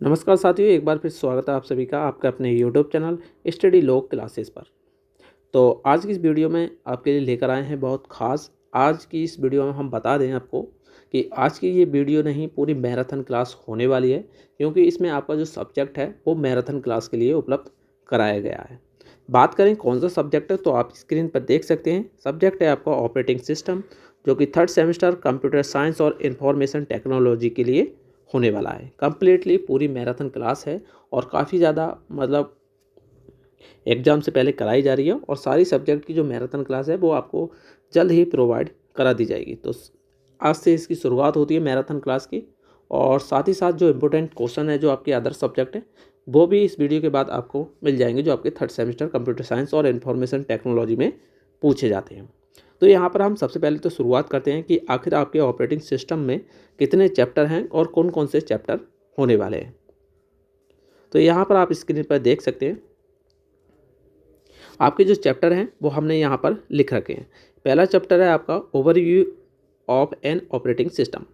नमस्कार साथियों, एक बार फिर स्वागत है आप सभी का आपका अपने YouTube channel study log classes पर। तो आज की इस वीडियो में आपके लिए लेकर आए हैं बहुत ख़ास। आज की इस वीडियो में हम बता दें आपको कि आज की ये वीडियो नहीं, पूरी मैराथन क्लास होने वाली है, क्योंकि इसमें आपका जो सब्जेक्ट है वो मैराथन क्लास के लिए उपलब्ध कराया गया है। बात करें कौन सा सब्जेक्ट है, तो आप स्क्रीन पर देख सकते हैं। सब्जेक्ट है आपका ऑपरेटिंग सिस्टम, जो कि थर्ड सेमेस्टर कंप्यूटर साइंस और इंफॉर्मेशन टेक्नोलॉजी के लिए होने वाला है। कंप्लीटली पूरी मैराथन क्लास है और काफ़ी ज़्यादा मतलब एग्ज़ाम से पहले कराई जा रही है, और सारी सब्जेक्ट की जो मैराथन क्लास है वो आपको जल्द ही प्रोवाइड करा दी जाएगी। तो आज से इसकी शुरुआत होती है मैराथन क्लास की, और साथ ही साथ जो इम्पोर्टेंट क्वेश्चन है जो आपके अदर सब्जेक्ट है वो भी इस वीडियो के बाद आपको मिल जाएंगे, जो आपके थर्ड सेमेस्टर कंप्यूटर साइंस और इंफॉर्मेशन टेक्नोलॉजी में पूछे जाते हैं। तो यहाँ पर हम सबसे पहले तो शुरुआत करते हैं कि आखिर आपके ऑपरेटिंग सिस्टम में कितने चैप्टर हैं और कौन कौन से चैप्टर होने वाले हैं। तो यहाँ पर आप स्क्रीन पर देख सकते हैं आपके जो चैप्टर हैं वो हमने यहाँ पर लिख रखे हैं। पहला चैप्टर है आपका overview of an operating system.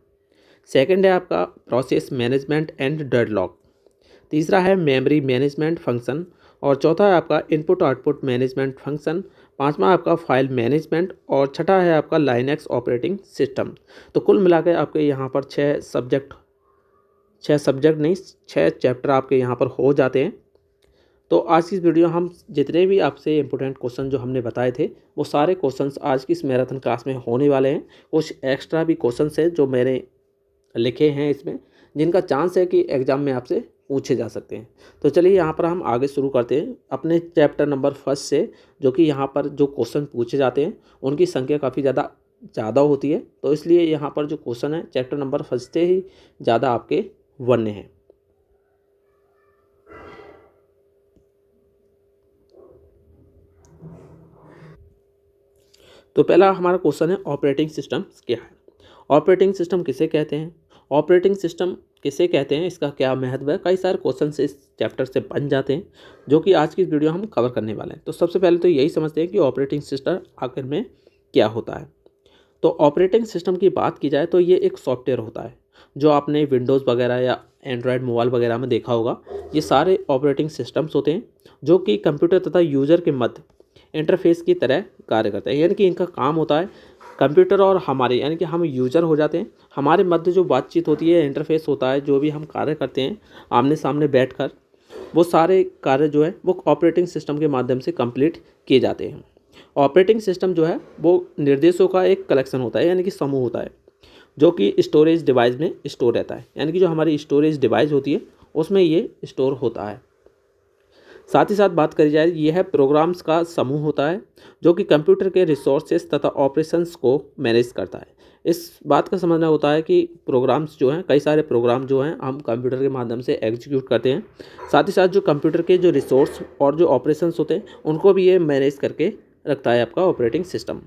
Second है आपका प्रोसेस मैनेजमेंट एंड डेडलॉक। तीसरा है मेमोरी मैनेजमेंट फंक्शन, और चौथा है आपका इनपुट आउटपुट मैनेजमेंट फंक्शन। पांचवा आपका फाइल मैनेजमेंट, और छठा है आपका लाइनक्स ऑपरेटिंग सिस्टम। तो कुल मिलाकर आपके यहाँ पर छः सब्जेक्ट नहीं, छः चैप्टर आपके यहाँ पर हो जाते हैं। तो आज की इस वीडियो हम जितने भी आपसे इंपॉर्टेंट क्वेश्चन जो हमने बताए थे वो सारे क्वेश्चंस आज की इस मैराथन क्लास में होने वाले हैं। कुछ एक्स्ट्रा भी क्वेश्चंस हैं जो मैंने लिखे हैं इसमें, जिनका चांस है कि एग्ज़ाम में आपसे पूछे जा सकते हैं। तो चलिए यहाँ पर हम आगे शुरू करते हैं अपने चैप्टर नंबर फर्स्ट से, जो कि यहाँ पर जो क्वेश्चन पूछे जाते हैं उनकी संख्या काफ़ी ज़्यादा होती है। तो इसलिए यहाँ पर जो क्वेश्चन है चैप्टर नंबर फर्स्ट से ही ज़्यादा आपके वन्य हैं। तो पहला हमारा क्वेश्चन है ऑपरेटिंग सिस्टम क्या है। ऑपरेटिंग सिस्टम किसे कहते हैं, ऑपरेटिंग सिस्टम किसे कहते हैं, इसका क्या महत्व है। कई सारे क्वेश्चन इस चैप्टर से बन जाते हैं, जो कि आज की वीडियो हम कवर करने वाले हैं। तो सबसे पहले तो यही समझते हैं कि ऑपरेटिंग सिस्टम आखिर में क्या होता है। तो ऑपरेटिंग सिस्टम की बात की जाए तो ये एक सॉफ्टवेयर होता है, जो आपने विंडोज़ वगैरह या एंड्रॉयड मोबाइल वगैरह में देखा होगा। ये सारे ऑपरेटिंग सिस्टम्स होते हैं जो कि कंप्यूटर तथा यूज़र के मध्य इंटरफेस की तरह कार्य करते हैं। यानी कि इनका काम होता है कंप्यूटर और हमारे, यानी कि हम यूज़र हो जाते हैं, हमारे मध्य जो बातचीत होती है, इंटरफेस होता है, जो भी हम कार्य करते हैं आमने सामने बैठकर, वो सारे कार्य जो है वो ऑपरेटिंग सिस्टम के माध्यम से कंप्लीट किए जाते हैं। ऑपरेटिंग सिस्टम जो है वो निर्देशों का एक कलेक्शन होता है, यानी कि समूह होता है, जो कि स्टोरेज डिवाइस में स्टोर रहता है। यानी कि जो हमारी स्टोरेज डिवाइस होती है उसमें ये स्टोर होता है। साथ ही साथ बात करी जाए, यह है प्रोग्राम्स का समूह होता है, जो कि कंप्यूटर के रिसोर्सेज तथा ऑपरेशंस को मैनेज करता है। इस बात का समझना होता है कि प्रोग्राम्स जो हैं, कई सारे प्रोग्राम जो हैं हम कंप्यूटर के माध्यम से एग्जीक्यूट करते हैं। साथ ही साथ जो कंप्यूटर के जो रिसोर्स और जो ऑपरेशंस होते हैं उनको भी ये मैनेज करके रखता है आपका operating system.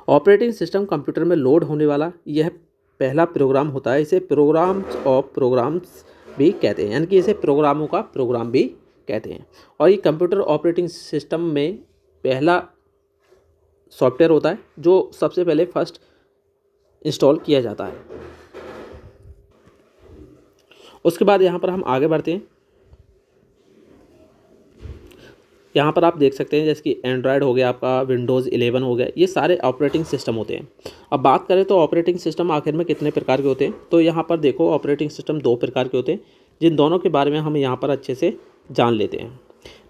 Operating system computer में लोड होने वाला यह पहला प्रोग्राम होता है। इसे प्रोग्राम्स ऑफ प्रोग्राम्स भी कहते हैं, यानी कि इसे प्रोग्रामों का प्रोग्राम भी कहते हैं। और ये कंप्यूटर ऑपरेटिंग सिस्टम में पहला सॉफ्टवेयर होता है जो सबसे पहले फर्स्ट इंस्टॉल किया जाता है। उसके बाद यहाँ पर हम आगे बढ़ते हैं। यहाँ पर आप देख सकते हैं जैसे कि एंड्रॉयड हो गया, आपका विंडोज़ 11 हो गया, ये सारे ऑपरेटिंग सिस्टम होते हैं। अब बात करें तो ऑपरेटिंग सिस्टम आखिर में कितने प्रकार के होते हैं, तो यहाँ पर देखो ऑपरेटिंग सिस्टम दो प्रकार के होते हैं, जिन दोनों के बारे में हम यहाँ पर अच्छे से जान लेते हैं।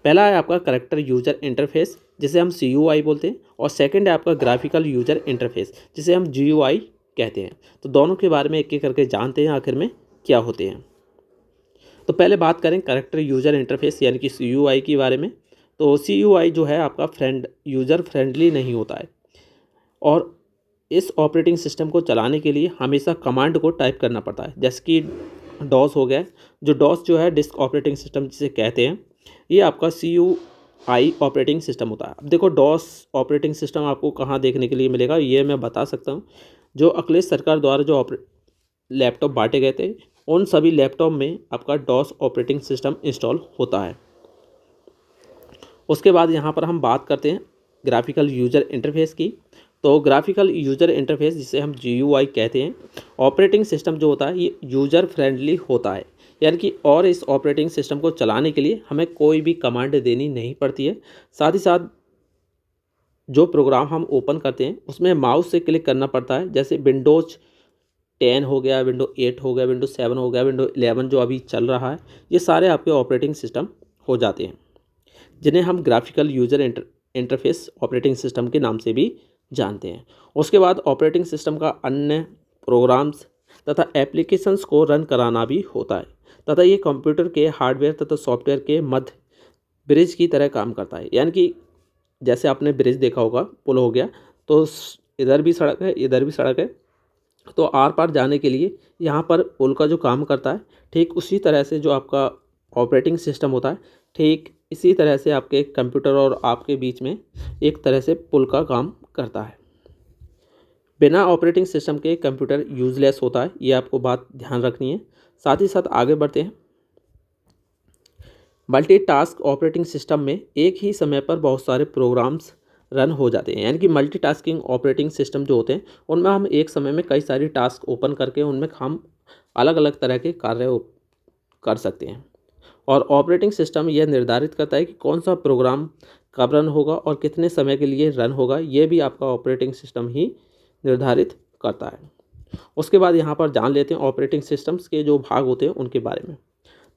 पहला है आपका कैरेक्टर यूजर इंटरफेस, जिसे हम CUI बोलते हैं, और सेकंड है आपका ग्राफिकल यूजर इंटरफेस, जिसे हम GUI कहते हैं। तो दोनों के बारे में एक एक करके जानते हैं आखिर में क्या होते हैं। तो पहले बात करें कैरेक्टर यूजर इंटरफेस यानी कि CUI के बारे में। तो CUI जो है आपका यूज़र फ्रेंडली नहीं होता है, और इस ऑपरेटिंग सिस्टम को चलाने के लिए हमेशा कमांड को टाइप करना पड़ता है। जैसे कि डॉस हो गया, जो डॉस जो है डिस्क ऑपरेटिंग सिस्टम जिसे कहते हैं, ये आपका CUI ऑपरेटिंग सिस्टम होता है। अब देखो डॉस ऑपरेटिंग सिस्टम आपको कहाँ देखने के लिए मिलेगा, ये मैं बता सकता हूँ। जो अखिलेश सरकार द्वारा जो लैपटॉप बांटे गए थे, उन सभी लैपटॉप में आपका डॉस ऑपरेटिंग सिस्टम इंस्टॉल होता है। उसके बाद यहाँ पर हम बात करते हैं ग्राफिकल यूजर इंटरफेस की। तो ग्राफिकल यूज़र इंटरफेस जिसे हम GUI कहते हैं, ऑपरेटिंग सिस्टम जो होता है ये यूज़र फ्रेंडली होता है, यानी कि और इस ऑपरेटिंग सिस्टम को चलाने के लिए हमें कोई भी कमांड देनी नहीं पड़ती है। साथ ही साथ जो प्रोग्राम हम ओपन करते हैं उसमें माउस से क्लिक करना पड़ता है, जैसे विंडोज 10 हो गया, विंडो 8 हो गया, विंडो 7 हो गया, विंडो 11 जो अभी चल रहा है, ये सारे आपके ऑपरेटिंग सिस्टम हो जाते हैं, जिन्हें हम graphical user interface operating system के नाम से भी जानते हैं। उसके बाद ऑपरेटिंग सिस्टम का अन्य प्रोग्राम्स तथा एप्लीकेशंस को रन कराना भी होता है, तथा ये कंप्यूटर के हार्डवेयर तथा सॉफ्टवेयर के मध्य ब्रिज की तरह काम करता है। यानी कि जैसे आपने ब्रिज देखा होगा, पुल हो गया, तो इधर भी सड़क है, इधर भी सड़क है, तो आर पार जाने के लिए यहाँ पर पुल का जो काम करता है, ठीक उसी तरह से जो आपका ऑपरेटिंग सिस्टम होता है, ठीक इसी तरह से आपके कंप्यूटर और आपके बीच में एक तरह से पुल का काम करता है। बिना ऑपरेटिंग सिस्टम के कंप्यूटर यूजलेस होता है, ये आपको बात ध्यान रखनी है। साथ ही साथ आगे बढ़ते हैं। मल्टीटास्क ऑपरेटिंग सिस्टम में एक ही समय पर बहुत सारे प्रोग्राम्स रन हो जाते हैं, यानी कि मल्टीटास्किंग ऑपरेटिंग सिस्टम जो होते हैं उनमें हम एक समय में कई सारी टास्क ओपन करके उनमें हम अलग अलग तरह के कार्य कर सकते हैं। और ऑपरेटिंग सिस्टम यह निर्धारित करता है कि कौन सा प्रोग्राम कब रन होगा और कितने समय के लिए रन होगा, यह भी आपका ऑपरेटिंग सिस्टम ही निर्धारित करता है। उसके बाद यहाँ पर जान लेते हैं ऑपरेटिंग सिस्टम्स के जो भाग होते हैं उनके बारे में।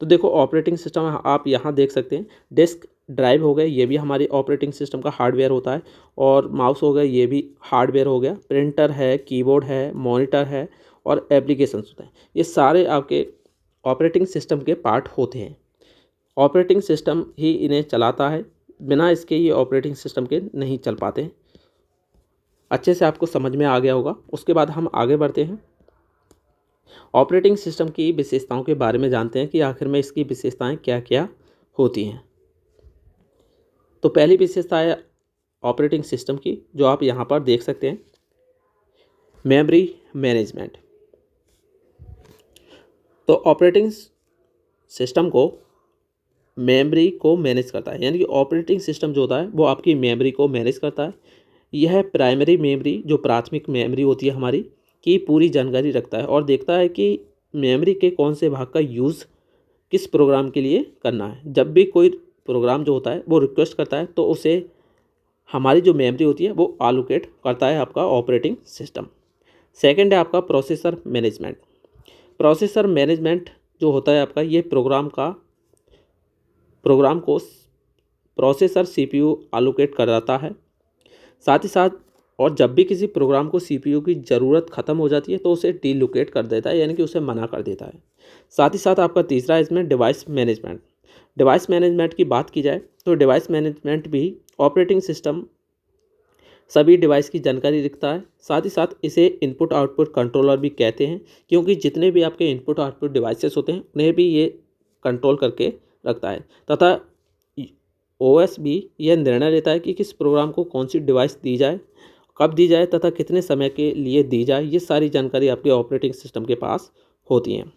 तो देखो, ऑपरेटिंग सिस्टम आप यहाँ देख सकते हैं, डिस्क ड्राइव हो गए, ये भी हमारी ऑपरेटिंग सिस्टम का हार्डवेयर होता है, और माउस हो गया, ये भी हार्डवेयर हो गया, प्रिंटर है, कीबोर्ड है, मॉनिटर है, और एप्लीकेशंस होते हैं, ये सारे आपके ऑपरेटिंग सिस्टम के पार्ट होते हैं। ऑपरेटिंग सिस्टम ही इन्हें चलाता है, बिना इसके ये ऑपरेटिंग सिस्टम के नहीं चल पाते। अच्छे से आपको समझ में आ गया होगा। उसके बाद हम आगे बढ़ते हैं, ऑपरेटिंग सिस्टम की विशेषताओं के बारे में जानते हैं कि आखिर में इसकी विशेषताएं क्या क्या होती हैं। तो पहली विशेषता है ऑपरेटिंग सिस्टम की, जो आप यहाँ पर देख सकते हैं, मेमोरी मैनेजमेंट। तो ऑपरेटिंग सिस्टम को मेमोरी को मैनेज करता है, यानी कि ऑपरेटिंग सिस्टम जो होता है वो आपकी मेमोरी को मैनेज करता है। यह प्राइमरी मेमोरी, जो प्राथमिक मेमोरी होती है हमारी, की पूरी जानकारी रखता है और देखता है कि मेमोरी के कौन से भाग का यूज़ किस प्रोग्राम के लिए करना है। जब भी कोई प्रोग्राम जो होता है वो रिक्वेस्ट करता है तो उसे हमारी जो मेमोरी होती है वो आलोकेट करता है आपका ऑपरेटिंग सिस्टम। सेकंड है आपका प्रोसेसर मैनेजमेंट। प्रोसेसर मैनेजमेंट जो होता है आपका, ये प्रोग्राम को प्रोसेसर CPU आलोकेट कराता है। साथ ही साथ और जब भी किसी प्रोग्राम को CPU की ज़रूरत ख़त्म हो जाती है तो उसे डीलोकेट कर देता है, यानी कि उसे मना कर देता है। साथ ही साथ आपका तीसरा इसमें डिवाइस मैनेजमेंट। डिवाइस मैनेजमेंट की बात की जाए तो डिवाइस मैनेजमेंट भी ऑपरेटिंग सिस्टम सभी डिवाइस की जानकारी रखता है। साथ ही साथ इसे इनपुट आउटपुट कंट्रोलर भी कहते हैं, क्योंकि जितने भी आपके इनपुट आउटपुट डिवाइसेस होते हैं उन्हें भी ये कंट्रोल करके रखता है, तथा OS भी यह निर्णय लेता है कि किस प्रोग्राम को कौन सी डिवाइस दी जाए, कब दी जाए, तथा कितने समय के लिए दी जाए। ये सारी जानकारी आपके ऑपरेटिंग सिस्टम के पास होती हैं।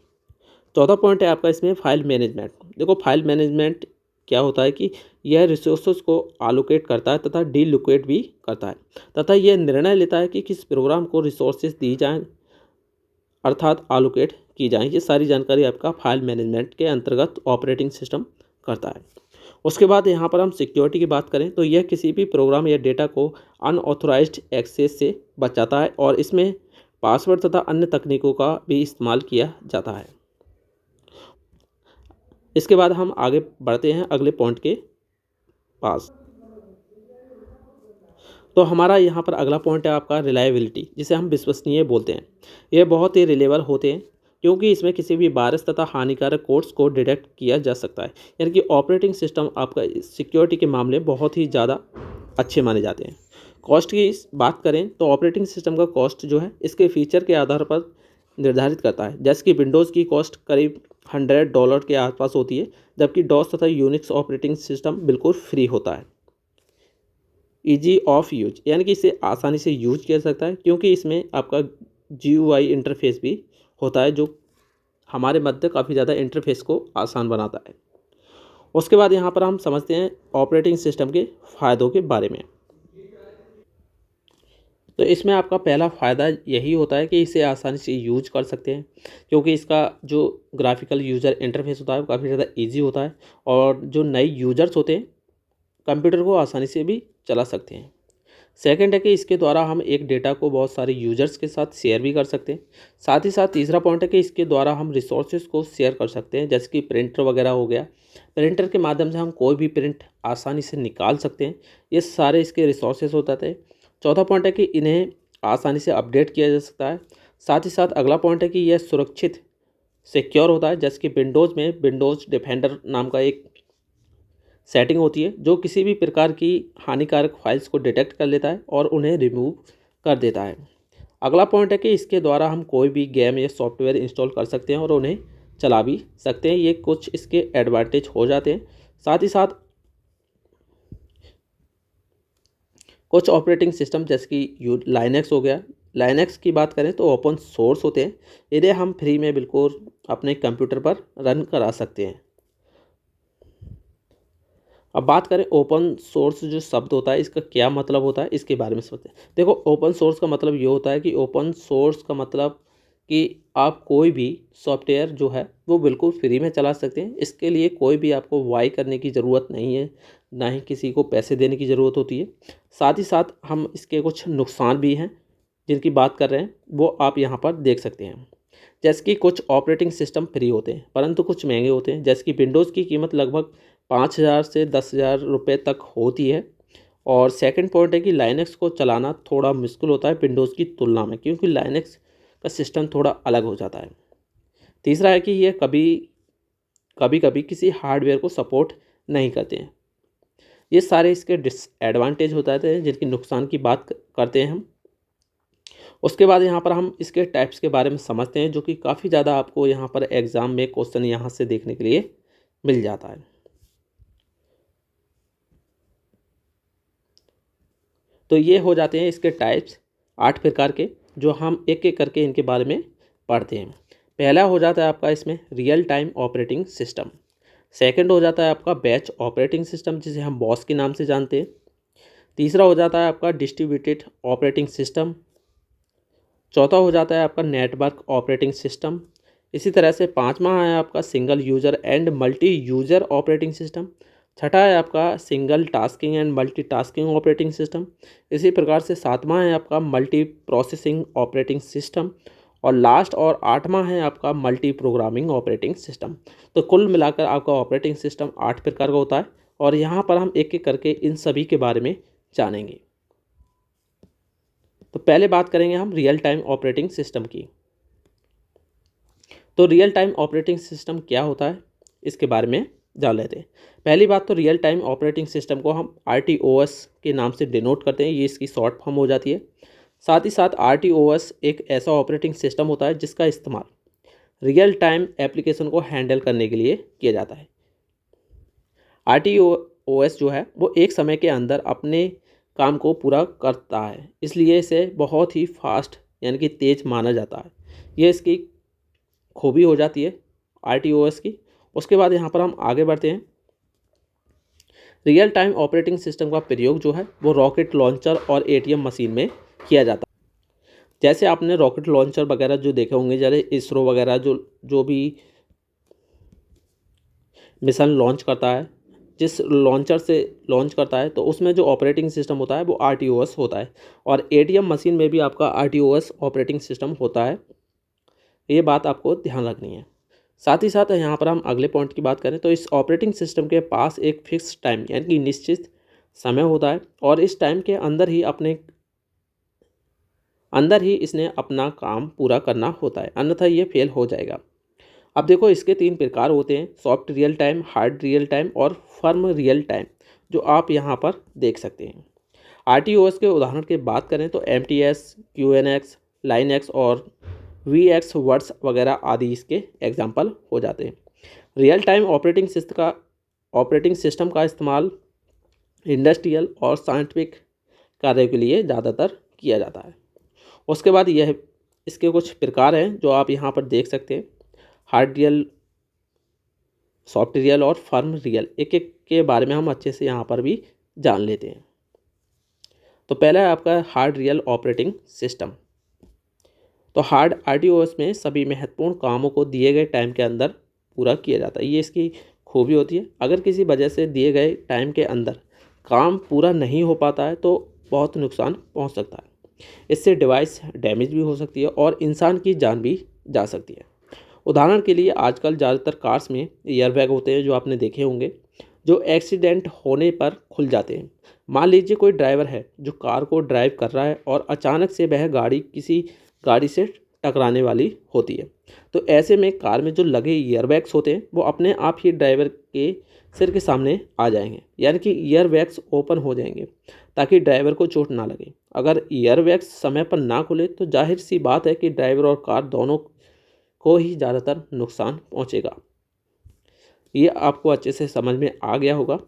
चौथा पॉइंट है आपका इसमें फाइल मैनेजमेंट। देखो, फाइल मैनेजमेंट क्या होता है कि यह रिसोर्सेज को आलोकेट करता है तथा डीलोकेट भी करता है, तथा यह निर्णय लेता है कि किस प्रोग्राम को रिसोर्सेज दी जाएं, अर्थात आलोकेट की जाएं। ये सारी जानकारी आपका फाइल मैनेजमेंट के अंतर्गत ऑपरेटिंग सिस्टम करता है। उसके बाद यहाँ पर हम सिक्योरिटी की बात करें तो यह किसी भी प्रोग्राम या डेटा को अनऑथोराइज्ड एक्सेस से बचाता है, और इसमें पासवर्ड तथा अन्य तकनीकों का भी इस्तेमाल किया जाता है। इसके बाद हम आगे बढ़ते हैं अगले पॉइंट के पास। तो हमारा यहाँ पर अगला पॉइंट है आपका रिलायबिलिटी, जिसे हम विश्वसनीय बोलते हैं। ये बहुत ही रिलेबल होते हैं, क्योंकि इसमें किसी भी वायरस तथा हानिकारक कोड्स को डिटेक्ट किया जा सकता है। यानी कि ऑपरेटिंग सिस्टम आपका सिक्योरिटी के मामले में बहुत ही ज़्यादा अच्छे माने जाते हैं। कॉस्ट की बात करें तो ऑपरेटिंग सिस्टम का कॉस्ट जो है इसके फीचर के आधार पर निर्धारित करता है। जैसे कि विंडोज़ की कॉस्ट करीब $100 के आसपास होती है, जबकि डॉस तथा यूनिक्स ऑपरेटिंग सिस्टम बिल्कुल फ्री होता है। ईजी ऑफ यूज, यानी कि इसे आसानी से यूज किया जा सकता है, क्योंकि इसमें आपका GUI इंटरफेस भी होता है, जो हमारे मध्य काफ़ी ज़्यादा इंटरफेस को आसान बनाता है। उसके बाद यहाँ पर हम समझते हैं ऑपरेटिंग सिस्टम के फ़ायदों के बारे में। तो इसमें आपका पहला फ़ायदा यही होता है कि इसे आसानी से यूज कर सकते हैं, क्योंकि इसका जो ग्राफिकल यूज़र इंटरफेस होता है वो काफ़ी ज़्यादा ईजी होता है, और जो नए यूजर्स होते हैं कंप्यूटर को आसानी से भी चला सकते हैं। सेकंड है कि इसके द्वारा हम एक डेटा को बहुत सारे यूजर्स के साथ शेयर भी कर सकते हैं। साथ ही साथ तीसरा पॉइंट है कि इसके द्वारा हम रिसोर्सेज को शेयर कर सकते हैं, जैसे कि प्रिंटर वगैरह हो गया। प्रिंटर के माध्यम से हम कोई भी प्रिंट आसानी से निकाल सकते हैं। ये सारे इसके रिसोर्सेज होते थे। चौथा पॉइंट है कि इन्हें आसानी से अपडेट किया जा सकता है। साथ ही साथ अगला पॉइंट है कि यह सुरक्षित सिक्योर होता है, जैसे कि विंडोज़ में विंडोज़ डिफेंडर नाम का एक सेटिंग होती है जो किसी भी प्रकार की हानिकारक फाइल्स को डिटेक्ट कर लेता है और उन्हें रिमूव कर देता है। अगला पॉइंट है कि इसके द्वारा हम कोई भी गेम या सॉफ्टवेयर इंस्टॉल कर सकते हैं और उन्हें चला भी सकते हैं। ये कुछ इसके एडवांटेज हो जाते हैं। साथ ही साथ कुछ ऑपरेटिंग सिस्टम जैसे कि लाइनक्स हो गया, लाइनक्स की बात करें तो ओपन सोर्स होते हैं। इन्हें हम फ्री में बिल्कुल अपने कंप्यूटर पर रन करा सकते हैं। अब बात करें ओपन सोर्स जो शब्द होता है इसका क्या मतलब होता है, इसके बारे में समझते हैं। देखो, ओपन सोर्स का मतलब ये होता है कि ओपन सोर्स का मतलब कि आप कोई भी सॉफ्टवेयर जो है वो बिल्कुल फ्री में चला सकते हैं। इसके लिए कोई भी आपको वाई करने की ज़रूरत नहीं है, ना ही किसी को पैसे देने की ज़रूरत होती है। साथ ही साथ हम इसके कुछ नुकसान भी हैं जिनकी बात कर रहे हैं, वो आप यहाँ पर देख सकते हैं। जैसे कि कुछ ऑपरेटिंग सिस्टम फ्री होते हैं परंतु कुछ महंगे होते हैं, जैसे कि विंडोज़ की कीमत लगभग 5,000 से 10,000 रुपये तक होती है। और सेकंड पॉइंट है कि लाइनक्स को चलाना थोड़ा मुश्किल होता है विंडोज़ की तुलना में, क्योंकि लाइनक्स का सिस्टम थोड़ा अलग हो जाता है। तीसरा है कि ये कभी कभी किसी हार्डवेयर को सपोर्ट नहीं करते हैं। ये सारे इसके डिसएडवांटेज हो जाते हैं जिनकी नुकसान की बात करते हैं हम। उसके बाद यहाँ पर हम इसके टाइप्स के बारे में समझते हैं, जो कि काफ़ी ज़्यादा आपको यहाँ पर एग्ज़ाम में क्वेश्चन यहाँ से देखने के लिए मिल जाता है। तो ये हो जाते हैं इसके टाइप्स 8 प्रकार के, जो हम एक एक करके इनके बारे में पढ़ते हैं। पहला हो जाता है आपका इसमें real time operating system. Second हो जाता है आपका बैच ऑपरेटिंग सिस्टम, जिसे हम बॉस के नाम से जानते हैं। तीसरा हो जाता है आपका डिस्ट्रीब्यूटेड ऑपरेटिंग सिस्टम। चौथा हो जाता है आपका नेटवर्क ऑपरेटिंग सिस्टम। इसी तरह से पांचवा है आपका single user and multi user operating system. छठा है आपका single tasking and multi tasking operating system. इसी प्रकार से सातवां है आपका मल्टी प्रोसेसिंग ऑपरेटिंग सिस्टम। और लास्ट और आठवां है आपका मल्टी प्रोग्रामिंग ऑपरेटिंग सिस्टम। तो कुल मिलाकर आपका ऑपरेटिंग सिस्टम 8 प्रकार का होता है, और यहाँ पर हम एक एक करके इन सभी के बारे में जानेंगे। तो पहले बात करेंगे हम रियल टाइम ऑपरेटिंग सिस्टम की। तो रियल टाइम ऑपरेटिंग सिस्टम क्या होता है, इसके बारे में जान लेते हैं। पहली बात, तो रियल टाइम ऑपरेटिंग सिस्टम को हम RTOS के नाम से डिनोट करते हैं, ये इसकी शॉर्ट फॉर्म हो जाती है। साथ ही साथ RTOS एक ऐसा ऑपरेटिंग सिस्टम होता है जिसका इस्तेमाल रियल टाइम एप्लीकेशन को हैंडल करने के लिए किया जाता है। RTOS जो है वो एक समय के अंदर अपने काम को पूरा करता है, इसलिए इसे बहुत ही फास्ट यानी कि तेज़ माना जाता है। ये इसकी खूबी हो जाती है RTOS की। उसके बाद यहाँ पर हम आगे बढ़ते हैं। रियल टाइम ऑपरेटिंग सिस्टम का प्रयोग जो है वो रॉकेट लॉन्चर और ATM मशीन में किया जाता है। जैसे आपने रॉकेट लॉन्चर वगैरह जो देखे होंगे, जैसे इसरो वगैरह जो जो भी मिशन लॉन्च करता है, जिस लॉन्चर से लॉन्च करता है, तो उसमें जो ऑपरेटिंग सिस्टम होता है वो RTOS होता है। और ATM मशीन में भी आपका RTOS ऑपरेटिंग सिस्टम होता है। ये बात आपको ध्यान रखनी है। साथ ही साथ यहाँ पर हम अगले पॉइंट की बात करें तो इस ऑपरेटिंग सिस्टम के पास एक फिक्स टाइम यानी कि निश्चित समय होता है, और इस टाइम के अंदर ही इसने अपना काम पूरा करना होता है, अन्यथा ये फेल हो जाएगा। अब देखो, इसके 3 प्रकार होते हैं, soft real time, hard real time और फर्म रियल टाइम, जो आप यहाँ पर देख सकते हैं। RTOS के उदाहरण की बात करें तो MTS, QNX, लाइनक्स और VX वर्ड्स वगैरह आदि इसके एग्जाम्पल हो जाते हैं। रियल टाइम ऑपरेटिंग सिस्टम का इस्तेमाल इंडस्ट्रियल और साइंटिफिक कार्यों के लिए ज़्यादातर किया जाता है। उसके बाद यह इसके कुछ प्रकार हैं जो आप यहाँ पर देख सकते हैं। हार्ड रियल, सॉफ्ट रियल और फर्म रियल, एक एक के बारे में हम अच्छे से यहाँ पर भी जान लेते हैं। तो पहला है आपका हार्ड रियल ऑपरेटिंग सिस्टम। तो हार्ड RTOS में सभी महत्वपूर्ण कामों को दिए गए टाइम के अंदर पूरा किया जाता है, ये इसकी खूबी होती है। अगर किसी वजह से दिए गए टाइम के अंदर काम पूरा नहीं हो पाता है तो बहुत नुकसान पहुंच सकता है। इससे डिवाइस डैमेज भी हो सकती है और इंसान की जान भी जा सकती है। उदाहरण के लिए आजकल ज़्यादातर कार्स में एयरबैग होते हैं जो आपने देखे होंगे, जो एक्सीडेंट होने पर खुल जाते हैं। मान लीजिए कोई ड्राइवर है जो कार को ड्राइव कर रहा है और अचानक से वह गाड़ी किसी गाड़ी से टकराने वाली होती है, तो ऐसे में कार में जो लगे ईयरबैग्स होते हैं वो अपने आप ही ड्राइवर के सिर के सामने आ जाएंगे, यानी कि ईयरबैग्स ओपन हो जाएंगे ताकि ड्राइवर को चोट ना लगे। अगर ईयरबैग्स समय पर ना खुले तो जाहिर सी बात है कि ड्राइवर और कार दोनों को ही ज़्यादातर नुकसान पहुंचेगा। ये आपको अच्छे से समझ में आ गया होगा।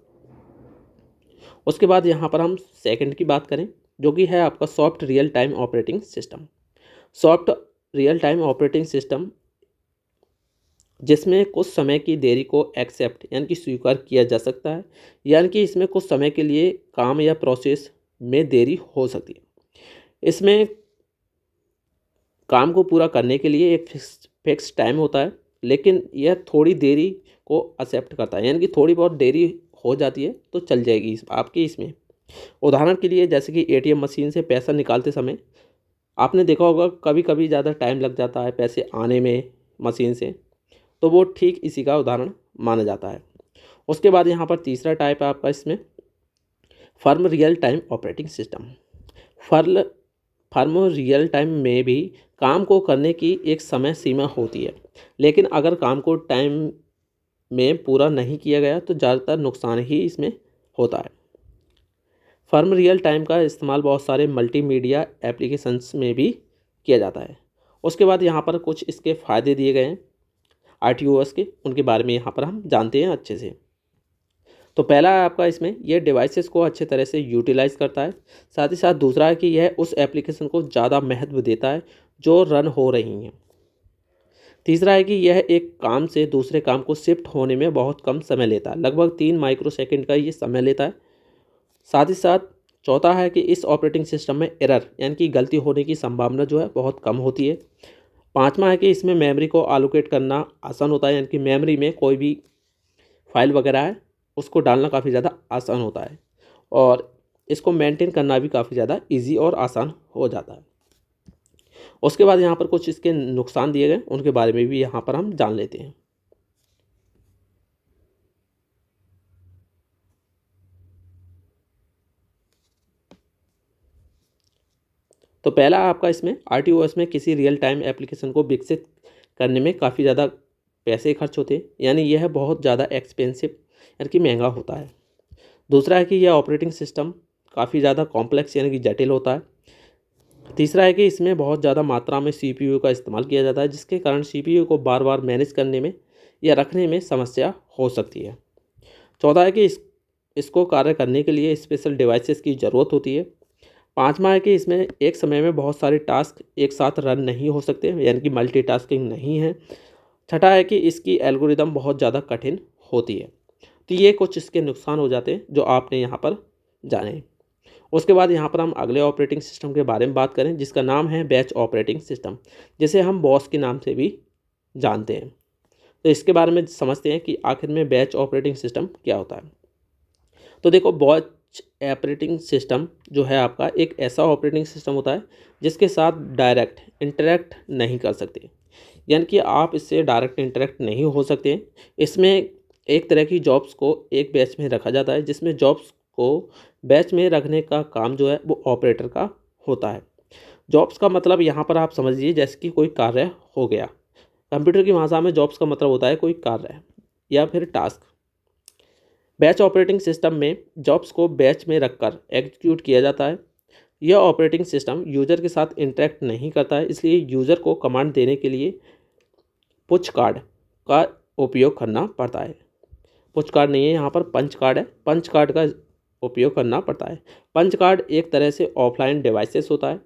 उसके बाद यहाँ पर हम सेकंड की बात करें, जो कि है आपका soft real time operating system. Soft real time operating system जिसमें कुछ समय की देरी को एक्सेप्ट यानी कि स्वीकार किया जा सकता है, यानी कि इसमें कुछ समय के लिए काम या प्रोसेस में देरी हो सकती है। इसमें काम को पूरा करने के लिए एक फिक्स टाइम होता है, लेकिन यह थोड़ी देरी को एक्सेप्ट करता है, यानी कि थोड़ी बहुत देरी हो जाती है तो चल जाएगी आपकी इसमें। उदाहरण के लिए जैसे कि ATM मशीन से पैसा निकालते समय आपने देखा होगा कभी कभी ज़्यादा टाइम लग जाता है पैसे आने में मशीन से, तो वो ठीक इसी का उदाहरण माना जाता है। उसके बाद यहाँ पर तीसरा टाइप है आपका इसमें firm real time operating system. Firm real time में भी काम को करने की एक समय सीमा होती है, लेकिन अगर काम को टाइम में पूरा नहीं किया गया तो ज़्यादातर नुकसान ही इसमें होता है। फर्म रियल टाइम का इस्तेमाल बहुत सारे मल्टीमीडिया एप्लीकेशंस में भी किया जाता है। उसके बाद यहाँ पर कुछ इसके फ़ायदे दिए गए हैं RTOS के, उनके बारे में यहाँ पर हम जानते हैं अच्छे से। तो पहला है आपका इसमें यह डिवाइसेस को अच्छे तरह से यूटिलाइज़ करता है। साथ ही साथ दूसरा है कि यह उस एप्लीकेशन को ज़्यादा महत्व देता है जो रन हो रही हैं। तीसरा है कि यह एक काम से दूसरे काम को शिफ्ट होने में बहुत कम समय लेता है, लगभग 3 माइक्रोसेकंड का ये समय लेता है। साथ ही साथ चौथा है कि इस ऑपरेटिंग सिस्टम में एरर यानी कि गलती होने की संभावना जो है बहुत कम होती है। पांचवा है कि इसमें मेमोरी को एलोकेट करना आसान होता है, यानी कि मेमोरी में कोई भी फाइल वगैरह है उसको डालना काफ़ी ज़्यादा आसान होता है और इसको मेंटेन करना भी काफ़ी ज़्यादा इजी और आसान हो जाता है। उसके बाद यहाँ पर कुछ इसके नुकसान दिए गए, उनके बारे में भी यहाँ पर हम जान लेते हैं। तो पहला आपका इसमें RTOS में किसी रियल टाइम एप्लीकेशन को विकसित करने में काफ़ी ज़्यादा पैसे खर्च होते हैं, यानी यह बहुत ज़्यादा एक्सपेंसिव यानी कि महंगा होता है। दूसरा है कि यह ऑपरेटिंग सिस्टम काफ़ी ज़्यादा कॉम्प्लेक्स यानी कि जटिल होता है। तीसरा है कि इसमें बहुत ज़्यादा मात्रा में CPU का इस्तेमाल किया जाता है, जिसके कारण CPU को बार बार मैनेज करने में या रखने में समस्या हो सकती है। चौथा है कि इसको कार्य करने के लिए स्पेशल डिवाइसेस की ज़रूरत होती है। पाँचवा है कि इसमें एक समय में बहुत सारे टास्क एक साथ रन नहीं हो सकते, यानी कि मल्टीटास्किंग नहीं है। छठा है कि इसकी एल्गोरिदम बहुत ज़्यादा कठिन होती है। तो ये कुछ इसके नुकसान हो जाते हैं जो आपने यहाँ पर जाने। उसके बाद यहाँ पर हम अगले ऑपरेटिंग सिस्टम के बारे में बात करें, जिसका नाम है बैच ऑपरेटिंग सिस्टम, जिसे हम बॉस के नाम से भी जानते हैं। तो इसके बारे में समझते हैं कि आखिर में बैच ऑपरेटिंग सिस्टम क्या होता है। तो देखो, बैच ऑपरेटिंग सिस्टम जो है आपका एक ऐसा ऑपरेटिंग सिस्टम होता है जिसके साथ डायरेक्ट इंटरेक्ट नहीं कर सकते, यानी कि आप इससे डायरेक्ट इंटरेक्ट नहीं हो सकते। इसमें एक तरह की जॉब्स को एक बैच में रखा जाता है, जिसमें जॉब्स को बैच में रखने का काम जो है वो ऑपरेटर का होता है। जॉब्स का मतलब यहाँ पर आप समझ लीजिए जैसे कि कोई कार्य हो गया। कंप्यूटर की भाषा में जॉब्स का मतलब होता है कोई कार्य या फिर टास्क। बैच ऑपरेटिंग सिस्टम में जॉब्स को बैच में रखकर एग्जीक्यूट किया जाता है। यह ऑपरेटिंग सिस्टम यूज़र के साथ इंटरेक्ट नहीं करता है, इसलिए यूज़र को कमांड देने के लिए पुश कार्ड का उपयोग करना पड़ता है। पुश कार्ड नहीं है, यहाँ पर पंच कार्ड है, पंच कार्ड का उपयोग करना पड़ता है। पंच कार्ड एक तरह से ऑफलाइन डिवाइसेस होता है।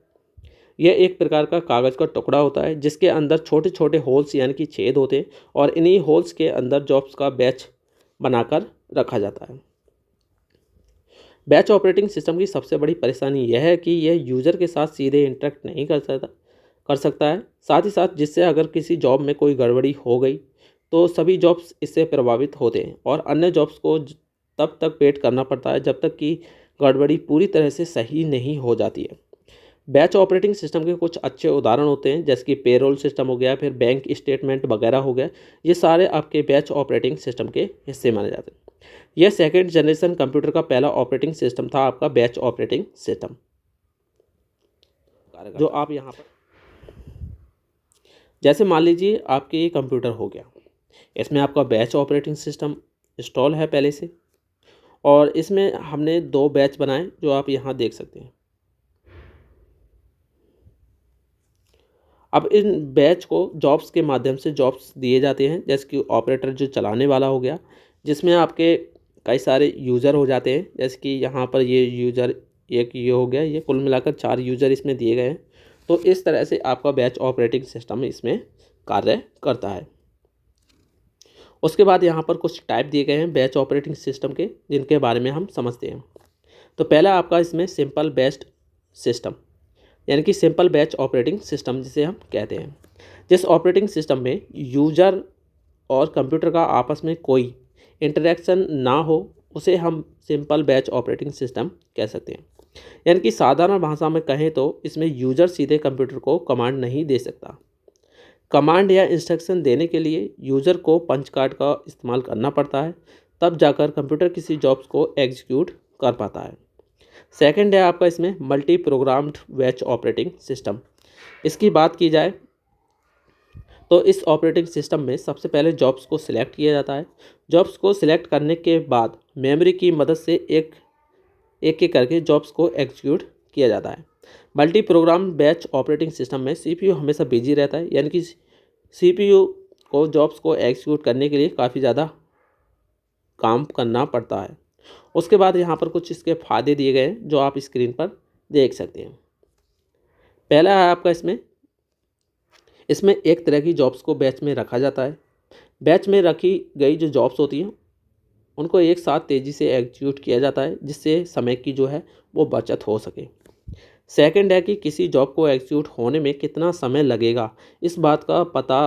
यह एक प्रकार का कागज़ का टुकड़ा होता है जिसके अंदर छोटे छोटे होल्स यानी कि छेद होते हैं और इन्हीं होल्स के अंदर जॉब्स का बैच बनाकर रखा जाता है। बैच ऑपरेटिंग सिस्टम की सबसे बड़ी परेशानी यह है कि यह यूज़र के साथ सीधे इंटरेक्ट नहीं कर सकता है। साथ ही साथ जिससे अगर किसी जॉब में कोई गड़बड़ी हो गई तो सभी जॉब्स इससे प्रभावित होते हैं और अन्य जॉब्स को तब तक वेट करना पड़ता है जब तक कि गड़बड़ी पूरी तरह से सही नहीं हो जाती है। बैच ऑपरेटिंग सिस्टम के कुछ अच्छे उदाहरण होते हैं, जैसे कि पेरोल सिस्टम हो गया, फिर बैंक स्टेटमेंट वगैरह हो गया। ये सारे आपके बैच ऑपरेटिंग सिस्टम के हिस्से माने जाते हैं। यह सेकेंड जनरेशन कंप्यूटर का पहला ऑपरेटिंग सिस्टम था, आपका बैच ऑपरेटिंग सिस्टम, जो आप यहाँ पर जैसे मान लीजिए आपके ये कंप्यूटर हो गया, इसमें आपका बैच ऑपरेटिंग सिस्टम इंस्टॉल है पहले से, और इसमें हमने 2 बैच बनाए जो आप यहाँ देख सकते हैं। अब इन बैच को जॉब्स के माध्यम से जॉब्स दिए जाते हैं, जैसे कि ऑपरेटर जो चलाने वाला हो गया, जिसमें आपके कई सारे यूज़र हो जाते हैं। जैसे कि यहाँ पर ये यूज़र एक ये हो गया, ये कुल मिलाकर 4 यूज़र इसमें दिए गए हैं। तो इस तरह से आपका बैच ऑपरेटिंग सिस्टम इसमें कार्य करता है। उसके बाद यहाँ पर कुछ टाइप दिए गए हैं बैच ऑपरेटिंग सिस्टम के, जिनके बारे में हम समझते हैं। तो पहला आपका इसमें सिंपल बैच सिस्टम, यानी कि सिंपल बैच ऑपरेटिंग सिस्टम जिसे हम कहते हैं। जिस ऑपरेटिंग सिस्टम में यूज़र और कंप्यूटर का आपस में कोई इंटरेक्शन ना हो, उसे हम सिंपल बैच ऑपरेटिंग सिस्टम कह सकते हैं। यानी कि साधारण भाषा में कहें तो इसमें यूज़र सीधे कंप्यूटर को कमांड नहीं दे सकता। कमांड या इंस्ट्रक्शन देने के लिए यूज़र को पंच कार्ड का इस्तेमाल करना पड़ता है, तब जाकर कंप्यूटर किसी जॉब्स को एग्जीक्यूट कर पाता है। सेकंड है आपका इसमें multi programmed batch operating system. इसकी बात की जाए तो इस ऑपरेटिंग सिस्टम में सबसे पहले जॉब्स को सिलेक्ट किया जाता है। जॉब्स को सिलेक्ट करने के बाद मेमोरी की मदद से एक एक करके जॉब्स को एग्जीक्यूट किया जाता है। Multi programme batch operating system में सीपीयू हमेशा बिजी रहता है, यानी कि सीपीयू को जॉब्स को एग्जीक्यूट करने के लिए काफ़ी ज़्यादा काम करना पड़ता है। उसके बाद यहाँ पर कुछ इसके फ़ायदे दिए गए हैं जो आप स्क्रीन पर देख सकते हैं। पहला है आपका इसमें एक तरह की जॉब्स को बैच में रखा जाता है। बैच में रखी गई जो जॉब्स होती हैं उनको एक साथ तेज़ी से एग्जीक्यूट किया जाता है, जिससे समय की जो है वो बचत हो सके। सेकंड है कि किसी जॉब को एग्जीक्यूट होने में कितना समय लगेगा, इस बात का पता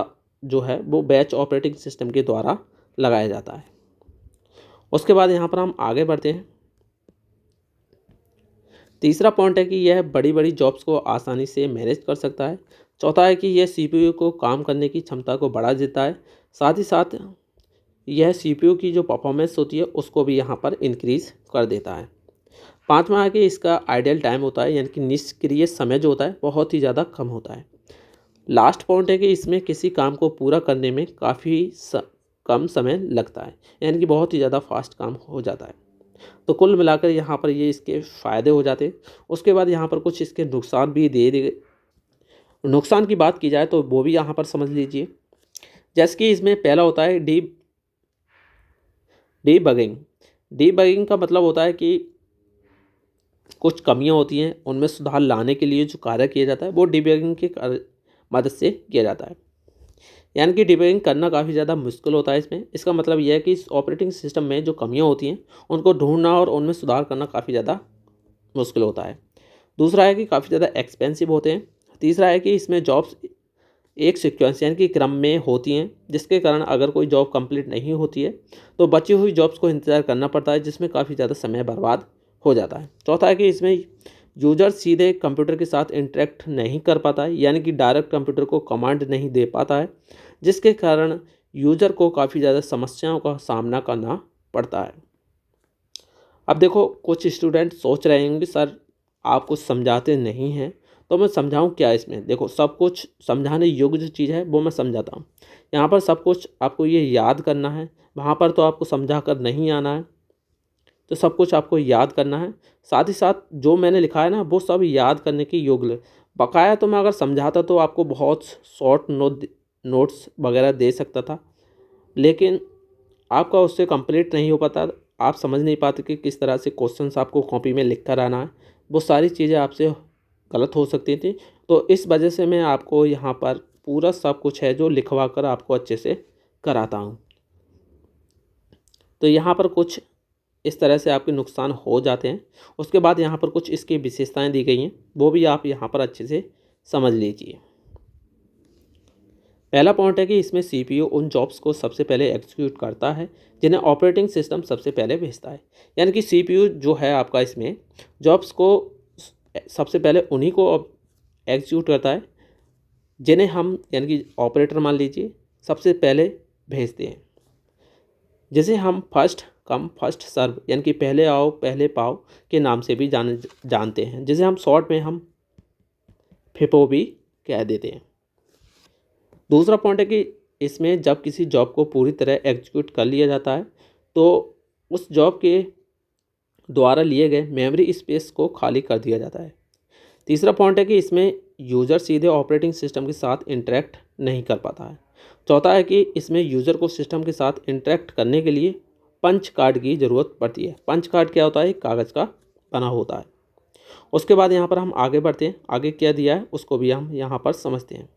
जो है वो बैच ऑपरेटिंग सिस्टम के द्वारा लगाया जाता है। उसके बाद यहाँ पर हम आगे बढ़ते हैं। तीसरा पॉइंट है कि यह बड़ी बड़ी जॉब्स को आसानी से मैनेज कर सकता है। चौथा है कि यह सीपीयू को काम करने की क्षमता को बढ़ा देता है। साथ ही साथ यह सीपीयू की जो परफॉर्मेंस होती है उसको भी यहाँ पर इंक्रीज़ कर देता है। पाँचवा है कि इसका आइडियल टाइम होता है, यानी कि निष्क्रिय समय जो होता है बहुत ही ज़्यादा कम होता है। लास्ट पॉइंट है कि इसमें किसी काम को पूरा करने में काफ़ी कम समय लगता है, यानी कि बहुत ही ज़्यादा फास्ट काम हो जाता है। तो कुल मिलाकर यहाँ पर ये इसके फ़ायदे हो जाते हैं। उसके बाद यहाँ पर कुछ इसके नुकसान भी दे दिए। नुकसान की बात की जाए तो वो भी यहाँ पर समझ लीजिए। जैसे कि इसमें पहला होता है डीबगिंग। डीबगिंग का मतलब होता है कि कुछ कमियां होती हैं, उनमें सुधार लाने के लिए जो कार्य किया जाता है वो डीबगिंग की मदद से किया जाता है। यानी कि डीबगिंग करना काफ़ी ज़्यादा मुश्किल होता है इसमें। इसका मतलब यह है कि इस ऑपरेटिंग सिस्टम में जो कमियां होती हैं उनको ढूंढना और उनमें सुधार करना काफ़ी ज़्यादा मुश्किल होता है। दूसरा है कि काफ़ी ज़्यादा एक्सपेंसिव होते हैं। तीसरा है कि इसमें जॉब्स एक सीक्वेंस यानी कि क्रम में होती हैं, जिसके कारण अगर कोई जॉब कंप्लीट नहीं होती है तो बची हुई जॉब्स को इंतज़ार करना पड़ता है, जिसमें काफ़ी ज़्यादा समय बर्बाद हो जाता है। चौथा है कि इसमें यूजर सीधे कंप्यूटर के साथ इंटरेक्ट नहीं कर पाता है, यानी कि डायरेक्ट कंप्यूटर को कमांड नहीं दे पाता है, जिसके कारण यूजर को काफ़ी ज़्यादा समस्याओं का सामना करना पड़ता है। अब देखो, कुछ स्टूडेंट सोच रहे होंगे सर आप कुछ समझाते नहीं हैं, तो मैं समझाऊं क्या इसमें। देखो, सब कुछ समझाने योग्य जो चीज़ है वो मैं समझाता हूँ। यहाँ पर सब कुछ आपको ये याद करना है, वहाँ पर तो आपको समझा कर नहीं आना है, तो सब कुछ आपको याद करना है। साथ ही साथ जो मैंने लिखा है ना वो सब याद करने की योग्य। बकाया तो मैं अगर समझाता तो आपको बहुत शॉर्ट नोट्स वगैरह दे सकता था, लेकिन आपका उससे कंप्लीट नहीं हो पाता। आप समझ नहीं पाते कि किस तरह से क्वेश्चंस आपको कॉपी में लिख कर आना है, वो सारी चीज़ें आपसे गलत हो सकती थी। तो इस वजह से मैं आपको यहाँ पर पूरा सब कुछ है जो लिखवा कर आपको अच्छे से कराता हूँ। तो यहाँ पर कुछ इस तरह से आपके नुकसान हो जाते हैं। उसके बाद यहाँ पर कुछ इसकी विशेषताएं दी गई हैं, वो भी आप यहाँ पर अच्छे से समझ लीजिए। पहला पॉइंट है कि इसमें सीपीयू उन जॉब्स को सबसे पहले एग्जीक्यूट करता है जिन्हें ऑपरेटिंग सिस्टम सबसे पहले भेजता है। यानी कि सीपीयू जो है आपका इसमें जॉब्स को सबसे पहले उन्हीं को एग्जीक्यूट करता है जिन्हें हम यानी कि ऑपरेटर मान लीजिए सबसे पहले भेजते हैं, जिसे हम फर्स्ट कम फर्स्ट सर्व यानी कि पहले आओ पहले पाओ के नाम से भी जानते हैं, जिसे हम शॉर्ट में हम फिपो भी कह देते हैं। दूसरा पॉइंट है कि इसमें जब किसी जॉब को पूरी तरह एग्जीक्यूट कर लिया जाता है तो उस जॉब के द्वारा लिए गए मेमोरी स्पेस को खाली कर दिया जाता है। तीसरा पॉइंट है कि इसमें यूज़र सीधे ऑपरेटिंग सिस्टम के साथ इंटरेक्ट नहीं कर पाता है। चौथा है कि इसमें यूज़र को सिस्टम के साथ इंटरेक्ट करने के लिए पंच कार्ड की ज़रूरत पड़ती है। पंच कार्ड क्या होता है? कागज़ का बना होता है। उसके बाद यहाँ पर हम आगे बढ़ते हैं, आगे क्या दिया है उसको भी हम यहाँ पर समझते हैं।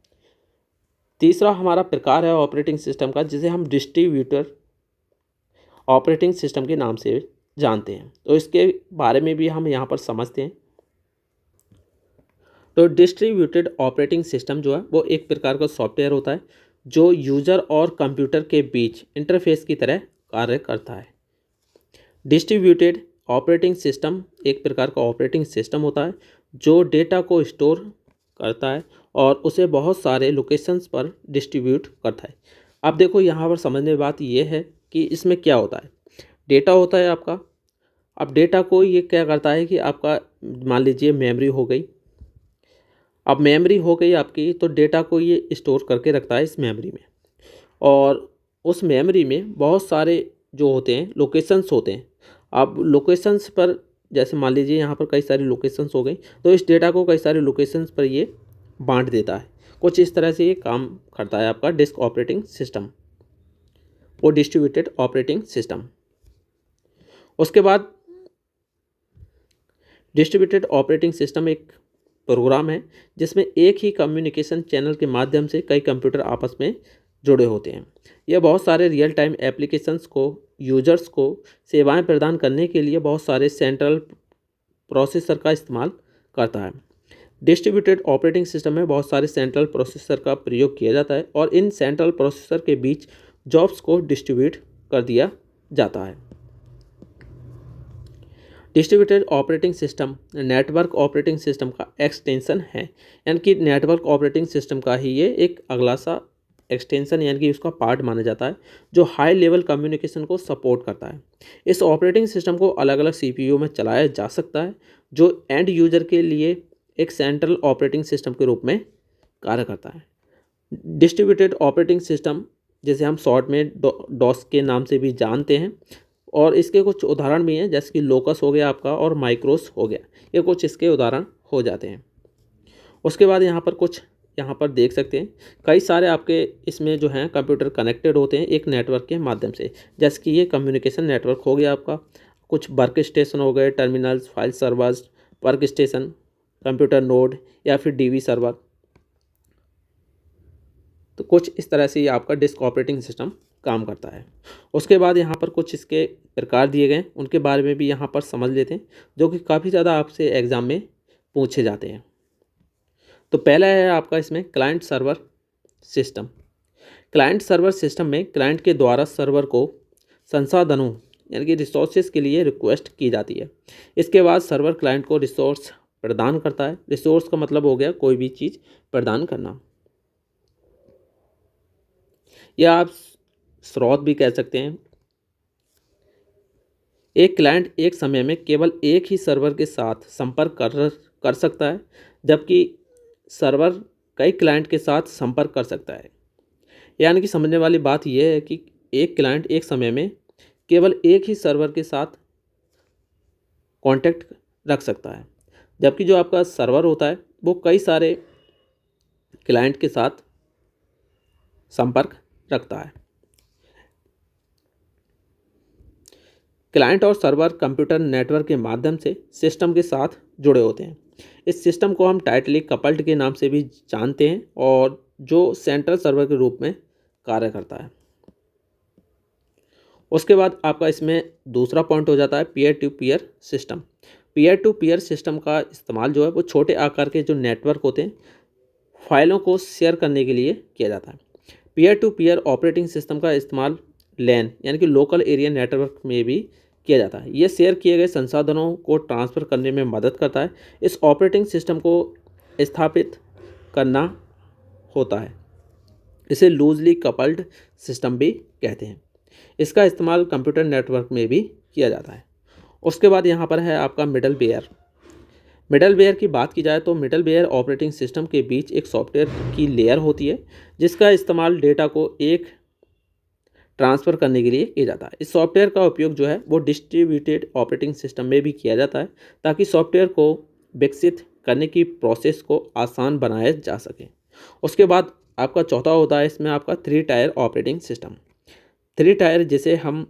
तीसरा हमारा प्रकार है ऑपरेटिंग सिस्टम का, जिसे हम डिस्ट्रीब्यूटर ऑपरेटिंग सिस्टम के नाम से जानते हैं। तो इसके बारे में भी हम यहाँ पर समझते हैं। तो डिस्ट्रीब्यूटेड ऑपरेटिंग सिस्टम जो है वो एक प्रकार का सॉफ्टवेयर होता है जो यूज़र और कंप्यूटर के बीच इंटरफेस की तरह कार्य करता है। डिस्ट्रीब्यूटेड ऑपरेटिंग सिस्टम एक प्रकार का ऑपरेटिंग सिस्टम होता है जो डेटा को स्टोर करता है और उसे बहुत सारे लोकेशंस पर डिस्ट्रीब्यूट करता है। अब देखो यहाँ पर समझने की बात यह है कि इसमें क्या होता है। डेटा होता है आपका। अब डेटा को ये क्या करता है कि आपका मान लीजिए मेमोरी हो गई। अब मेमोरी हो गई आपकी, तो डेटा को ये स्टोर करके रखता है इस मेमोरी में, और उस मेमोरी में बहुत सारे जो होते हैं लोकेशंस होते हैं। अब लोकेशंस पर जैसे मान लीजिए यहाँ पर कई सारी लोकेशंस हो गई, तो इस डेटा को कई सारे लोकेशंस पर ये बांट देता है। कुछ इस तरह से ये काम करता है आपका डिस्क ऑपरेटिंग सिस्टम और डिस्ट्रीब्यूटेड ऑपरेटिंग सिस्टम। उसके बाद डिस्ट्रीब्यूटेड ऑपरेटिंग सिस्टम एक प्रोग्राम है जिसमें एक ही कम्युनिकेशन चैनल के माध्यम से कई कंप्यूटर आपस में जुड़े होते हैं। यह बहुत सारे रियल टाइम एप्लीकेशंस को यूजर्स को सेवाएं प्रदान करने के लिए बहुत सारे सेंट्रल प्रोसेसर का इस्तेमाल करता है। डिस्ट्रीब्यूटेड ऑपरेटिंग सिस्टम में बहुत सारे सेंट्रल प्रोसेसर का प्रयोग किया जाता है और इन सेंट्रल प्रोसेसर के बीच जॉब्स को डिस्ट्रीब्यूट कर दिया जाता है। Distributed operating system network operating system का एक्सटेंशन है, यानी कि नेटवर्क ऑपरेटिंग सिस्टम का ही ये एक अगला सा एक्सटेंशन यानी कि उसका पार्ट माना जाता है जो हाई लेवल कम्युनिकेशन को सपोर्ट करता है। इस ऑपरेटिंग सिस्टम को अलग अलग सीपीयू में चलाया जा सकता है जो एंड यूजर के लिए एक सेंट्रल ऑपरेटिंग सिस्टम के रूप में कार्य करता है। डिस्ट्रीब्यूटेड ऑपरेटिंग सिस्टम जिसे हम शॉर्ट में डॉस के नाम से भी जानते हैं, और इसके कुछ उदाहरण भी हैं जैसे कि लोकस हो गया आपका और माइक्रोस हो गया, ये कुछ इसके उदाहरण हो जाते हैं। उसके बाद यहाँ पर देख सकते हैं कई सारे आपके इसमें जो हैं कंप्यूटर कनेक्टेड होते हैं एक नेटवर्क के माध्यम से, जैसे कि ये कम्युनिकेशन नेटवर्क हो गया आपका, कुछ वर्क स्टेशन हो गए, terminals, file servers, work station, computer node या फिर डीवी सर्वर। तो कुछ इस तरह से ये आपका डिस्क ऑपरेटिंग सिस्टम काम करता है। उसके बाद यहाँ पर कुछ इसके प्रकार दिए गए, उनके बारे में भी यहाँ पर समझ लेते हैं जो कि काफ़ी ज़्यादा आपसे एग्ज़ाम में पूछे जाते हैं। तो पहला है आपका इसमें client server system. Client server system में क्लाइंट के द्वारा सर्वर को संसाधनों यानी कि रिसोर्सेज के लिए रिक्वेस्ट की जाती है। इसके बाद सर्वर क्लाइंट को रिसोर्स प्रदान करता है। रिसोर्स का मतलब हो गया कोई भी चीज़ प्रदान करना, या आप स्रोत भी कह सकते हैं। एक क्लाइंट एक समय में केवल एक ही सर्वर के साथ संपर्क कर सकता है, जबकि सर्वर कई क्लाइंट के साथ संपर्क कर सकता है। यानी कि समझने वाली बात यह है कि एक क्लाइंट एक समय में केवल एक ही सर्वर के साथ कांटेक्ट रख सकता है, जबकि जो आपका सर्वर होता है वो कई सारे क्लाइंट के साथ संपर्क रखता है। क्लाइंट और सर्वर कंप्यूटर नेटवर्क के माध्यम से सिस्टम के साथ जुड़े होते हैं। इस सिस्टम को हम टाइटली कपल्ड के नाम से भी जानते हैं और जो सेंट्रल सर्वर के रूप में कार्य करता है। उसके बाद आपका इसमें दूसरा पॉइंट हो जाता है peer to peer system. Peer to peer system का इस्तेमाल जो है वो छोटे आकार के जो नेटवर्क होते हैं फाइलों को शेयर करने के लिए किया जाता है। Peer to peer operating system का इस्तेमाल लैन यानी कि लोकल एरिया नेटवर्क में भी किया जाता है। यह शेयर किए गए संसाधनों को ट्रांसफ़र करने में मदद करता है। इस ऑपरेटिंग सिस्टम को स्थापित करना होता है, इसे लूजली कपल्ड सिस्टम भी कहते हैं। इसका इस्तेमाल कंप्यूटर नेटवर्क में भी किया जाता है। उसके बाद यहाँ पर है आपका मिडलवेयर। मिडलवेयर की बात की जाए तो मिडलवेयर ऑपरेटिंग सिस्टम के बीच एक सॉफ्टवेयर की लेयर होती है जिसका इस्तेमाल डेटा को एक ट्रांसफ़र करने के लिए किया जाता है। इस सॉफ्टवेयर का उपयोग जो है वो डिस्ट्रीब्यूटेड ऑपरेटिंग सिस्टम में भी किया जाता है ताकि सॉफ्टवेयर को विकसित करने की प्रोसेस को आसान बनाया जा सके। उसके बाद आपका चौथा होता है इसमें आपका 3 टायर ऑपरेटिंग सिस्टम। 3 टायर जिसे हम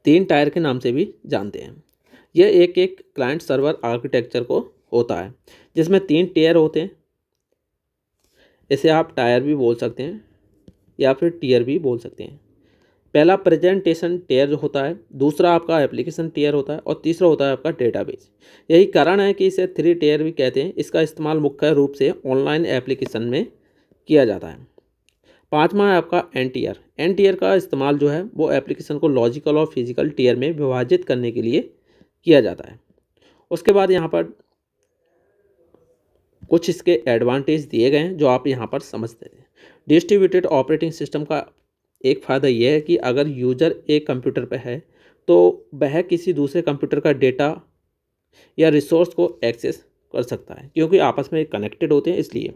3 टायर के नाम से भी जानते हैं। यह एक एक क्लाइंट सर्वर आर्किटेक्चर को होता है जिसमें 3 टियर होते हैं। इसे आप टायर भी बोल सकते हैं या फिर टियर भी बोल सकते हैं। पहला प्रेजेंटेशन टियर होता है, दूसरा आपका एप्लीकेशन टियर होता है और तीसरा होता है आपका डेटाबेस। यही कारण है कि इसे 3 टियर भी कहते हैं। इसका इस्तेमाल मुख्य रूप से ऑनलाइन एप्लीकेशन में किया जाता है। पाँचवा है आपका एन टियर। एन टियर का इस्तेमाल जो है वो एप्लीकेशन को लॉजिकल और फिजिकल टियर में विभाजित करने के लिए किया जाता है। उसके बाद यहाँ पर कुछ इसके एडवांटेज दिए गए हैं जो आप यहाँ पर समझते हैं। डिस्ट्रीब्यूटेड ऑपरेटिंग सिस्टम का एक फ़ायदा यह है कि अगर यूज़र एक कंप्यूटर पर है तो वह किसी दूसरे कंप्यूटर का डेटा या रिसोर्स को एक्सेस कर सकता है क्योंकि आपस में कनेक्टेड होते हैं इसलिए।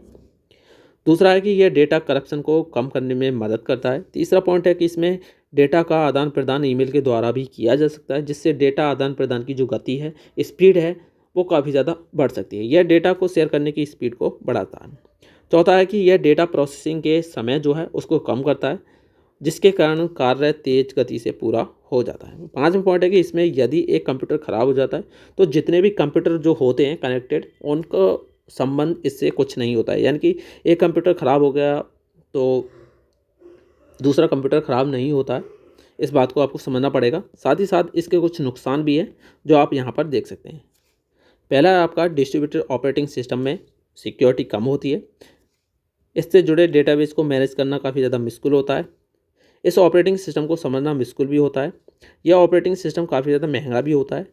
दूसरा है कि यह डेटा करप्शन को कम करने में मदद करता है। तीसरा पॉइंट है कि इसमें डेटा का आदान प्रदान ईमेल के द्वारा भी किया जा सकता है जिससे डेटा आदान प्रदान की जो गति है, स्पीड है, वो काफ़ी ज़्यादा बढ़ सकती है। यह डेटा को शेयर करने की स्पीड को बढ़ाता है। चौथा है कि यह डेटा प्रोसेसिंग के समय जो है उसको कम करता है जिसके कारण कार्य तेज गति से पूरा हो जाता है। पाँचवा पॉइंट है कि इसमें यदि एक कंप्यूटर ख़राब हो जाता है तो जितने भी कंप्यूटर जो होते हैं कनेक्टेड उनका संबंध इससे कुछ नहीं होता है। यानी कि एक कंप्यूटर ख़राब हो गया तो दूसरा कंप्यूटर ख़राब नहीं होता है। इस बात को आपको समझना पड़ेगा। साथ ही साथ इसके कुछ नुकसान भी हैं जो आप यहाँ पर देख सकते हैं। पहला है आपका डिस्ट्रीब्यूटेड ऑपरेटिंग सिस्टम में सिक्योरिटी कम होती है। इससे जुड़े डेटाबेस को मैनेज करना काफ़ी ज़्यादा मुश्किल होता है। इस ऑपरेटिंग सिस्टम को समझना मुश्किल भी होता है। यह ऑपरेटिंग सिस्टम काफ़ी ज़्यादा महंगा भी होता है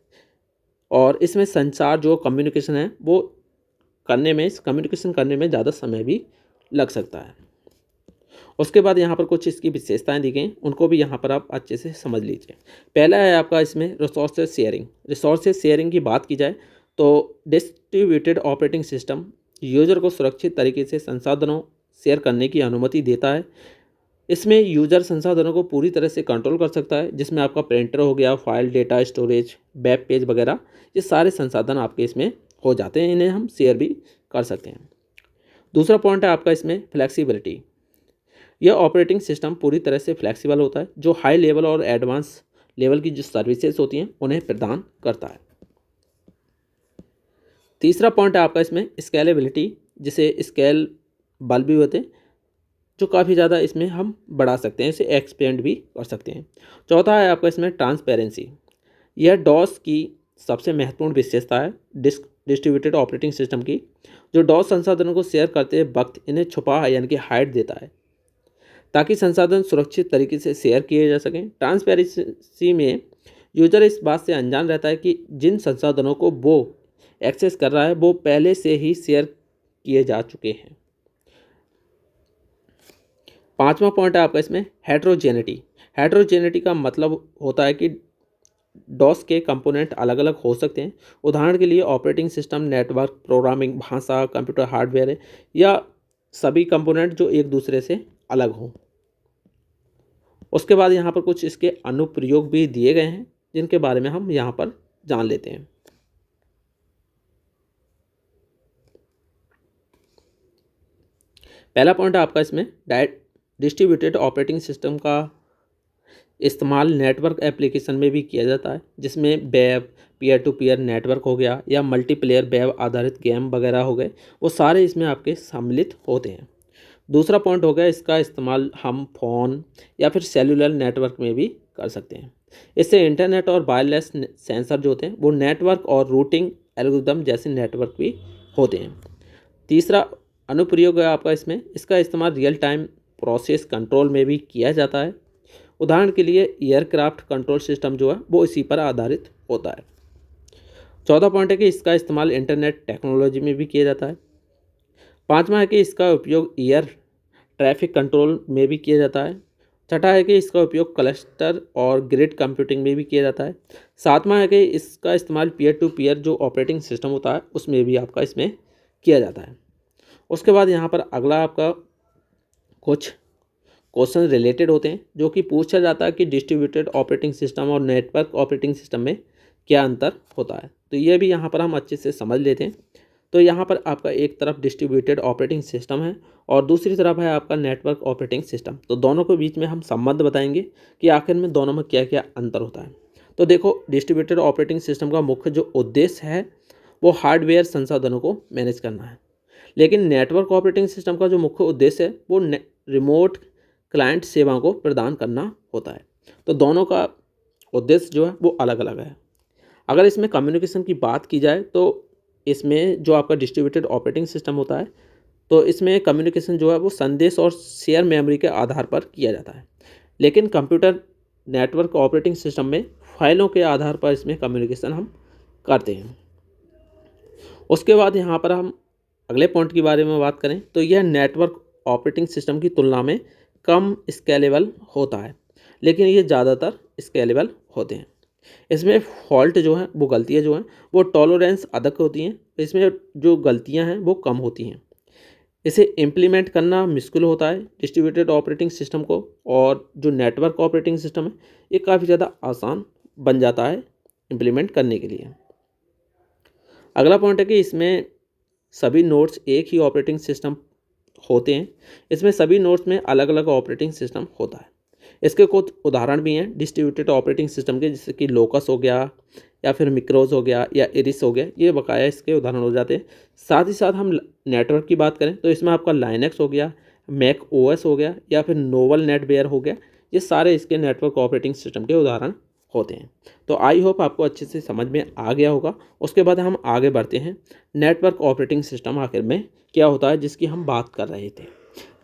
और इसमें संचार जो कम्युनिकेशन है वो कम्युनिकेशन करने में ज़्यादा समय भी लग सकता है। उसके बाद यहाँ पर कुछ इसकी विशेषताएं दी गई, उनको भी यहाँ पर आप अच्छे से समझ लीजिए। पहला है आपका इसमें रिसोर्सेज शेयरिंग। रिसोर्सेज शेयरिंग की बात की जाए तो डिस्ट्रीब्यूटेड ऑपरेटिंग सिस्टम यूज़र को सुरक्षित तरीके से संसाधनों शेयर करने की अनुमति देता है। इसमें यूज़र संसाधनों को पूरी तरह से कंट्रोल कर सकता है जिसमें आपका प्रिंटर हो गया, file, data storage, web page वगैरह, ये सारे संसाधन आपके इसमें हो जाते हैं। इन्हें हम शेयर भी कर सकते हैं। दूसरा पॉइंट है आपका इसमें फ्लेक्सिबिलिटी। यह ऑपरेटिंग सिस्टम पूरी तरह से फ्लेक्सिबल होता है जो हाई लेवल और एडवांस लेवल की जो सर्विसेज होती हैं उन्हें प्रदान करता है। तीसरा पॉइंट है आपका इसमें स्केलेबिलिटी, जिसे स्केल बल भी होते हैं जो काफ़ी ज़्यादा इसमें हम बढ़ा सकते हैं, इसे एक्सपेंड भी कर सकते हैं। चौथा है आपका इसमें ट्रांसपेरेंसी। यह डॉस की सबसे महत्वपूर्ण विशेषता है डिस्ट्रीब्यूटेड ऑपरेटिंग सिस्टम की, जो डॉस संसाधनों को शेयर करते वक्त इन्हें छुपा यानी कि हाइड देता है ताकि संसाधन सुरक्षित तरीके से शेयर किए जा सकें। ट्रांसपेरेंसी में यूजर इस बात से अनजान रहता है कि जिन संसाधनों को वो एक्सेस कर रहा है वो पहले से ही शेयर किए जा चुके हैं। पांचवा पॉइंट है आपका इसमें हेट्रोजेनिटी। हेट्रोजेनिटी का मतलब होता है कि डॉस के कंपोनेंट अलग अलग हो सकते हैं। उदाहरण के लिए ऑपरेटिंग सिस्टम, नेटवर्क, प्रोग्रामिंग भाषा, कंप्यूटर हार्डवेयर या सभी कंपोनेंट जो एक दूसरे से अलग हों। उसके बाद यहाँ पर कुछ इसके अनुप्रयोग भी दिए गए हैं जिनके बारे में हम यहाँ पर जान लेते हैं। पहला पॉइंट है आपका इसमें डिस्ट्रीब्यूटेड ऑपरेटिंग सिस्टम का इस्तेमाल नेटवर्क एप्लीकेशन में भी किया जाता है जिसमें web, peer to peer network हो गया या मल्टीप्लेयर वेब आधारित गेम वगैरह हो गए, वो सारे इसमें आपके सम्मिलित होते हैं। दूसरा पॉइंट हो गया, इसका इस्तेमाल हम फ़ोन या फिर सेलुलर नेटवर्क में भी कर सकते हैं। इससे इंटरनेट और वायरलेस सेंसर जो होते हैं वो नेटवर्क और रूटिंग एल्गोरिदम जैसे नेटवर्क भी होते हैं। तीसरा अनुप्रयोग है आपका इसमें, इसका इस्तेमाल रियल टाइम प्रोसेस कंट्रोल में भी किया जाता है। उदाहरण के लिए एयरक्राफ्ट कंट्रोल सिस्टम जो है वो इसी पर आधारित होता है। चौथा पॉइंट है कि इसका इस्तेमाल इंटरनेट टेक्नोलॉजी में भी किया जाता है। पाँचवा है कि इसका उपयोग एयर ट्रैफिक कंट्रोल में भी किया जाता है। छठा है कि इसका उपयोग क्लस्टर और ग्रिड कंप्यूटिंग में भी किया जाता है। सातवां है कि इसका इस्तेमाल पीयर टू पीयर जो ऑपरेटिंग सिस्टम होता है उसमें भी आपका इसमें किया जाता है। उसके बाद यहाँ पर अगला आपका कुछ क्वेश्चन रिलेटेड होते हैं जो कि पूछा जाता है कि डिस्ट्रीब्यूटेड ऑपरेटिंग सिस्टम और नेटवर्क ऑपरेटिंग सिस्टम में क्या अंतर होता है। तो ये भी यहाँ पर हम अच्छे से समझ लेते हैं। तो यहाँ पर आपका एक तरफ डिस्ट्रीब्यूटेड ऑपरेटिंग सिस्टम है और दूसरी तरफ है आपका नेटवर्क ऑपरेटिंग सिस्टम। तो दोनों के बीच में हम संबंध बताएंगे कि आखिर में दोनों में क्या क्या अंतर होता है। तो देखो, डिस्ट्रीब्यूटेड ऑपरेटिंग सिस्टम का मुख्य जो उद्देश्य है वो हार्डवेयर संसाधनों को मैनेज करना है, लेकिन नेटवर्क ऑपरेटिंग सिस्टम का जो मुख्य उद्देश्य है वो रिमोट क्लाइंट सेवाओं को प्रदान करना होता है। तो दोनों का उद्देश्य जो है वो अलग अलग है। अगर इसमें कम्युनिकेशन की बात की जाए तो इसमें जो आपका डिस्ट्रीब्यूटेड ऑपरेटिंग सिस्टम होता है तो इसमें कम्युनिकेशन जो है वो संदेश और शेयर मेमोरी के आधार पर किया जाता है, लेकिन कंप्यूटर नेटवर्क ऑपरेटिंग सिस्टम में फाइलों के आधार पर इसमें कम्युनिकेशन हम करते हैं। उसके बाद यहाँ पर हम अगले पॉइंट के बारे में बात करें तो यह नेटवर्क ऑपरेटिंग सिस्टम की तुलना में कम स्केलेबल होता है, लेकिन ये ज़्यादातर स्केलेबल होते हैं। इसमें फॉल्ट जो है वो गलतियाँ जो हैं वो टॉलरेंस अधिक होती हैं, इसमें जो गलतियाँ हैं वो कम होती हैं। इसे इम्प्लीमेंट करना मुश्किल होता है डिस्ट्रीब्यूटेड ऑपरेटिंग सिस्टम को, और जो नेटवर्क ऑपरेटिंग सिस्टम है ये काफ़ी ज़्यादा आसान बन जाता है इम्प्लीमेंट करने के लिए। अगला पॉइंट है कि इसमें सभी नोड्स एक ही ऑपरेटिंग सिस्टम होते हैं। इसमें सभी नोड्स में अलग अलग ऑपरेटिंग सिस्टम होता है। इसके कुछ उदाहरण भी हैं डिस्ट्रीब्यूटेड ऑपरेटिंग सिस्टम के, जैसे कि लोकस हो गया या फिर मिक्रोज हो गया या इरिस हो गया, ये बकाया इसके उदाहरण हो जाते हैं। साथ ही साथ हम नेटवर्क की बात करें तो इसमें आपका लाइनक्स हो गया, मैक ओएस हो गया या फिर नोवल नेटवेयर हो गया, ये सारे इसके नेटवर्क ऑपरेटिंग सिस्टम के उदाहरण होते हैं। तो आई होप आपको अच्छे से समझ में आ गया होगा। उसके बाद हम आगे बढ़ते हैं, नेटवर्क ऑपरेटिंग सिस्टम आखिर में क्या होता है जिसकी हम बात कर रहे थे,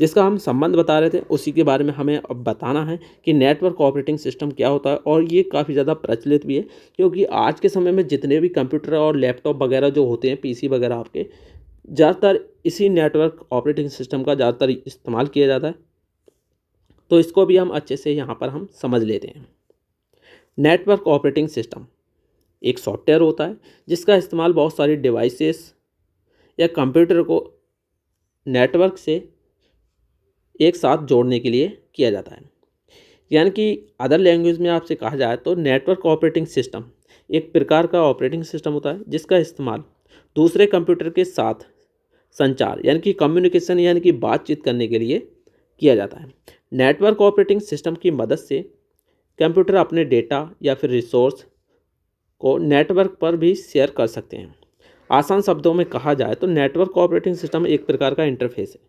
जिसका हम संबंध बता रहे थे, उसी के बारे में हमें अब बताना है कि नेटवर्क ऑपरेटिंग सिस्टम क्या होता है। और ये काफ़ी ज़्यादा प्रचलित भी है, क्योंकि आज के समय में जितने भी कंप्यूटर और लैपटॉप वगैरह जो होते हैं, पीसी वगैरह आपके, ज़्यादातर इसी नेटवर्क ऑपरेटिंग सिस्टम का ज़्यादातर इस्तेमाल किया जाता है। तो इसको भी हम अच्छे से यहाँ पर हम समझ लेते हैं। नेटवर्क ऑपरेटिंग सिस्टम एक सॉफ्टवेयर होता है जिसका इस्तेमाल बहुत सारी डिवाइसेस या कंप्यूटर को नेटवर्क से एक साथ जोड़ने के लिए किया जाता है। यानी कि अदर लैंग्वेज में आपसे कहा जाए तो नेटवर्क ऑपरेटिंग सिस्टम एक प्रकार का ऑपरेटिंग सिस्टम होता है जिसका इस्तेमाल दूसरे कंप्यूटर के साथ संचार यानी कि कम्युनिकेशन यानी कि बातचीत करने के लिए किया जाता है। नेटवर्क ऑपरेटिंग सिस्टम की मदद से कंप्यूटर अपने डेटा या फिर रिसोर्स को नेटवर्क पर भी शेयर कर सकते हैं। आसान शब्दों में कहा जाए तो नेटवर्क ऑपरेटिंग सिस्टम एक प्रकार का इंटरफेस है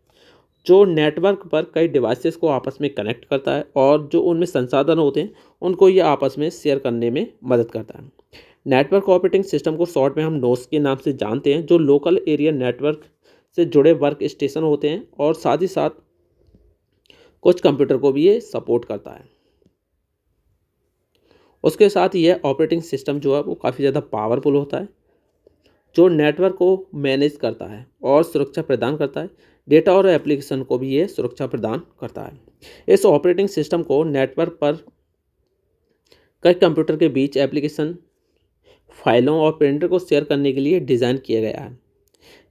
जो नेटवर्क पर कई डिवाइसेस को आपस में कनेक्ट करता है और जो उनमें संसाधन होते हैं उनको ये आपस में शेयर करने में मदद करता है। नेटवर्क ऑपरेटिंग सिस्टम को शॉर्ट में हम नोड्स के नाम से जानते हैं, जो लोकल एरिया नेटवर्क से जुड़े वर्क स्टेशन होते हैं और साथ ही साथ कुछ कंप्यूटर को भी ये सपोर्ट करता है। उसके साथ यह ऑपरेटिंग सिस्टम जो है वो काफ़ी ज़्यादा पावरफुल होता है, जो नेटवर्क को मैनेज करता है और सुरक्षा प्रदान करता है। डेटा और एप्लीकेशन को भी ये सुरक्षा प्रदान करता है। इस ऑपरेटिंग सिस्टम को नेटवर्क पर कई कंप्यूटर के बीच एप्लीकेशन, फाइलों और प्रिंटर को शेयर करने के लिए डिज़ाइन किया गया है।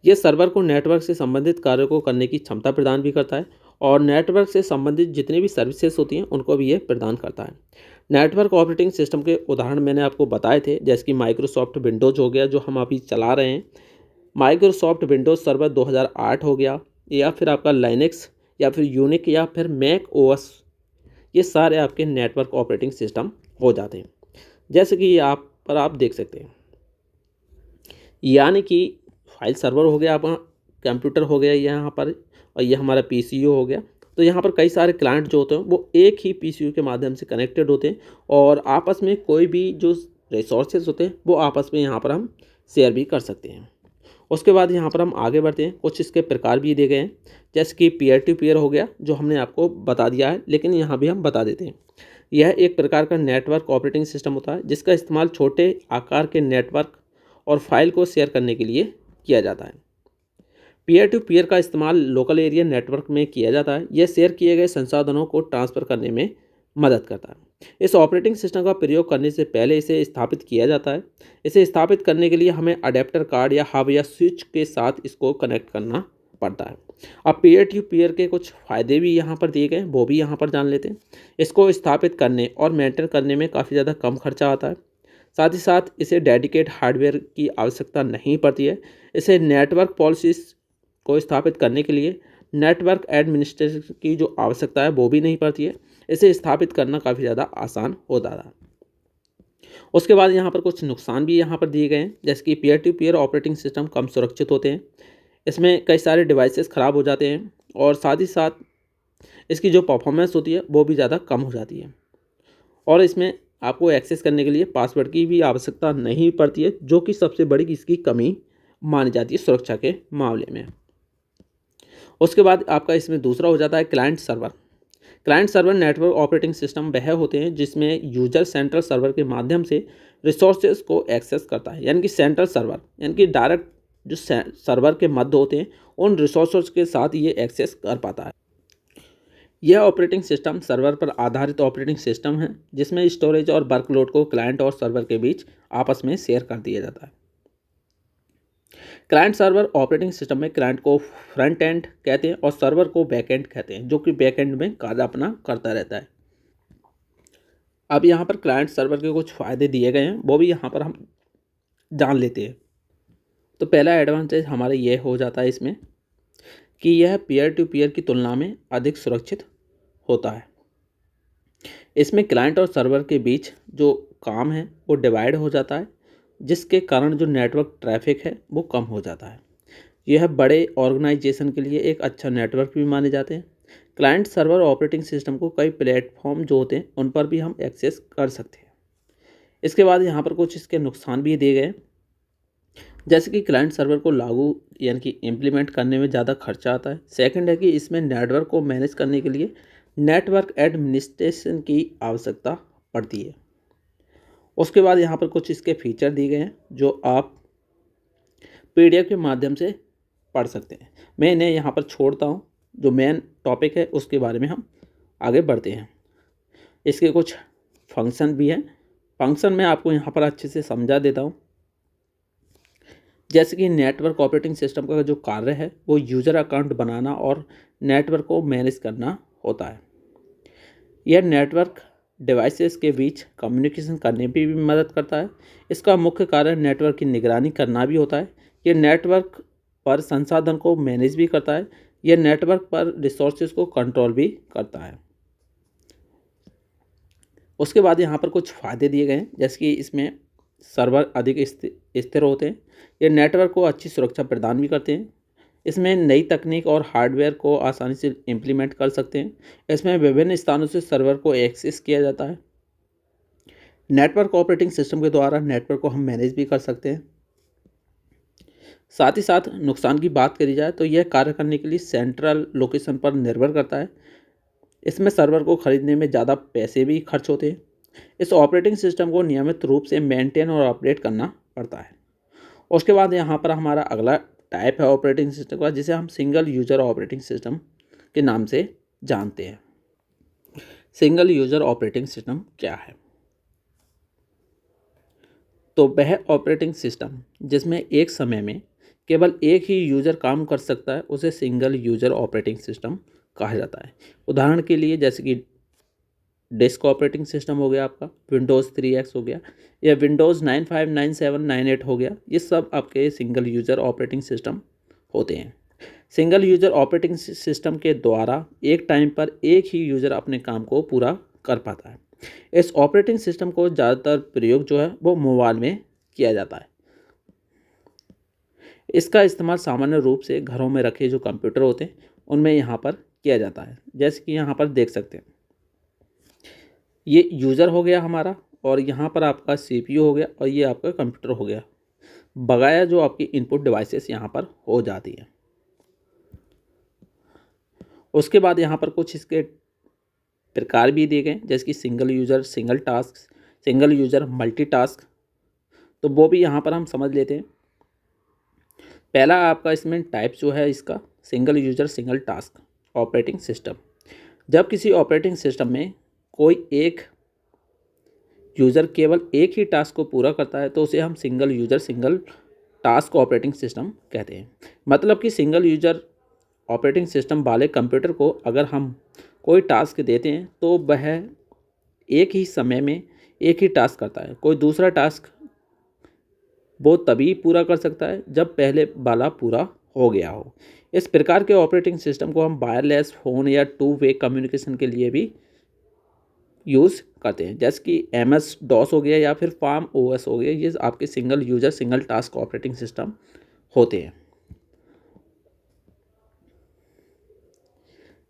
यह सर्वर को नेटवर्क से संबंधित कार्यों को करने की क्षमता प्रदान भी करता है और नेटवर्क से संबंधित जितनी भी सर्विसेज होती हैं उनको भी ये प्रदान करता है। नेटवर्क ऑपरेटिंग सिस्टम के उदाहरण मैंने आपको बताए थे, जैसे कि माइक्रोसॉफ्ट विंडोज़ हो गया जो हम अभी चला रहे हैं, माइक्रोसॉफ्ट विंडोज़ सर्वर 2008 हो गया, या फिर आपका लाइनक्स या फिर यूनिक या फिर मैक ओएस, ये सारे आपके नेटवर्क ऑपरेटिंग सिस्टम हो जाते हैं। जैसे कि आप देख सकते हैं, यानी कि फाइल सर्वर हो गया, आपका कंप्यूटर हो गया यहाँ पर, और ये हमारा पीसीयू हो गया। तो यहाँ पर कई सारे क्लाइंट जो होते हैं वो एक ही पीसीयू के माध्यम से कनेक्टेड होते हैं और आपस में कोई भी जो रिसोर्सेज होते हैं वो आपस में यहाँ पर हम शेयर भी कर सकते हैं। उसके बाद यहाँ पर हम आगे बढ़ते हैं। कुछ इसके प्रकार भी दिए गए हैं, जैसे कि पीयर टू पीयर हो गया जो हमने आपको बता दिया है, लेकिन यहाँ भी हम बता देते हैं। यह एक प्रकार का नेटवर्क ऑपरेटिंग सिस्टम होता है जिसका इस्तेमाल छोटे आकार के नेटवर्क और फाइल को शेयर करने के लिए किया जाता है। पीयर टू पीयर का इस्तेमाल लोकल एरिया नेटवर्क में किया जाता है। यह शेयर किए गए संसाधनों को ट्रांसफ़र करने में मदद करता है। इस ऑपरेटिंग सिस्टम का प्रयोग करने से पहले इसे स्थापित किया जाता है। इसे स्थापित करने के लिए हमें अडेप्टर कार्ड या हब या स्विच के साथ इसको कनेक्ट करना पड़ता है। अब पीयर टू पीयर के कुछ फ़ायदे भी यहाँ पर दिए गए हैं, वो भी यहाँ पर जान लेते हैं। इसको स्थापित करने और मेंटेन करने में काफ़ी ज़्यादा कम खर्चा आता है। साथ ही साथ इसे डेडिकेट हार्डवेयर की आवश्यकता नहीं पड़ती है। इसे नेटवर्क पॉलिसीज़ को स्थापित करने के लिए नेटवर्क एडमिनिस्ट्रेशन की जो आवश्यकता है वो भी नहीं पड़ती है। इसे स्थापित करना काफ़ी ज़्यादा आसान होता था। उसके बाद यहाँ पर कुछ नुकसान भी यहाँ पर दिए गए हैं, जैसे कि peer to peer operating system कम सुरक्षित होते हैं। इसमें कई सारे डिवाइसेस ख़राब हो जाते हैं और साथ ही साथ इसकी जो परफॉर्मेंस होती है वो भी ज़्यादा कम हो जाती है और इसमें आपको एक्सेस करने के लिए पासवर्ड की भी आवश्यकता नहीं पड़ती है, जो कि सबसे बड़ी इसकी कमी मानी जाती है सुरक्षा के मामले में। उसके बाद आपका इसमें दूसरा हो जाता है client server. Client server network operating system वह होते हैं जिसमें यूजर सेंट्रल सर्वर के माध्यम से रिसोर्सेज को एक्सेस करता है, यानी कि सेंट्रल सर्वर यानी कि डायरेक्ट जो सर्वर के मध्य होते हैं उन रिसोर्सेज के साथ ये एक्सेस कर पाता है। यह ऑपरेटिंग सिस्टम सर्वर पर आधारित ऑपरेटिंग सिस्टम है जिसमें स्टोरेज और वर्कलोड को क्लाइंट और सर्वर के बीच आपस में शेयर कर दिया जाता है। क्लाइंट सर्वर ऑपरेटिंग सिस्टम में क्लाइंट को फ्रंट एंड कहते हैं और सर्वर को बैक एंड कहते हैं, जो कि बैक एंड में कार्य अपना करता रहता है। अब यहाँ पर क्लाइंट सर्वर के कुछ फ़ायदे दिए गए हैं, वो भी यहाँ पर हम जान लेते हैं। तो पहला एडवांटेज हमारा ये हो जाता है इसमें कि यह पीयर टू पीयर की तुलना में अधिक सुरक्षित होता है। इसमें क्लाइंट और सर्वर के बीच जो काम है वो डिवाइड हो जाता है, जिसके कारण जो नेटवर्क ट्रैफिक है वो कम हो जाता है। यह बड़े ऑर्गेनाइजेशन के लिए एक अच्छा नेटवर्क भी माने जाते हैं। क्लाइंट सर्वर ऑपरेटिंग सिस्टम को कई प्लेटफॉर्म जो होते हैं उन पर भी हम एक्सेस कर सकते हैं। इसके बाद यहाँ पर कुछ इसके नुकसान भी दिए गए, जैसे कि क्लाइंट सर्वर को लागू यानी कि इम्प्लीमेंट करने में ज़्यादा खर्चा आता है। सेकंड है कि इसमें नेटवर्क को मैनेज करने के लिए नेटवर्क एडमिनिस्ट्रेशन की आवश्यकता पड़ती है। उसके बाद यहाँ पर कुछ इसके फीचर दिए गए हैं जो आप PDF के माध्यम से पढ़ सकते हैं। मैं इन्हें यहाँ पर छोड़ता हूँ, जो मेन टॉपिक है उसके बारे में हम आगे बढ़ते हैं। इसके कुछ फंक्शन भी हैं, फंक्शन मैं आपको यहाँ पर अच्छे से समझा देता हूँ। जैसे कि नेटवर्क ऑपरेटिंग सिस्टम का जो कार्य है वो यूज़र अकाउंट बनाना और नेटवर्क को मैनेज करना होता है। यह नेटवर्क डिवाइसेस के बीच कम्युनिकेशन करने में भी मदद करता है। इसका मुख्य कार्य नेटवर्क की निगरानी करना भी होता है। यह नेटवर्क पर संसाधन को मैनेज भी करता है। यह नेटवर्क पर रिसोर्सेज को कंट्रोल भी करता है। उसके बाद यहाँ पर कुछ फ़ायदे दिए गए हैं, जैसे कि इसमें सर्वर अधिक स्थिर होते हैं। यह नेटवर्क को अच्छी सुरक्षा प्रदान भी करते हैं। इसमें नई तकनीक और हार्डवेयर को आसानी से इम्प्लीमेंट कर सकते हैं। इसमें विभिन्न स्थानों से सर्वर को एक्सेस किया जाता है। नेटवर्क ऑपरेटिंग सिस्टम के द्वारा नेटवर्क को हम मैनेज भी कर सकते हैं। साथ ही साथ नुकसान की बात करी जाए तो यह कार्य करने के लिए सेंट्रल लोकेशन पर निर्भर करता है। इसमें सर्वर को खरीदने में ज़्यादा पैसे भी खर्च होते हैं। इस ऑपरेटिंग सिस्टम को नियमित रूप से मेंटेन और अपडेट करना पड़ता है। उसके बाद यहाँ पर हमारा अगला टाइप है ऑपरेटिंग सिस्टम का, जिसे हम सिंगल यूजर ऑपरेटिंग सिस्टम के नाम से जानते हैं। सिंगल यूजर ऑपरेटिंग सिस्टम क्या है? तो वह ऑपरेटिंग सिस्टम जिसमें एक समय में केवल एक ही यूज़र काम कर सकता है उसे सिंगल यूजर ऑपरेटिंग सिस्टम कहा जाता है। उदाहरण के लिए जैसे कि डेस्क ऑपरेटिंग सिस्टम हो गया आपका, विंडोज़ 3X हो गया, या विंडोज़ 95, 97, 98 हो गया, ये सब आपके सिंगल यूज़र ऑपरेटिंग सिस्टम होते हैं। सिंगल यूज़र ऑपरेटिंग सिस्टम के द्वारा एक टाइम पर एक ही यूज़र अपने काम को पूरा कर पाता है। इस ऑपरेटिंग सिस्टम को ज़्यादातर प्रयोग जो है वो मोबाइल में किया जाता है। इसका इस्तेमाल सामान्य रूप से घरों में रखे जो कंप्यूटर होते हैं उनमें यहाँ पर किया जाता है। जैसे कि यहाँ पर देख सकते हैं, ये यूज़र हो गया हमारा, और यहाँ पर आपका CPU हो गया, और ये आपका कंप्यूटर हो गया, बकाया जो आपकी इनपुट डिवाइसेस यहाँ पर हो जाती है। उसके बाद यहाँ पर कुछ इसके प्रकार भी दिए गए, जैसे कि single user, single task, single user multitask. तो वो भी यहाँ पर हम समझ लेते हैं। पहला आपका इसमें टाइप जो है इसका single user single task operating system. जब किसी ऑपरेटिंग सिस्टम में कोई एक यूज़र केवल एक ही टास्क को पूरा करता है तो उसे हम single user single task operating system कहते हैं। मतलब कि सिंगल यूज़र ऑपरेटिंग सिस्टम वाले कंप्यूटर को अगर हम कोई टास्क देते हैं तो वह एक ही समय में एक ही टास्क करता है। कोई दूसरा टास्क वो तभी पूरा कर सकता है जब पहले वाला पूरा हो गया हो। इस प्रकार के ऑपरेटिंग सिस्टम को हम वायरलेस फ़ोन या टू वे कम्युनिकेशन के लिए भी यूज़ करते हैं, जैसे कि MS-DOS हो गया या फिर फार्म OS हो गया। ये आपके single user single task operating system होते हैं।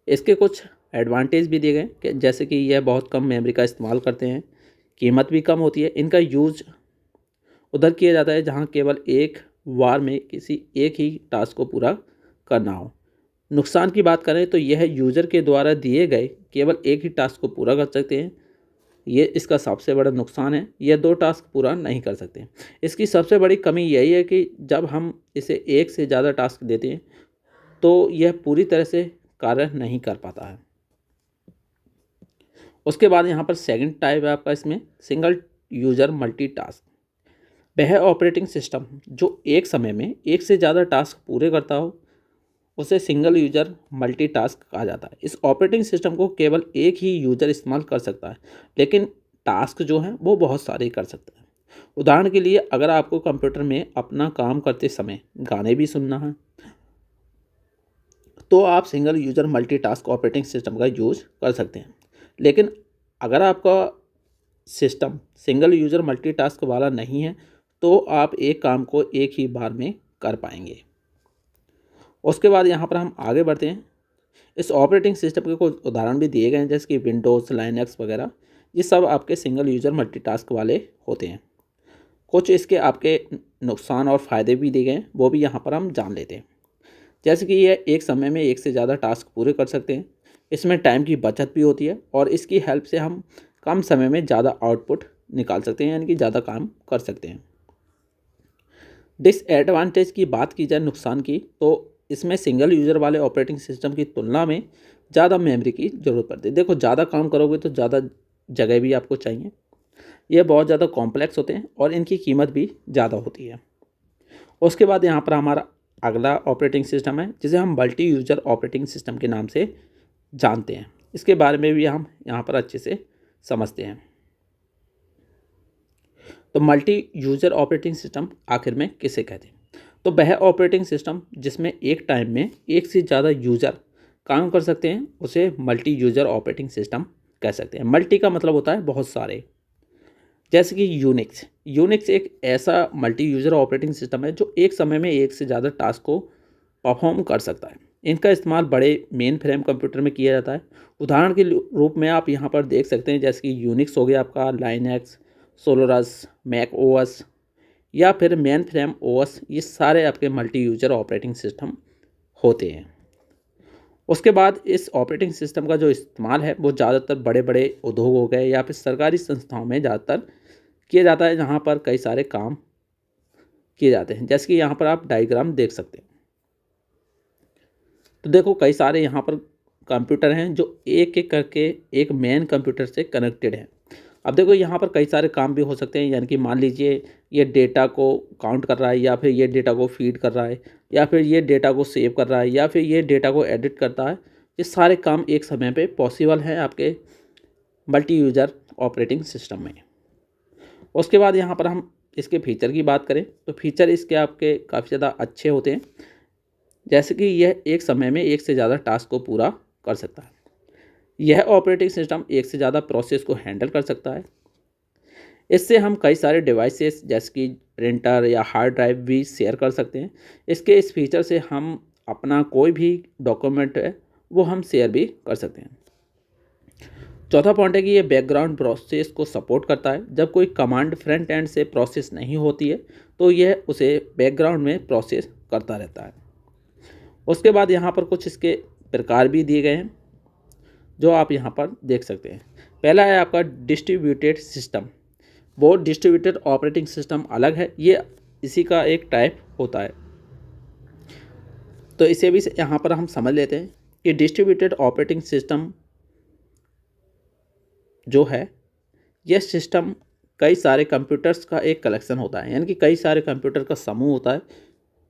इसके कुछ एडवांटेज भी दिए गए कि जैसे कि यह बहुत कम मेमोरी का इस्तेमाल करते हैं, कीमत भी कम होती है, इनका यूज उधर किया जाता है जहां केवल एक बार में किसी एक ही टास्क को पूरा करना हो। नुकसान की बात करें तो यह यूज़र के द्वारा दिए गए केवल एक ही टास्क को पूरा कर सकते हैं। ये इसका सबसे बड़ा नुकसान है, यह दो टास्क पूरा नहीं कर सकते। इसकी सबसे बड़ी कमी यही है कि जब हम इसे एक से ज़्यादा टास्क देते हैं तो यह पूरी तरह से कार्य नहीं कर पाता है। उसके बाद यहाँ पर सेकंड टाइप है आपका इसमें सिंगल यूज़र मल्टीटास्क। वह ऑपरेटिंग सिस्टम जो एक समय में एक से ज़्यादा टास्क पूरे करता हो उसे सिंगल यूज़र मल्टीटास्क कहा जाता है। इस ऑपरेटिंग सिस्टम को केवल एक ही यूज़र इस्तेमाल कर सकता है, लेकिन टास्क जो हैं वो बहुत सारे कर सकता है। उदाहरण के लिए अगर आपको कंप्यूटर में अपना काम करते समय गाने भी सुनना है तो आप single user multitask operating system का यूज़ कर सकते हैं। लेकिन अगर आपका सिस्टम सिंगल यूज़र मल्टीटास्क वाला नहीं है तो आप एक काम को एक ही बार में कर पाएंगे। उसके बाद यहाँ पर हम आगे बढ़ते हैं। इस ऑपरेटिंग सिस्टम के कुछ उदाहरण भी दिए गए हैं, जैसे कि विंडोज़, लाइनक्स वगैरह। ये सब आपके सिंगल यूज़र मल्टीटास्क वाले होते हैं। कुछ इसके आपके नुकसान और फ़ायदे भी दिए गए हैं, वो भी यहाँ पर हम जान लेते हैं। जैसे कि ये एक समय में एक से ज़्यादा टास्क पूरे कर सकते हैं। इसमें टाइम की बचत भी होती है और इसकी हेल्प से हम कम समय में ज़्यादा आउटपुट निकाल सकते हैं, यानी कि ज़्यादा काम कर सकते हैं। डिसएडवांटेज की बात की जाए नुकसान की, तो इसमें सिंगल यूज़र वाले ऑपरेटिंग सिस्टम की तुलना में ज़्यादा मेमोरी की ज़रूरत पड़ती है। देखो, ज़्यादा काम करोगे तो ज़्यादा जगह भी आपको चाहिए। ये बहुत ज़्यादा कॉम्प्लेक्स होते हैं और इनकी कीमत भी ज़्यादा होती है। उसके बाद यहाँ पर हमारा अगला ऑपरेटिंग सिस्टम है जिसे हम मल्टी यूज़र ऑपरेटिंग सिस्टम के नाम से जानते हैं। इसके बारे में भी हम यहाँ पर अच्छे से समझते हैं। तो मल्टी यूज़र ऑपरेटिंग सिस्टम आखिर में किसे कहते हैं? तो वह ऑपरेटिंग सिस्टम जिसमें एक टाइम में एक से ज़्यादा यूज़र काम कर सकते हैं उसे मल्टी यूज़र ऑपरेटिंग सिस्टम कह सकते हैं। मल्टी का मतलब होता है बहुत सारे। जैसे कि यूनिक्स एक ऐसा मल्टी यूज़र ऑपरेटिंग सिस्टम है जो एक समय में एक से ज़्यादा टास्क को परफॉर्म कर सकता है। इनका इस्तेमाल बड़े मेन फ्रेम कंप्यूटर में किया जाता है। उदाहरण के रूप में आप यहाँ पर देख सकते हैं, जैसे कि यूनिक्स हो गया आपका, लाइनक्स, सोलोरस, मैक ओएस या फिर मेन फ्रेम ओएस। ये सारे आपके मल्टी यूज़र ऑपरेटिंग सिस्टम होते हैं। उसके बाद इस ऑपरेटिंग सिस्टम का जो इस्तेमाल है वो ज़्यादातर बड़े बड़े उद्योग हो गए या फिर सरकारी संस्थाओं में ज़्यादातर किया जाता है, जहाँ पर कई सारे काम किए जाते हैं। जैसे कि यहाँ पर आप डायग्राम देख सकते हैं। तो देखो, कई सारे यहाँ पर कंप्यूटर हैं जो एक एक करके एक मेन कंप्यूटर से कनेक्टेड हैं। अब देखो, यहाँ पर कई सारे काम भी हो सकते हैं, यानी कि मान लीजिए ये डेटा को काउंट कर रहा है, या फिर ये डेटा को फीड कर रहा है, या फिर ये डेटा को सेव कर रहा है, या फिर ये डेटा को एडिट करता है। ये सारे काम एक समय पे पॉसिबल हैं आपके मल्टी यूज़र ऑपरेटिंग सिस्टम में। उसके बाद यहाँ पर हम इसके फीचर की बात करें तो फीचर इसके आपके काफ़ी ज़्यादा अच्छे होते हैं। जैसे कि यह एक समय में एक से ज़्यादा टास्क को पूरा कर सकता है। यह ऑपरेटिंग सिस्टम एक से ज़्यादा प्रोसेस को हैंडल कर सकता है। इससे हम कई सारे डिवाइसेस जैसे कि प्रिंटर या हार्ड ड्राइव भी शेयर कर सकते हैं। इसके इस फीचर से हम अपना कोई भी डॉक्यूमेंट है वो हम शेयर भी कर सकते हैं। चौथा पॉइंट है कि ये बैकग्राउंड प्रोसेस को सपोर्ट करता है। जब कोई कमांड फ्रंट एंड से प्रोसेस नहीं होती है तो यह उसे बैकग्राउंड में प्रोसेस करता रहता है। उसके बाद यहाँ पर कुछ इसके प्रकार भी दिए गए हैं जो आप यहाँ पर देख सकते हैं। पहला है आपका डिस्ट्रीब्यूटेड सिस्टम। वो डिस्ट्रीब्यूटेड ऑपरेटिंग सिस्टम अलग है, ये इसी का एक टाइप होता है। तो इसे भी यहाँ पर हम समझ लेते हैं कि डिस्ट्रीब्यूटेड ऑपरेटिंग सिस्टम जो है यह सिस्टम कई सारे कंप्यूटर्स का एक कलेक्शन होता है, यानी कि कई सारे कंप्यूटर का समूह होता है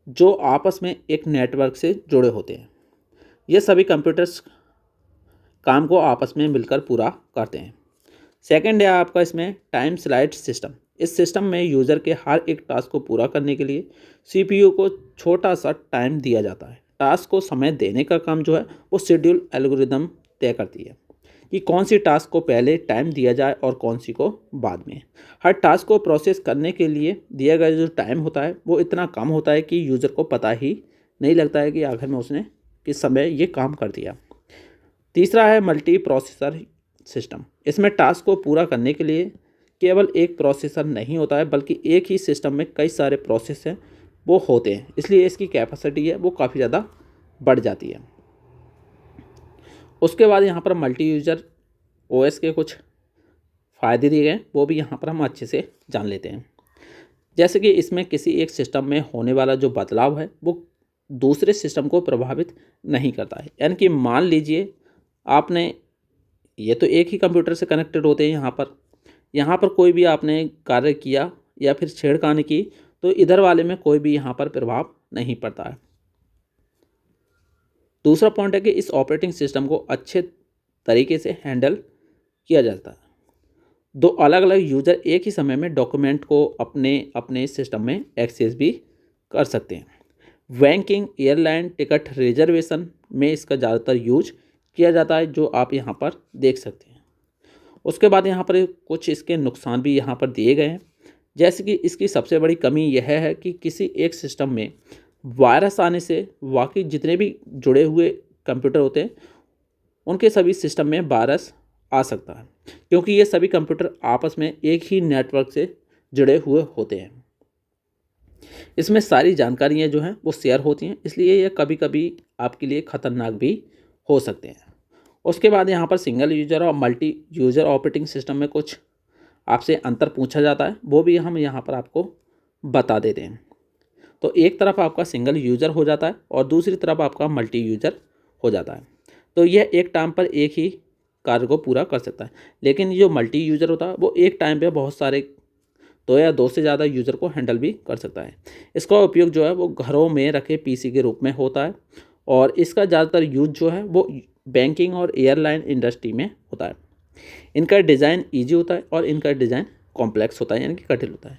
जो आपस में एक नेटवर्क से जुड़े होते हैं। ये सभी कंप्यूटर्स काम को आपस में मिलकर पूरा करते हैं। सेकंड है आपका इसमें टाइम स्लाइड सिस्टम। इस सिस्टम में यूज़र के हर एक टास्क को पूरा करने के लिए सीपीयू को छोटा सा टाइम दिया जाता है। टास्क को समय देने का काम जो है वो शेड्यूल एल्गोरिदम तय करती है कि कौन सी टास्क को पहले टाइम दिया जाए और कौन सी को बाद में। हर टास्क को प्रोसेस करने के लिए दिया गया जो टाइम होता है वो इतना कम होता है कि यूज़र को पता ही नहीं लगता है कि आखिर में उसने किस समय ये काम कर दिया। तीसरा है मल्टी प्रोसेसर सिस्टम। इसमें टास्क को पूरा करने के लिए केवल एक प्रोसेसर नहीं होता है बल्कि एक ही सिस्टम में कई सारे प्रोसेस हैं वो होते हैं, इसलिए इसकी कैपेसिटी है वो काफ़ी ज़्यादा बढ़ जाती है। उसके बाद यहाँ पर मल्टी यूज़र ओएस के कुछ फ़ायदे दिए गए, वो भी यहाँ पर हम अच्छे से जान लेते हैं। जैसे कि इसमें किसी एक सिस्टम में होने वाला जो बदलाव है वो दूसरे सिस्टम को प्रभावित नहीं करता है। यानी कि मान लीजिए आपने, ये तो एक ही कंप्यूटर से कनेक्टेड होते हैं, यहाँ पर कोई भी आपने कार्य किया या फिर छेड़खानी की तो इधर वाले में कोई भी यहाँ पर प्रभाव नहीं पड़ता है। दूसरा पॉइंट है कि इस ऑपरेटिंग सिस्टम को अच्छे तरीके से हैंडल किया जाता है। दो अलग अलग यूज़र एक ही समय में डॉक्यूमेंट को अपने अपने सिस्टम में एक्सेस भी कर सकते हैं। बैंकिंग, एयरलाइन टिकट रिजर्वेशन में इसका ज़्यादातर यूज किया जाता है, जो आप यहाँ पर देख सकते हैं। उसके बाद यहाँ पर कुछ इसके नुकसान भी यहाँ पर दिए गए हैं। जैसे कि इसकी सबसे बड़ी कमी यह है कि किसी एक सिस्टम में वायरस आने से बाकी जितने भी जुड़े हुए कंप्यूटर होते हैं उनके सभी सिस्टम में वायरस आ सकता है, क्योंकि ये सभी कंप्यूटर आपस में एक ही नेटवर्क से जुड़े हुए होते हैं। इसमें सारी जानकारियाँ जो हैं वो शेयर होती हैं, इसलिए ये कभी कभी आपके लिए ख़तरनाक भी हो सकते हैं। उसके बाद यहाँ पर सिंगल यूज़र और मल्टी यूज़र ऑपरेटिंग सिस्टम में कुछ आपसे अंतर पूछा जाता है, वो भी हम यहाँ पर आपको बता देते हैं। तो एक तरफ आपका सिंगल यूज़र हो जाता है और दूसरी तरफ आपका मल्टी यूज़र हो जाता है। तो यह एक टाइम पर एक ही कार्य को पूरा कर सकता है, लेकिन जो मल्टी यूज़र होता है वो एक टाइम पे बहुत सारे दो या दो से ज़्यादा यूज़र को हैंडल भी कर सकता है। इसका उपयोग जो है वो घरों में रखे पीसी के रूप में होता है और इसका ज़्यादातर यूज जो है वो बैंकिंग और एयरलाइन इंडस्ट्री में होता है। इनका डिज़ाइन ईजी होता है और इनका डिज़ाइन कॉम्प्लेक्स होता है, यानी कि कठिन होता है।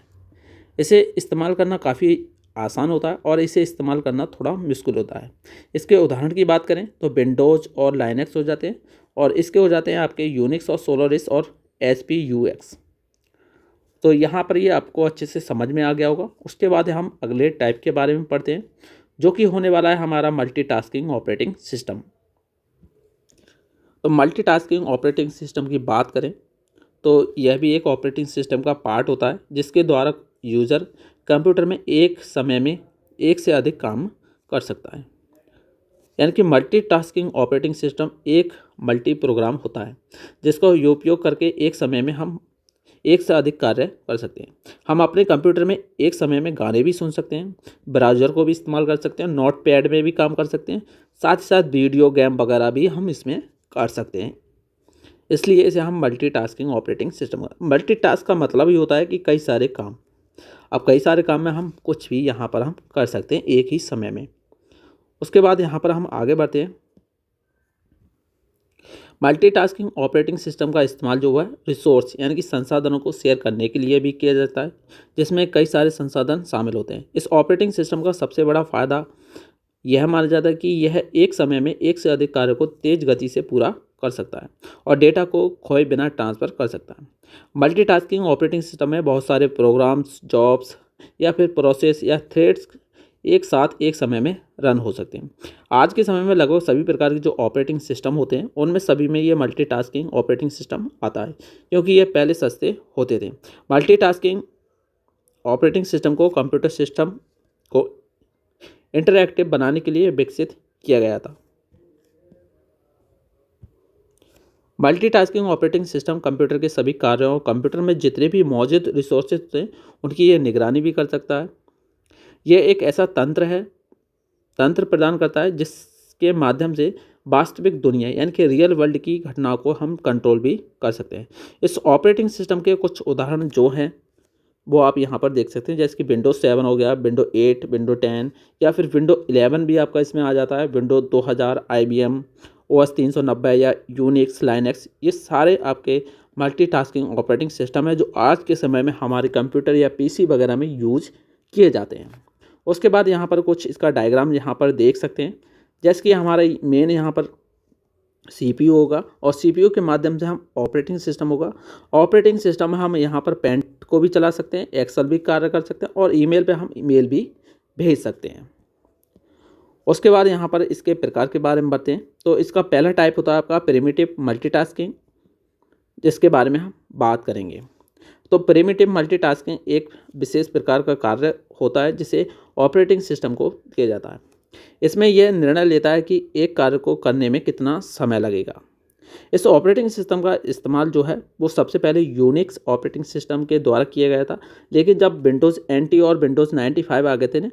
इसे इस्तेमाल करना काफ़ी आसान होता है और इसे इस्तेमाल करना थोड़ा मुश्किल होता है। इसके उदाहरण की बात करें तो विंडोज़ और लाइनक्स हो जाते हैं और इसके हो जाते हैं आपके यूनिक्स और सोलारिस और SPUX। तो यहाँ पर ये आपको अच्छे से समझ में आ गया होगा। उसके बाद हम अगले टाइप के बारे में पढ़ते हैं, जो कि होने वाला है हमारा मल्टीटास्किंग ऑपरेटिंग सिस्टम। तो मल्टीटास्किंग ऑपरेटिंग सिस्टम की बात करें तो यह भी एक ऑपरेटिंग सिस्टम का पार्ट होता है, जिसके द्वारा यूज़र कंप्यूटर में एक समय में एक से अधिक काम कर सकता है। यानी कि मल्टीटास्किंग ऑपरेटिंग सिस्टम एक मल्टी प्रोग्राम होता है जिसका उपयोग करके एक समय में हम एक से अधिक कार्य कर सकते हैं। हम अपने कंप्यूटर में एक समय में गाने भी सुन सकते हैं, ब्राउज़र को भी इस्तेमाल कर सकते हैं, नोटपैड में भी काम कर सकते हैं, साथ ही साथ वीडियो गेम वगैरह भी हम इसमें कर सकते हैं। इसलिए इसे हम मल्टीटास्किंग ऑपरेटिंग सिस्टम, मल्टीटास्क का मतलब ही होता है कि कई सारे काम। अब कई सारे काम में हम कुछ भी यहाँ पर हम कर सकते हैं एक ही समय में। उसके बाद यहाँ पर हम आगे बढ़ते हैं। मल्टीटास्किंग ऑपरेटिंग सिस्टम का इस्तेमाल जो हुआ है रिसोर्स यानी कि संसाधनों को शेयर करने के लिए भी किया जाता है, जिसमें कई सारे संसाधन शामिल होते हैं। इस ऑपरेटिंग सिस्टम का सबसे बड़ा फ़ायदा यह माना जाता है कि यह एक समय में एक से अधिक कार्य को तेज़ गति से पूरा कर सकता है और डेटा को खोए बिना ट्रांसफ़र कर सकता है। मल्टीटास्किंग ऑपरेटिंग सिस्टम में बहुत सारे प्रोग्राम्स, जॉब्स या फिर प्रोसेस या थ्रेड्स एक साथ एक समय में रन हो सकते हैं। आज के समय में लगभग सभी प्रकार के जो ऑपरेटिंग सिस्टम होते हैं उनमें सभी में ये मल्टीटास्किंग ऑपरेटिंग सिस्टम आता है, क्योंकि ये पहले सस्ते होते थे। मल्टीटास्किंग ऑपरेटिंग सिस्टम को कंप्यूटर सिस्टम को इंटरैक्टिव बनाने के लिए विकसित किया गया था। मल्टीटास्किंग ऑपरेटिंग सिस्टम कंप्यूटर के सभी कार्यों और कंप्यूटर में जितने भी मौजूद रिसोर्सेज थे उनकी ये निगरानी भी कर सकता है। ये एक ऐसा तंत्र प्रदान करता है जिसके माध्यम से वास्तविक दुनिया यानी कि रियल वर्ल्ड की घटनाओं को हम कंट्रोल भी कर सकते हैं। इस ऑपरेटिंग सिस्टम के कुछ उदाहरण जो हैं वो आप यहाँ पर देख सकते हैं, जैसे कि विंडोज़ 7 हो गया, विंडो 8, विंडो 10 या फिर विंडो 11 भी आपका इसमें आ जाता है, विंडो 2000, IBM OS 390 या यूनिक्स, लाइनक्स, ये सारे आपके मल्टीटास्किंग ऑपरेटिंग सिस्टम है जो आज के समय में हमारे कंप्यूटर या PC वगैरह में यूज किए जाते हैं। उसके बाद यहाँ पर कुछ इसका डायग्राम यहाँ पर देख सकते हैं, जैसे कि हमारा मेन यहाँ पर CPU होगा और CPU के माध्यम से हम ऑपरेटिंग सिस्टम होगा। ऑपरेटिंग सिस्टम में हम यहाँ पर पेंट को भी चला सकते हैं, एक्सेल भी कार्य कर सकते हैं और ईमेल पे हम ईमेल भी भेज सकते हैं। उसके बाद यहाँ पर इसके प्रकार के बारे में बताते हैं। तो इसका पहला टाइप होता है आपका प्रिमिटिव मल्टीटास्किंग, जिसके बारे में हम बात करेंगे। तो प्रिमिटिव मल्टीटास्किंग एक विशेष प्रकार का कार्य होता है जिसे ऑपरेटिंग सिस्टम को किया जाता है। इसमें यह निर्णय लेता है कि एक कार्य को करने में कितना समय लगेगा। इस ऑपरेटिंग सिस्टम का इस्तेमाल जो है वो सबसे पहले यूनिक्स ऑपरेटिंग सिस्टम के द्वारा किया गया था, लेकिन जब विंडोज़ NT और विंडोज़ 95 आ गए थे ना,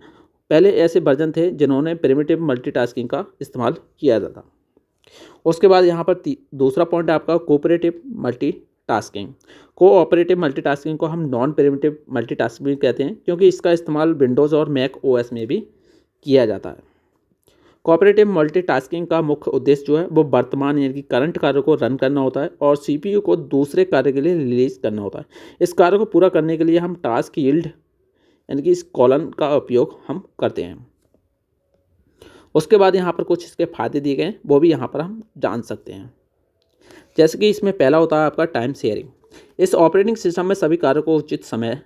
पहले ऐसे वर्जन थे जिन्होंने प्रिमिटिव मल्टीटास्किंग का इस्तेमाल किया जाता। उसके बाद यहाँ पर दूसरा पॉइंट है आपका कोऑपरेटिव मल्टीटास्किंग। कोऑपरेटिव मल्टीटास्किंग को हम नॉन प्रिमिटिव मल्टीटास्किंग कहते हैं, क्योंकि इसका इस्तेमाल विंडोज़ और मैक OS में भी किया जाता है। कोऑपरेटिव मल्टीटास्किंग का मुख्य उद्देश्य जो है वो वर्तमान यानी कि करंट कार्य को रन करना होता है और CPU को दूसरे कार्य के लिए रिलीज करना होता है। इस कार्य को पूरा करने के लिए हम टास्क यील्ड यानी कि इस कॉलन का उपयोग हम करते हैं। उसके बाद यहाँ पर कुछ इसके फायदे दिए गए हैं, वो भी यहाँ पर हम जान सकते हैं। जैसे कि इसमें पहला होता है आपका टाइम शेयरिंग। इस ऑपरेटिंग सिस्टम में सभी कार्यों को उचित समय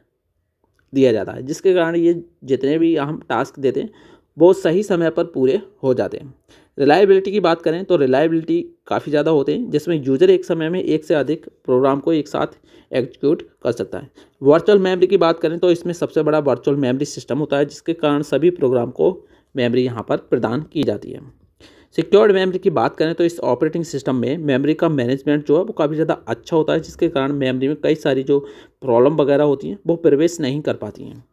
दिया जाता है, जिसके कारण ये जितने भी हम टास्क देते हैं वो सही समय पर पूरे हो जाते हैं। रिलायबिलिटी की बात करें तो रिलायबिलिटी काफ़ी ज़्यादा होते हैं, जिसमें यूज़र एक समय में एक से अधिक प्रोग्राम को एक साथ एग्जीक्यूट कर सकता है। वर्चुअल मेमोरी की बात करें तो इसमें सबसे बड़ा वर्चुअल मेमोरी सिस्टम होता है, जिसके कारण सभी प्रोग्राम को मेमोरी यहाँ पर प्रदान की जाती है। सिक्योर्ड मेमोरी की बात करें तो इस ऑपरेटिंग सिस्टम में मेमोरी का मैनेजमेंट जो है वो काफ़ी ज़्यादा अच्छा होता है, जिसके कारण मेमोरी में कई सारी जो प्रॉब्लम वगैरह होती हैं वो प्रवेश नहीं कर पाती हैं।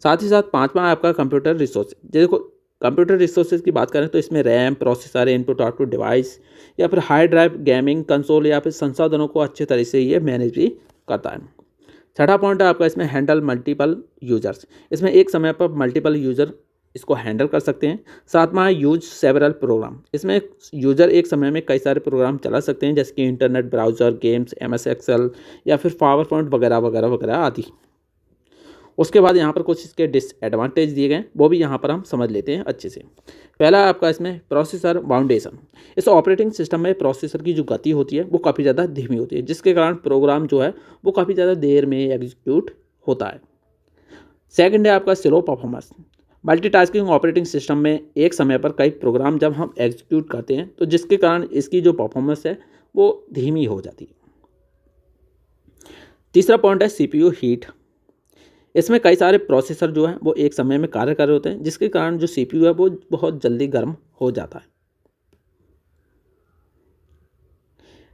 साथ ही साथ पांचवा आपका कंप्यूटर रिसोर्स। देखो कंप्यूटर रिसोर्सेज की बात करें तो इसमें RAM, processor, input output device या फिर हार्ड ड्राइव, गेमिंग कंसोल या फिर संसाधनों को अच्छे तरह से ये मैनेज भी करता है। छठा पॉइंट है आपका इसमें हैंडल मल्टीपल यूजर्स। इसमें एक समय पर मल्टीपल यूजर इसको हैंडल कर सकते हैं। सातवां है यूज सेवरल प्रोग्राम। इसमें यूजर एक समय में कई सारे प्रोग्राम चला सकते हैं, जैसे कि internet browser, games, MS excel या फिर पावर पॉइंट वगैरह वगैरह वगैरह आदि। उसके बाद यहाँ पर कुछ इसके डिसएडवांटेज दिए गए हैं, वो भी यहाँ पर हम समझ लेते हैं अच्छे से। पहला है आपका इसमें प्रोसेसर बाउंडेशन। इस ऑपरेटिंग सिस्टम में प्रोसेसर की जो गति होती है वो काफ़ी ज़्यादा धीमी होती है, जिसके कारण प्रोग्राम जो है वो काफ़ी ज़्यादा देर में एग्जीक्यूट होता है। सेकंड है आपका slow performance. Multitasking operating system में एक समय पर कई प्रोग्राम जब हम एग्जीक्यूट करते हैं तो जिसके कारण इसकी जो परफॉर्मेंस है वो धीमी हो जाती है। तीसरा पॉइंट है CPU हीट। इसमें कई सारे प्रोसेसर जो हैं वो एक समय में कार्य कर रहे होते हैं, जिसके कारण जो CPU है वो बहुत जल्दी गर्म हो जाता है।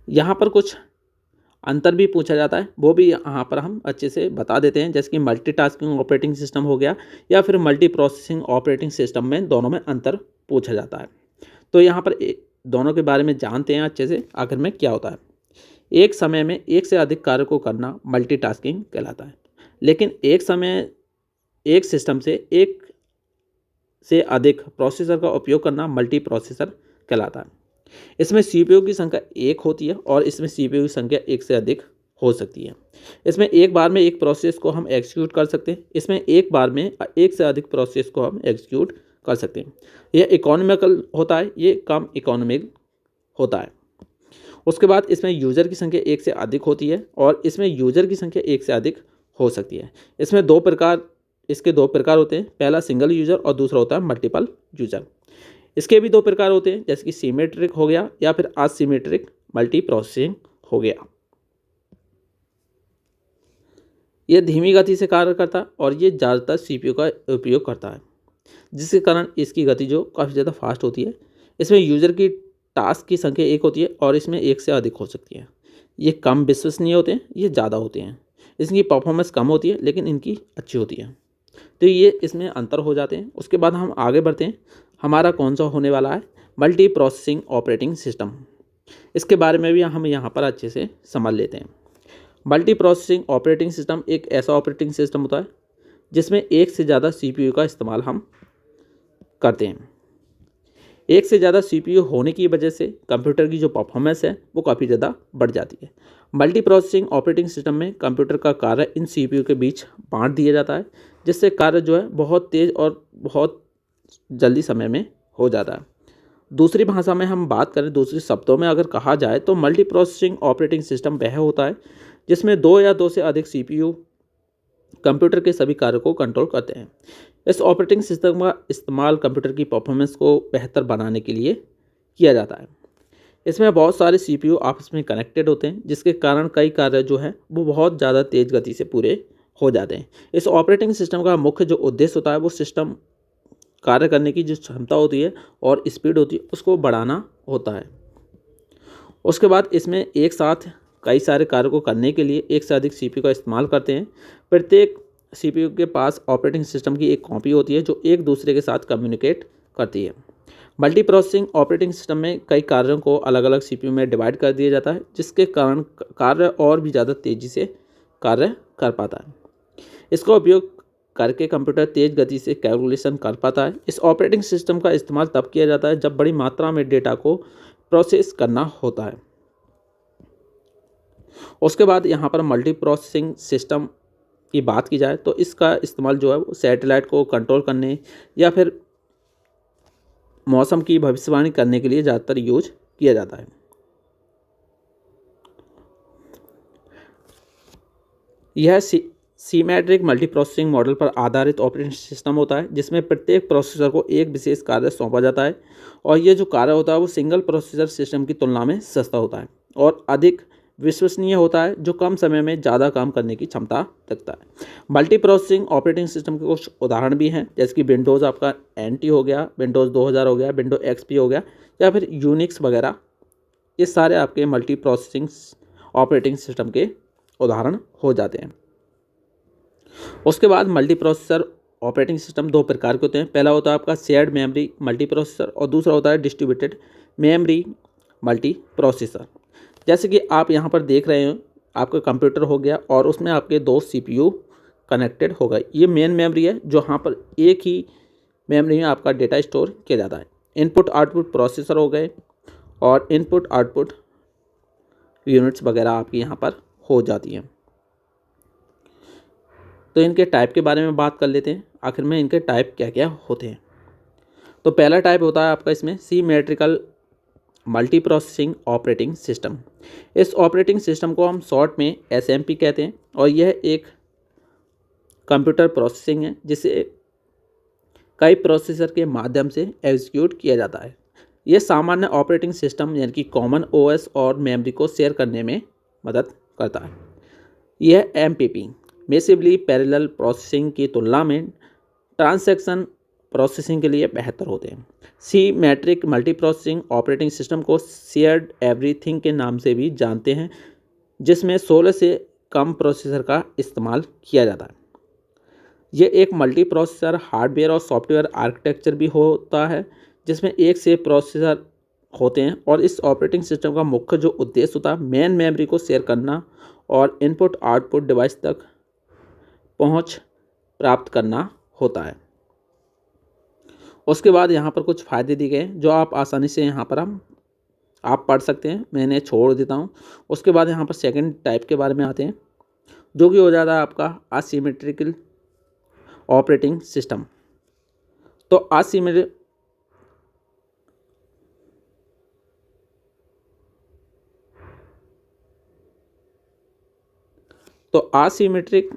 यहाँ पर कुछ अंतर भी पूछा जाता है, वो भी यहाँ पर हम अच्छे से बता देते हैं, जैसे कि मल्टीटास्किंग ऑपरेटिंग सिस्टम हो गया या फिर मल्टी प्रोसेसिंग ऑपरेटिंग सिस्टम में दोनों में अंतर पूछा जाता है। तो यहाँ पर दोनों के बारे में जानते हैं अच्छे से आखिर में क्या होता है। एक समय में एक से अधिक कार्य को करना मल्टीटास्किंग कहलाता है, लेकिन एक सिस्टम से एक से अधिक प्रोसेसर का उपयोग करना मल्टी प्रोसेसर कहलाता है। इसमें CPU की संख्या एक होती है और इसमें CPU की संख्या एक से अधिक हो सकती है। इसमें एक बार में एक प्रोसेस को हम एग्जीक्यूट कर सकते हैं, इसमें एक बार में एक से अधिक प्रोसेस को हम एग्जीक्यूट कर सकते हैं। यह इकोनॉमिकल होता है, ये कम इकोनॉमिक होता है। उसके बाद इसमें यूज़र की संख्या एक से अधिक होती है और इसमें यूज़र की संख्या एक से अधिक हो सकती है। इसमें दो प्रकार इसके दो प्रकार होते हैं, पहला सिंगल यूजर और दूसरा होता है मल्टीपल यूजर। इसके भी दो प्रकार होते हैं, जैसे कि सिमेट्रिक हो गया या फिर असिमेट्रिक मल्टी प्रोसेसिंग हो गया। यह धीमी गति से कार्य करता है और ये ज़्यादातर सीपीयू का उपयोग करता है, जिसके कारण इसकी गति जो काफ़ी ज़्यादा फास्ट होती है। इसमें यूज़र की टास्क की संख्या एक होती है और इसमें एक से अधिक हो सकती है। ये कम विश्वसनीय होते हैं, ये ज़्यादा होते हैं। इसकी परफॉर्मेंस कम होती है लेकिन इनकी अच्छी होती है। तो ये इसमें अंतर हो जाते हैं। उसके बाद हम आगे बढ़ते हैं, हमारा कौन सा होने वाला है, मल्टी प्रोसेसिंग ऑपरेटिंग सिस्टम। इसके बारे में भी हम यहाँ पर अच्छे से समझ लेते हैं। मल्टी प्रोसेसिंग ऑपरेटिंग सिस्टम एक ऐसा ऑपरेटिंग सिस्टम होता है जिसमें एक से ज़्यादा सीपीयू का इस्तेमाल हम करते हैं। एक से ज़्यादा सीपीयू होने की वजह से कंप्यूटर की जो परफॉर्मेंस है वो काफ़ी ज़्यादा बढ़ जाती है। मल्टी प्रोसेसिंग ऑपरेटिंग सिस्टम में कंप्यूटर का कार्य इन सीपीयू के बीच बांट दिया जाता है, जिससे कार्य जो है बहुत तेज़ और बहुत जल्दी समय में हो जाता है। दूसरी भाषा में हम बात करें, दूसरे शब्दों में अगर कहा जाए तो मल्टी प्रोसेसिंग ऑपरेटिंग सिस्टम वह होता है जिसमें दो या दो से अधिक सीपीयू कंप्यूटर के सभी कार्यों को कंट्रोल करते हैं। इस ऑपरेटिंग सिस्टम का इस्तेमाल कंप्यूटर की परफॉर्मेंस को बेहतर बनाने के लिए किया जाता है। इसमें बहुत सारे सीपीयू आपस में कनेक्टेड होते हैं, जिसके कारण कई कार्य जो है वो बहुत ज़्यादा तेज़ गति से पूरे हो जाते हैं। इस ऑपरेटिंग सिस्टम का मुख्य जो उद्देश्य होता है वो सिस्टम कार्य करने की जो क्षमता होती है और स्पीड होती है उसको बढ़ाना होता है। उसके बाद इसमें एक साथ कई सारे कार्यों को करने के लिए एक से अधिक सीपीयू का इस्तेमाल करते हैं। प्रत्येक सीपीयू के पास ऑपरेटिंग सिस्टम की एक कॉपी होती है जो एक दूसरे के साथ कम्युनिकेट करती है। मल्टी प्रोसेसिंग ऑपरेटिंग सिस्टम में कई कार्यों को अलग अलग सीपीयू में डिवाइड कर दिया जाता है, जिसके कारण कार्य और भी ज़्यादा तेज़ी से कार्य कर पाता है। इसका उपयोग करके कंप्यूटर तेज़ गति से कैलकुलेशन कर पाता है। इस ऑपरेटिंग सिस्टम का इस्तेमाल तब किया जाता है जब बड़ी मात्रा में डेटा को प्रोसेस करना होता है। उसके बाद यहाँ पर मल्टी प्रोसेसिंग सिस्टम की बात की जाए तो इसका इस्तेमाल जो है वो सैटेलाइट को कंट्रोल करने या फिर मौसम की भविष्यवाणी करने के लिए ज़्यादातर यूज किया जाता है। यह सीमेट्रिक मल्टी प्रोसेसिंग मॉडल पर आधारित ऑपरेटिंग सिस्टम होता है जिसमें प्रत्येक प्रोसेसर को एक विशेष कार्य सौंपा जाता है और यह जो कार्य होता है वो सिंगल प्रोसेसर सिस्टम की तुलना में सस्ता होता है और अधिक विश्वसनीय होता है, जो कम समय में ज़्यादा काम करने की क्षमता रखता है। मल्टी प्रोसेसिंग ऑपरेटिंग सिस्टम के कुछ उदाहरण भी हैं, जैसे कि विंडोज़ आपका एनटी हो गया, विंडोज़ 2000 हो गया, विंडो एक्सपी हो गया या फिर यूनिक्स वगैरह। ये सारे आपके मल्टी प्रोसेसिंग ऑपरेटिंग सिस्टम के उदाहरण हो जाते हैं। उसके बाद मल्टी प्रोसेसर ऑपरेटिंग सिस्टम दो प्रकार के होते हैं। पहला होता है आपका शेयर्ड मेमोरी मल्टी प्रोसेसर और दूसरा होता है डिस्ट्रीब्यूटेड मेमोरी मल्टी प्रोसेसर। जैसे कि आप यहाँ पर देख रहे हो, आपका कंप्यूटर हो गया और उसमें आपके दो सीपीयू कनेक्टेड हो गए। ये मेन मेमोरी है जो यहाँ पर एक ही मेमोरी में आपका डेटा स्टोर किया जाता है। इनपुट आउटपुट प्रोसेसर हो गए और इनपुट आउटपुट यूनिट्स वगैरह आपकी यहाँ पर हो जाती हैं। तो इनके टाइप के बारे में बात कर लेते हैं, आखिर में इनके टाइप क्या क्या होते हैं। तो पहला टाइप होता है आपका इसमें symmetrical multi processing operating system. इस ऑपरेटिंग सिस्टम को हम शॉर्ट में एसएमपी कहते हैं और यह एक कंप्यूटर प्रोसेसिंग है जिसे कई प्रोसेसर के माध्यम से एग्जीक्यूट किया जाता है। यह सामान्य ऑपरेटिंग सिस्टम यानी कि कॉमन ओएस और मेमोरी को शेयर करने में मदद करता है। यह एमपीपी मैसिवली पैरेलल प्रोसेसिंग की तुलना में ट्रांजैक्शन प्रोसेसिंग के लिए बेहतर होते हैं। Symmetric multi processing operating system को शेयर्ड एवरीथिंग के नाम से भी जानते हैं, जिसमें 16 से कम प्रोसेसर का इस्तेमाल किया जाता है। यह एक मल्टी प्रोसेसर हार्डवेयर और सॉफ्टवेयर आर्किटेक्चर भी होता है जिसमें एक से प्रोसेसर होते हैं और इस ऑपरेटिंग सिस्टम का मुख्य जो उद्देश्य होता है मेन मेमोरी को शेयर करना और इनपुट आउटपुट डिवाइस तक पहुंच प्राप्त करना होता है। उसके बाद यहाँ पर कुछ फ़ायदे दिए गए हैं जो आप आसानी से यहाँ पर आप पढ़ सकते हैं, मैं इन्हें छोड़ देता हूँ। उसके बाद यहाँ पर सेकंड टाइप के बारे में आते हैं जो कि हो जाता है आपका असिमेट्रिकल ऑपरेटिंग सिस्टम। तो asymmetric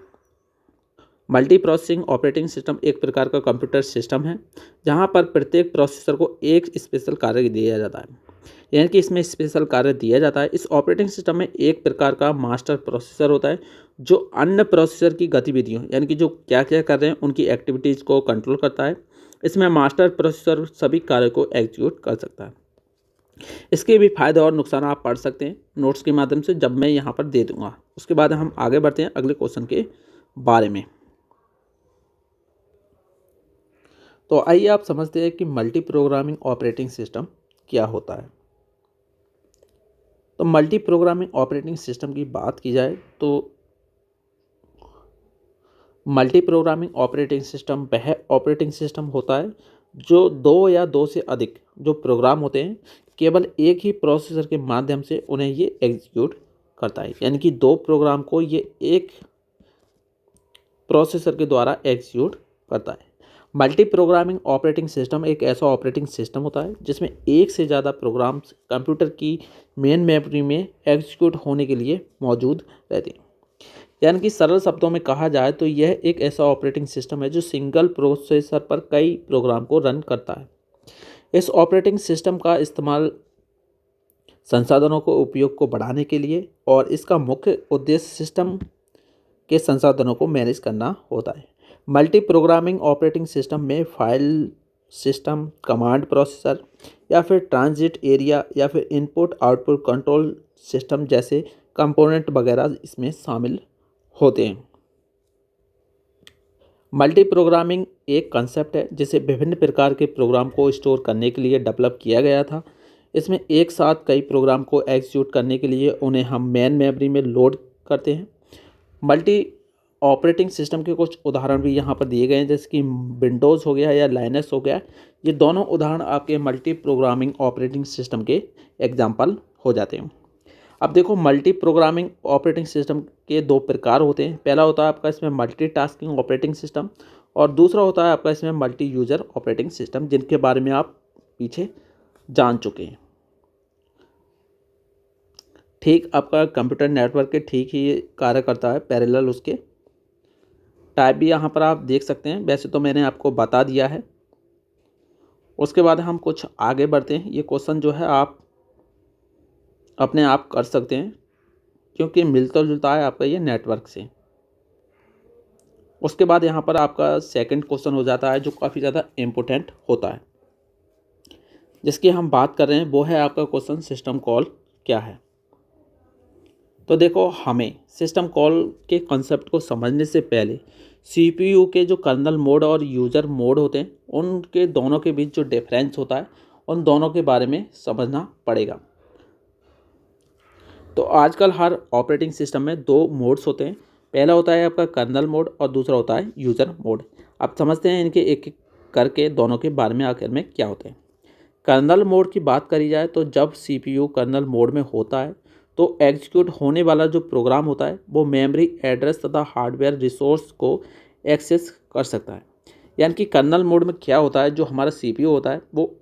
multi processing operating system एक प्रकार का कंप्यूटर सिस्टम है जहां पर प्रत्येक प्रोसेसर को एक स्पेशल कार्य दिया जाता है, यानी कि इसमें स्पेशल कार्य दिया जाता है। इस ऑपरेटिंग सिस्टम में एक प्रकार का मास्टर प्रोसेसर होता है जो अन्य प्रोसेसर की गतिविधियों, यानी कि जो क्या क्या कर रहे हैं उनकी एक्टिविटीज़ को कंट्रोल करता है। इसमें मास्टर प्रोसेसर सभी कार्य को एग्जीक्यूट कर सकता है। इसके भी फायदे और नुकसान आप पढ़ सकते हैं नोट्स के माध्यम से, जब मैं यहाँ पर दे दूंगा। उसके बाद हम आगे बढ़ते हैं अगले क्वेश्चन के बारे में। तो आइए आप समझते हैं कि मल्टी प्रोग्रामिंग ऑपरेटिंग सिस्टम क्या होता है। तो मल्टी प्रोग्रामिंग ऑपरेटिंग सिस्टम की बात की जाए तो मल्टी प्रोग्रामिंग ऑपरेटिंग सिस्टम वह ऑपरेटिंग सिस्टम होता है जो दो या दो से अधिक जो प्रोग्राम होते हैं केवल एक ही प्रोसेसर के माध्यम से उन्हें ये एग्जीक्यूट करता है, यानी कि दो प्रोग्राम को ये एक प्रोसेसर के द्वारा एग्जीक्यूट करता है। मल्टी प्रोग्रामिंग ऑपरेटिंग सिस्टम एक ऐसा ऑपरेटिंग सिस्टम होता है जिसमें एक से ज़्यादा प्रोग्राम्स कंप्यूटर की मेन मेमोरी में एग्जीक्यूट होने के लिए मौजूद रहते हैं। यानी कि सरल शब्दों में कहा जाए तो यह एक ऐसा ऑपरेटिंग सिस्टम है जो सिंगल प्रोसेसर पर कई प्रोग्राम को रन करता है। इस ऑपरेटिंग सिस्टम का इस्तेमाल संसाधनों को उपयोग को बढ़ाने के लिए और इसका मुख्य उद्देश्य सिस्टम के संसाधनों को मैनेज करना होता है। मल्टी प्रोग्रामिंग ऑपरेटिंग सिस्टम में फाइल सिस्टम, कमांड प्रोसेसर या फिर ट्रांजिट एरिया या फिर इनपुट आउटपुट कंट्रोल सिस्टम जैसे कंपोनेंट वगैरह इसमें शामिल होते हैं। मल्टी प्रोग्रामिंग एक कंसेप्ट है जिसे विभिन्न प्रकार के प्रोग्राम को स्टोर करने के लिए डेवलप किया गया था। इसमें एक साथ कई प्रोग्राम को एग्जीक्यूट करने के लिए उन्हें हम मेन मेमोरी में लोड करते हैं। मल्टी ऑपरेटिंग सिस्टम के कुछ उदाहरण भी यहाँ पर दिए गए हैं, जैसे कि विंडोज़ हो गया या लाइनस हो गया। ये दोनों उदाहरण आपके मल्टी प्रोग्रामिंग ऑपरेटिंग सिस्टम के एग्जाम्पल हो जाते हैं। अब देखो, मल्टी प्रोग्रामिंग ऑपरेटिंग सिस्टम के दो प्रकार होते हैं। पहला होता है आपका इसमें मल्टीटास्किंग ऑपरेटिंग सिस्टम और दूसरा होता है आपका इसमें मल्टी यूज़र ऑपरेटिंग सिस्टम, जिनके बारे में आप पीछे जान चुके हैं। ठीक आपका कंप्यूटर नेटवर्क के ठीक ही कार्य करता है पैरेलल। उसके टाइप भी यहाँ पर आप देख सकते हैं, वैसे तो मैंने आपको बता दिया है। उसके बाद हम कुछ आगे बढ़ते हैं। ये क्वेश्चन जो है आप अपने आप कर सकते हैं क्योंकि मिलता जुलता है आपका ये नेटवर्क से। उसके बाद यहाँ पर आपका सेकंड क्वेश्चन हो जाता है जो काफ़ी ज़्यादा इम्पोर्टेंट होता है, जिसकी हम बात कर रहे हैं। वो है आपका क्वेश्चन सिस्टम कॉल क्या है। तो देखो, हमें सिस्टम कॉल के कंसेप्ट को समझने से पहले सीपीयू के जो कर्नल मोड और यूज़र मोड होते हैं उनके दोनों के बीच जो डिफरेंस होता है उन दोनों के बारे में समझना पड़ेगा। तो आजकल हर ऑपरेटिंग सिस्टम में दो मोड्स होते हैं। पहला होता है आपका कर्नल मोड और दूसरा होता है यूज़र मोड। आप समझते हैं इनके एक एक करके दोनों के बारे में आखिर में क्या होते हैं। कर्नल मोड की बात करी जाए तो जब सीपीयू कर्नल मोड में होता है तो एग्जीक्यूट होने वाला जो प्रोग्राम होता है वो मेमोरी एड्रेस तथा हार्डवेयर रिसोर्स को एक्सेस कर सकता है। यानी कि कर्नल मोड में क्या होता है, जो हमारा सीपीयू होता है वो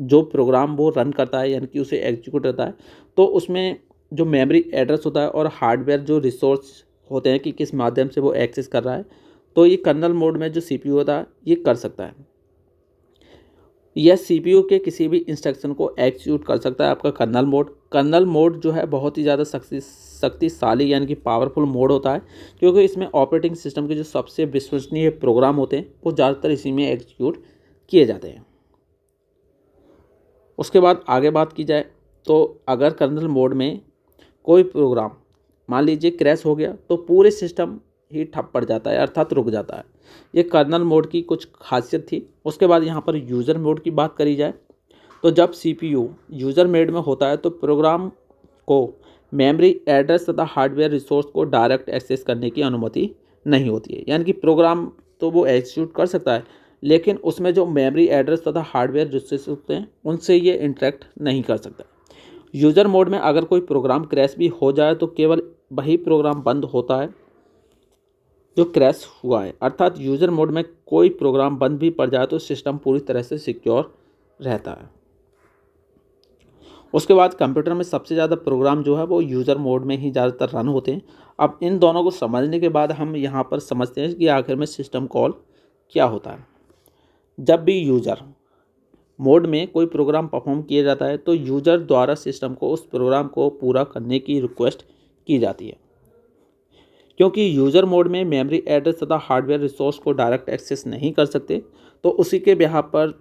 जो प्रोग्राम वो रन करता है यानी कि उसे एग्जीक्यूट करता है, तो उसमें जो मेमोरी एड्रेस होता है और हार्डवेयर जो रिसोर्स होते हैं कि किस माध्यम से वो एक्सेस कर रहा है, तो ये कर्नल मोड में जो सीपीयू होता है ये कर सकता है। यह सीपीयू के किसी भी इंस्ट्रक्शन को एग्जीक्यूट कर सकता है। आपका कर्नल मोड जो है बहुत ही ज़्यादा शक्तिशाली यानी कि पावरफुल मोड होता है, क्योंकि इसमें ऑपरेटिंग सिस्टम के जो सबसे विश्वसनीय प्रोग्राम होते हैं वो ज़्यादातर इसी में एग्जीक्यूट किए जाते हैं। उसके बाद आगे बात की जाए तो अगर कर्नल मोड में कोई प्रोग्राम मान लीजिए क्रैश हो गया तो पूरे सिस्टम ही ठप पड़ जाता है, अर्थात रुक जाता है। ये कर्नल मोड की कुछ खासियत थी। उसके बाद यहाँ पर यूज़र मोड की बात करी जाए तो जब सीपीयू यूज़र मोड में होता है तो प्रोग्राम को मेमोरी एड्रेस तथा हार्डवेयर रिसोर्स को डायरेक्ट एक्सेस करने की अनुमति नहीं होती है। यानी कि प्रोग्राम तो वो एग्जीक्यूट कर सकता है लेकिन उसमें जो मेमोरी एड्रेस तथा हार्डवेयर रिसोर्स होते हैं उनसे ये इंटरेक्ट नहीं कर सकता। यूज़र मोड में अगर कोई प्रोग्राम क्रैश भी हो जाए तो केवल वही प्रोग्राम बंद होता है जो क्रैश हुआ है, अर्थात यूज़र मोड में कोई प्रोग्राम बंद भी पड़ जाए तो सिस्टम पूरी तरह से सिक्योर रहता है। उसके बाद कंप्यूटर में सबसे ज़्यादा प्रोग्राम जो है वो यूज़र मोड में ही ज़्यादातर रन होते हैं। अब इन दोनों को समझने के बाद हम यहाँ पर समझते हैं कि आखिर में सिस्टम कॉल क्या होता है। जब भी यूज़र मोड में कोई प्रोग्राम परफॉर्म किया जाता है तो यूज़र द्वारा सिस्टम को उस प्रोग्राम को पूरा करने की रिक्वेस्ट की जाती है। क्योंकि यूज़र मोड में मेमोरी एड्रेस तथा हार्डवेयर रिसोर्स को डायरेक्ट एक्सेस नहीं कर सकते, तो उसी के बिहाफ़ पर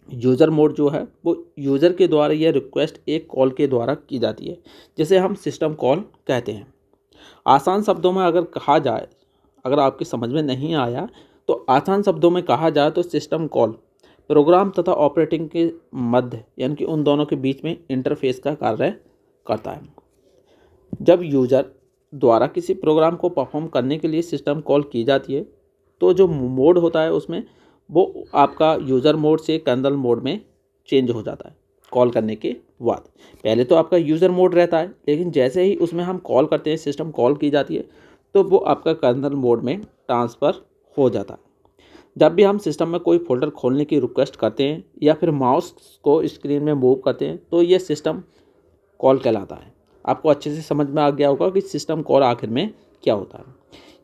यूज़र मोड जो है वो यूज़र के द्वारा यह रिक्वेस्ट एक कॉल के द्वारा की जाती है, जिसे हम सिस्टम कॉल कहते हैं। आसान शब्दों में अगर कहा जाए, अगर आपकी समझ में नहीं आया तो आसान शब्दों में कहा जाए तो सिस्टम कॉल प्रोग्राम तथा ऑपरेटिंग के मध्य यानी कि उन दोनों के बीच में इंटरफेस का कार्य करता है। जब यूज़र द्वारा किसी प्रोग्राम को परफॉर्म करने के लिए सिस्टम कॉल की जाती है तो जो मोड होता है उसमें वो आपका यूज़र मोड से कर्नल मोड में चेंज हो जाता है कॉल करने के बाद। पहले तो आपका यूज़र मोड रहता है, लेकिन जैसे ही उसमें हम कॉल करते हैं, सिस्टम कॉल की जाती है, तो वो आपका कर्नल मोड में ट्रांसफ़र हो जाता है। जब भी हम सिस्टम में कोई फोल्डर खोलने की रिक्वेस्ट करते हैं या फिर माउस को स्क्रीन में मूव करते हैं तो ये सिस्टम कॉल कहलाता है। आपको अच्छे से समझ में आ गया होगा कि सिस्टम कॉल आखिर में क्या होता है।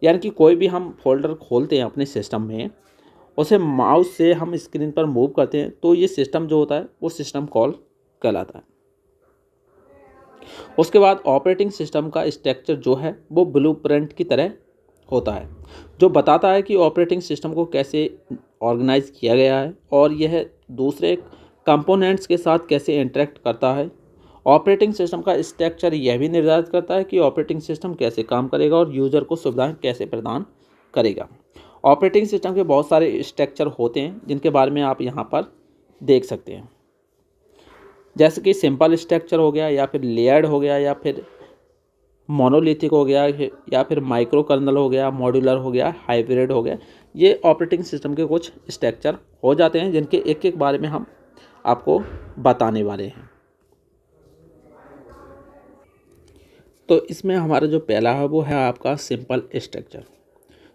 यानी कि कोई भी हम फोल्डर खोलते हैं अपने सिस्टम में, उसे माउस से हम स्क्रीन पर मूव करते हैं तो ये सिस्टम जो होता है वो सिस्टम कॉल कहलाता है। उसके बाद ऑपरेटिंग सिस्टम का स्ट्रक्चर जो है वो ब्लूप्रिंट की तरह होता है, जो बताता है कि ऑपरेटिंग सिस्टम को कैसे ऑर्गेनाइज किया गया है और यह दूसरे कंपोनेंट्स के साथ कैसे इंटरेक्ट करता है। ऑपरेटिंग सिस्टम का स्ट्रक्चर यह भी निर्धारित करता है कि ऑपरेटिंग सिस्टम कैसे काम करेगा और यूज़र को सुविधाएं कैसे प्रदान करेगा। ऑपरेटिंग सिस्टम के बहुत सारे स्ट्रक्चर होते हैं जिनके बारे में आप यहाँ पर देख सकते हैं, जैसे कि सिंपल स्ट्रक्चर हो गया या फिर लेयर्ड हो गया या फिर मोनोलिथिक हो गया या फिर माइक्रो कर्नल हो गया, मॉड्यूलर हो गया, हाइब्रिड हो गया। ये ऑपरेटिंग सिस्टम के कुछ स्ट्रक्चर हो जाते हैं जिनके एक एक बारे में हम आपको बताने वाले हैं। तो इसमें हमारा जो पहला है वो है आपका सिंपल स्ट्रक्चर।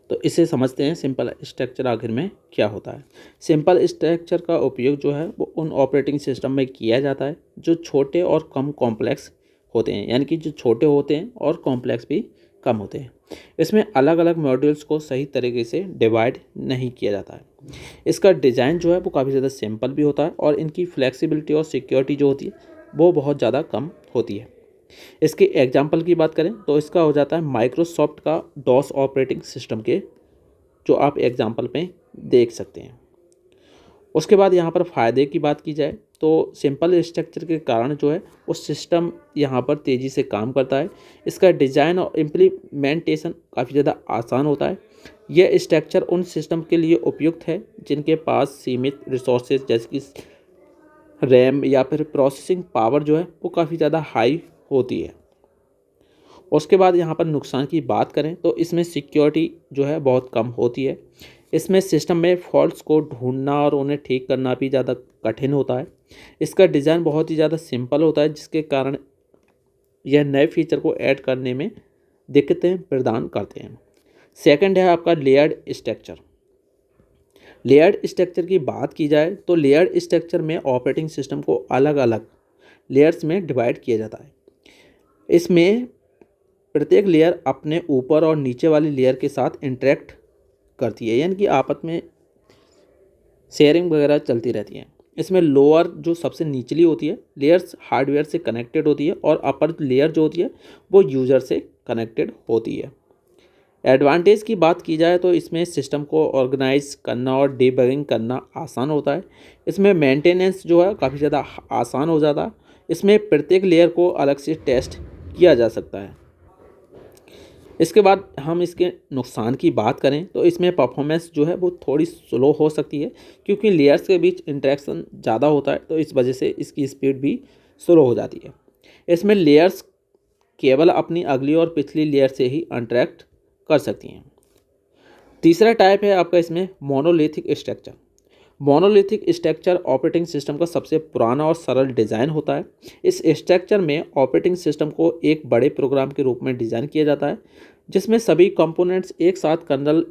तो इसे समझते हैं सिंपल स्ट्रक्चर आखिर में क्या होता है। सिंपल स्ट्रक्चर का उपयोग जो है वो उन ऑपरेटिंग सिस्टम में किया जाता है जो छोटे और कम कॉम्प्लेक्स होते हैं, यानी कि जो छोटे होते हैं और कॉम्प्लेक्स भी कम होते हैं। इसमें अलग अलग मॉड्यूल्स को सही तरीके से डिवाइड नहीं किया जाता है। इसका डिज़ाइन जो है वो काफ़ी ज़्यादा सिंपल भी होता है और इनकी फ्लेक्सिबिलिटी और सिक्योरिटी जो होती है वो बहुत ज़्यादा कम होती है। इसके एग्जाम्पल की बात करें तो इसका हो जाता है माइक्रोसॉफ्ट का डॉस ऑपरेटिंग सिस्टम के, जो आप एग्जाम्पल में देख सकते हैं। उसके बाद यहाँ पर फ़ायदे की बात की जाए तो सिंपल स्ट्रक्चर के कारण जो है वो सिस्टम यहाँ पर तेज़ी से काम करता है। इसका डिज़ाइन और इम्प्लीमेंटेशन काफ़ी ज़्यादा आसान होता है। यह स्ट्रक्चर उन सिस्टम के लिए उपयुक्त है जिनके पास सीमित रिसोर्सेज जैसे कि रैम या फिर प्रोसेसिंग पावर जो है वो काफ़ी ज़्यादा हाई होती है। उसके बाद यहाँ पर नुकसान की बात करें तो इसमें सिक्योरिटी जो है बहुत कम होती है। इसमें सिस्टम में फॉल्ट्स को ढूंढना और उन्हें ठीक करना भी ज़्यादा कठिन होता है। इसका डिज़ाइन बहुत ही ज़्यादा सिंपल होता है जिसके कारण यह नए फीचर को ऐड करने में दिक्कतें प्रदान करते हैं। सेकंड है आपका लेयर्ड स्ट्रक्चर। लेयर्ड स्ट्रक्चर की बात की जाए तो लेयर्ड स्ट्रक्चर में ऑपरेटिंग सिस्टम को अलग अलग लेयर्स में डिवाइड किया जाता है। इसमें प्रत्येक लेयर अपने ऊपर और नीचे वाली लेयर के साथ इंटरेक्ट करती है, यानी कि आपस में शेयरिंग वगैरह चलती रहती है। इसमें लोअर जो सबसे निचली होती है लेयर्स हार्डवेयर से कनेक्टेड होती है और अपर लेयर जो होती है वो यूज़र से कनेक्टेड होती है। एडवांटेज की बात की जाए तो इसमें सिस्टम को ऑर्गेनाइज करना और डीबगिंग करना आसान होता है। इसमें मेंटेनेंस जो है काफ़ी ज़्यादा आसान हो जाता है। इसमें प्रत्येक लेयर को अलग से टेस्ट किया जा सकता है। इसके बाद हम इसके नुकसान की बात करें तो इसमें परफॉर्मेंस जो है वो थोड़ी स्लो हो सकती है, क्योंकि लेयर्स के बीच इंटरेक्शन ज़्यादा होता है तो इस वजह से इसकी स्पीड भी स्लो हो जाती है। इसमें लेयर्स केवल अपनी अगली और पिछली लेयर से ही इंटरेक्ट कर सकती हैं। तीसरा टाइप है आपका इसमें monolithic structure. Monolithic structure operating system का सबसे पुराना और सरल डिज़ाइन होता है। इस स्ट्रक्चर में ऑपरेटिंग सिस्टम को एक बड़े प्रोग्राम के रूप में डिज़ाइन किया जाता है जिसमें सभी कंपोनेंट्स एक साथ कर्नल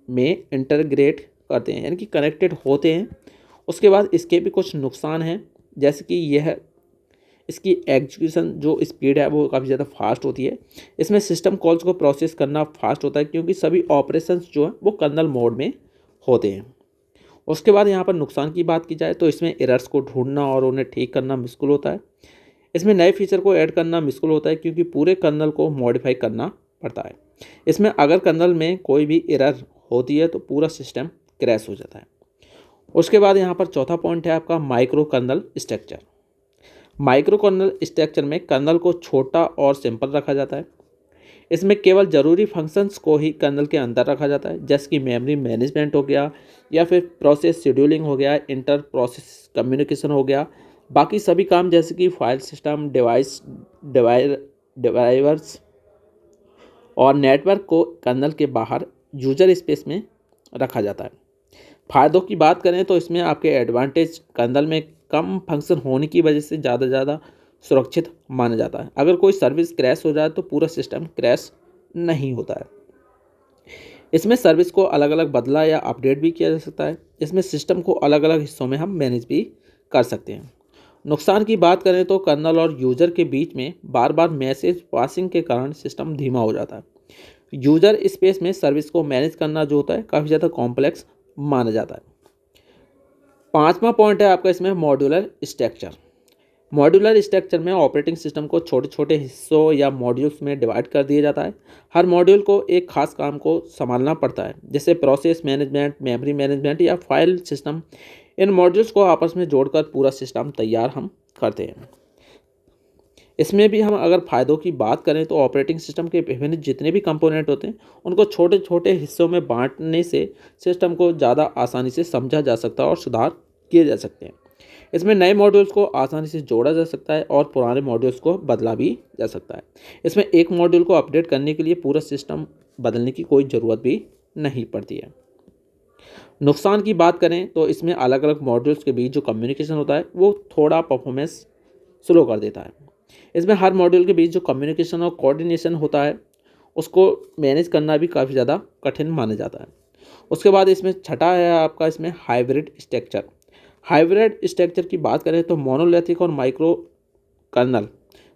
में इंटरग्रेट करते हैं, यानी कि कनेक्टेड होते हैं। उसके बाद इसके भी कुछ नुकसान हैं, जैसे कि यह इसकी एग्जीक्यूशन जो स्पीड है वो काफ़ी ज़्यादा फास्ट होती है। इसमें सिस्टम कॉल्स को प्रोसेस करना फास्ट होता है क्योंकि सभी ऑपरेशंस जो हैं वो कर्नल मोड में होते हैं। उसके बाद यहाँ पर नुकसान की बात की जाए तो इसमें एरर्स को ढूंढना और उन्हें ठीक करना मुश्किल होता है। इसमें नए फीचर को ऐड करना मुश्किल होता है क्योंकि पूरे कर्नल को मॉडिफाई करना पड़ता है। इसमें अगर कर्नल में कोई भी एरर होती है तो पूरा सिस्टम क्रैश हो जाता है। उसके बाद यहाँ पर चौथा पॉइंट है आपका micro kernel structure. Micro kernel structure में कर्नल को छोटा और सिंपल रखा जाता है। इसमें केवल ज़रूरी फंक्शंस को ही कर्नल के अंदर रखा जाता है, जैसे कि मेमोरी मैनेजमेंट हो गया या फिर प्रोसेस शेड्यूलिंग हो गया, इंटर प्रोसेस कम्युनिकेशन हो गया। बाकी सभी काम जैसे कि फाइल सिस्टम, डिवाइवर्स और नेटवर्क को कर्नल के बाहर यूजर स्पेस में रखा जाता है। फ़ायदों की बात करें तो इसमें आपके एडवांटेज कर्नल में कम फंक्शन होने की वजह से ज़्यादा सुरक्षित माना जाता है। अगर कोई सर्विस क्रैश हो जाए तो पूरा सिस्टम क्रैश नहीं होता है। इसमें सर्विस को अलग अलग बदला या अपडेट भी किया जा सकता है। इसमें सिस्टम को अलग अलग हिस्सों में हम मैनेज भी कर सकते हैं। नुकसान की बात करें तो कर्नल और यूज़र के बीच में बार बार मैसेज पासिंग के कारण सिस्टम धीमा हो जाता है। यूज़र स्पेस में सर्विस को मैनेज करना जो होता है काफ़ी ज़्यादा कॉम्प्लेक्स माना जाता है। पांचवा पॉइंट है आपका इसमें मॉड्यूलर स्ट्रक्चर। मॉड्यूलर स्ट्रक्चर में ऑपरेटिंग सिस्टम को छोटे छोटे हिस्सों या मॉड्यूल्स में डिवाइड कर दिया जाता है। हर मॉड्यूल को एक खास काम को संभालना पड़ता है, जैसे प्रोसेस मैनेजमेंट, मेमोरी मैनेजमेंट या फाइल सिस्टम। इन मॉड्यूल्स को आपस में जोड़कर पूरा सिस्टम तैयार हम करते हैं। इसमें भी हम अगर फ़ायदों की बात करें तो ऑपरेटिंग सिस्टम के विभिन्न जितने भी कंपोनेंट होते हैं उनको छोटे छोटे हिस्सों में बांटने से सिस्टम को ज़्यादा आसानी से समझा जा सकता है और सुधार किए जा सकते हैं। इसमें नए मॉड्यूल्स को आसानी से जोड़ा जा सकता है और पुराने मॉड्यूल्स को बदला भी जा सकता है। इसमें एक मॉड्यूल को अपडेट करने के लिए पूरा सिस्टम बदलने की कोई ज़रूरत भी नहीं पड़ती है। नुकसान की बात करें तो इसमें अलग अलग मॉड्यूल्स के बीच जो कम्युनिकेशन होता है वो थोड़ा परफॉर्मेंस स्लो कर देता है। इसमें हर मॉड्यूल के बीच जो कम्युनिकेशन और कोऑर्डिनेशन होता है उसको मैनेज करना भी काफ़ी ज़्यादा कठिन माना जाता है। उसके बाद इसमें छठा है आपका इसमें हाइब्रिड स्ट्रक्चर। हाइब्रिड स्ट्रक्चर की बात करें तो मोनोलिथिक और माइक्रो कर्नल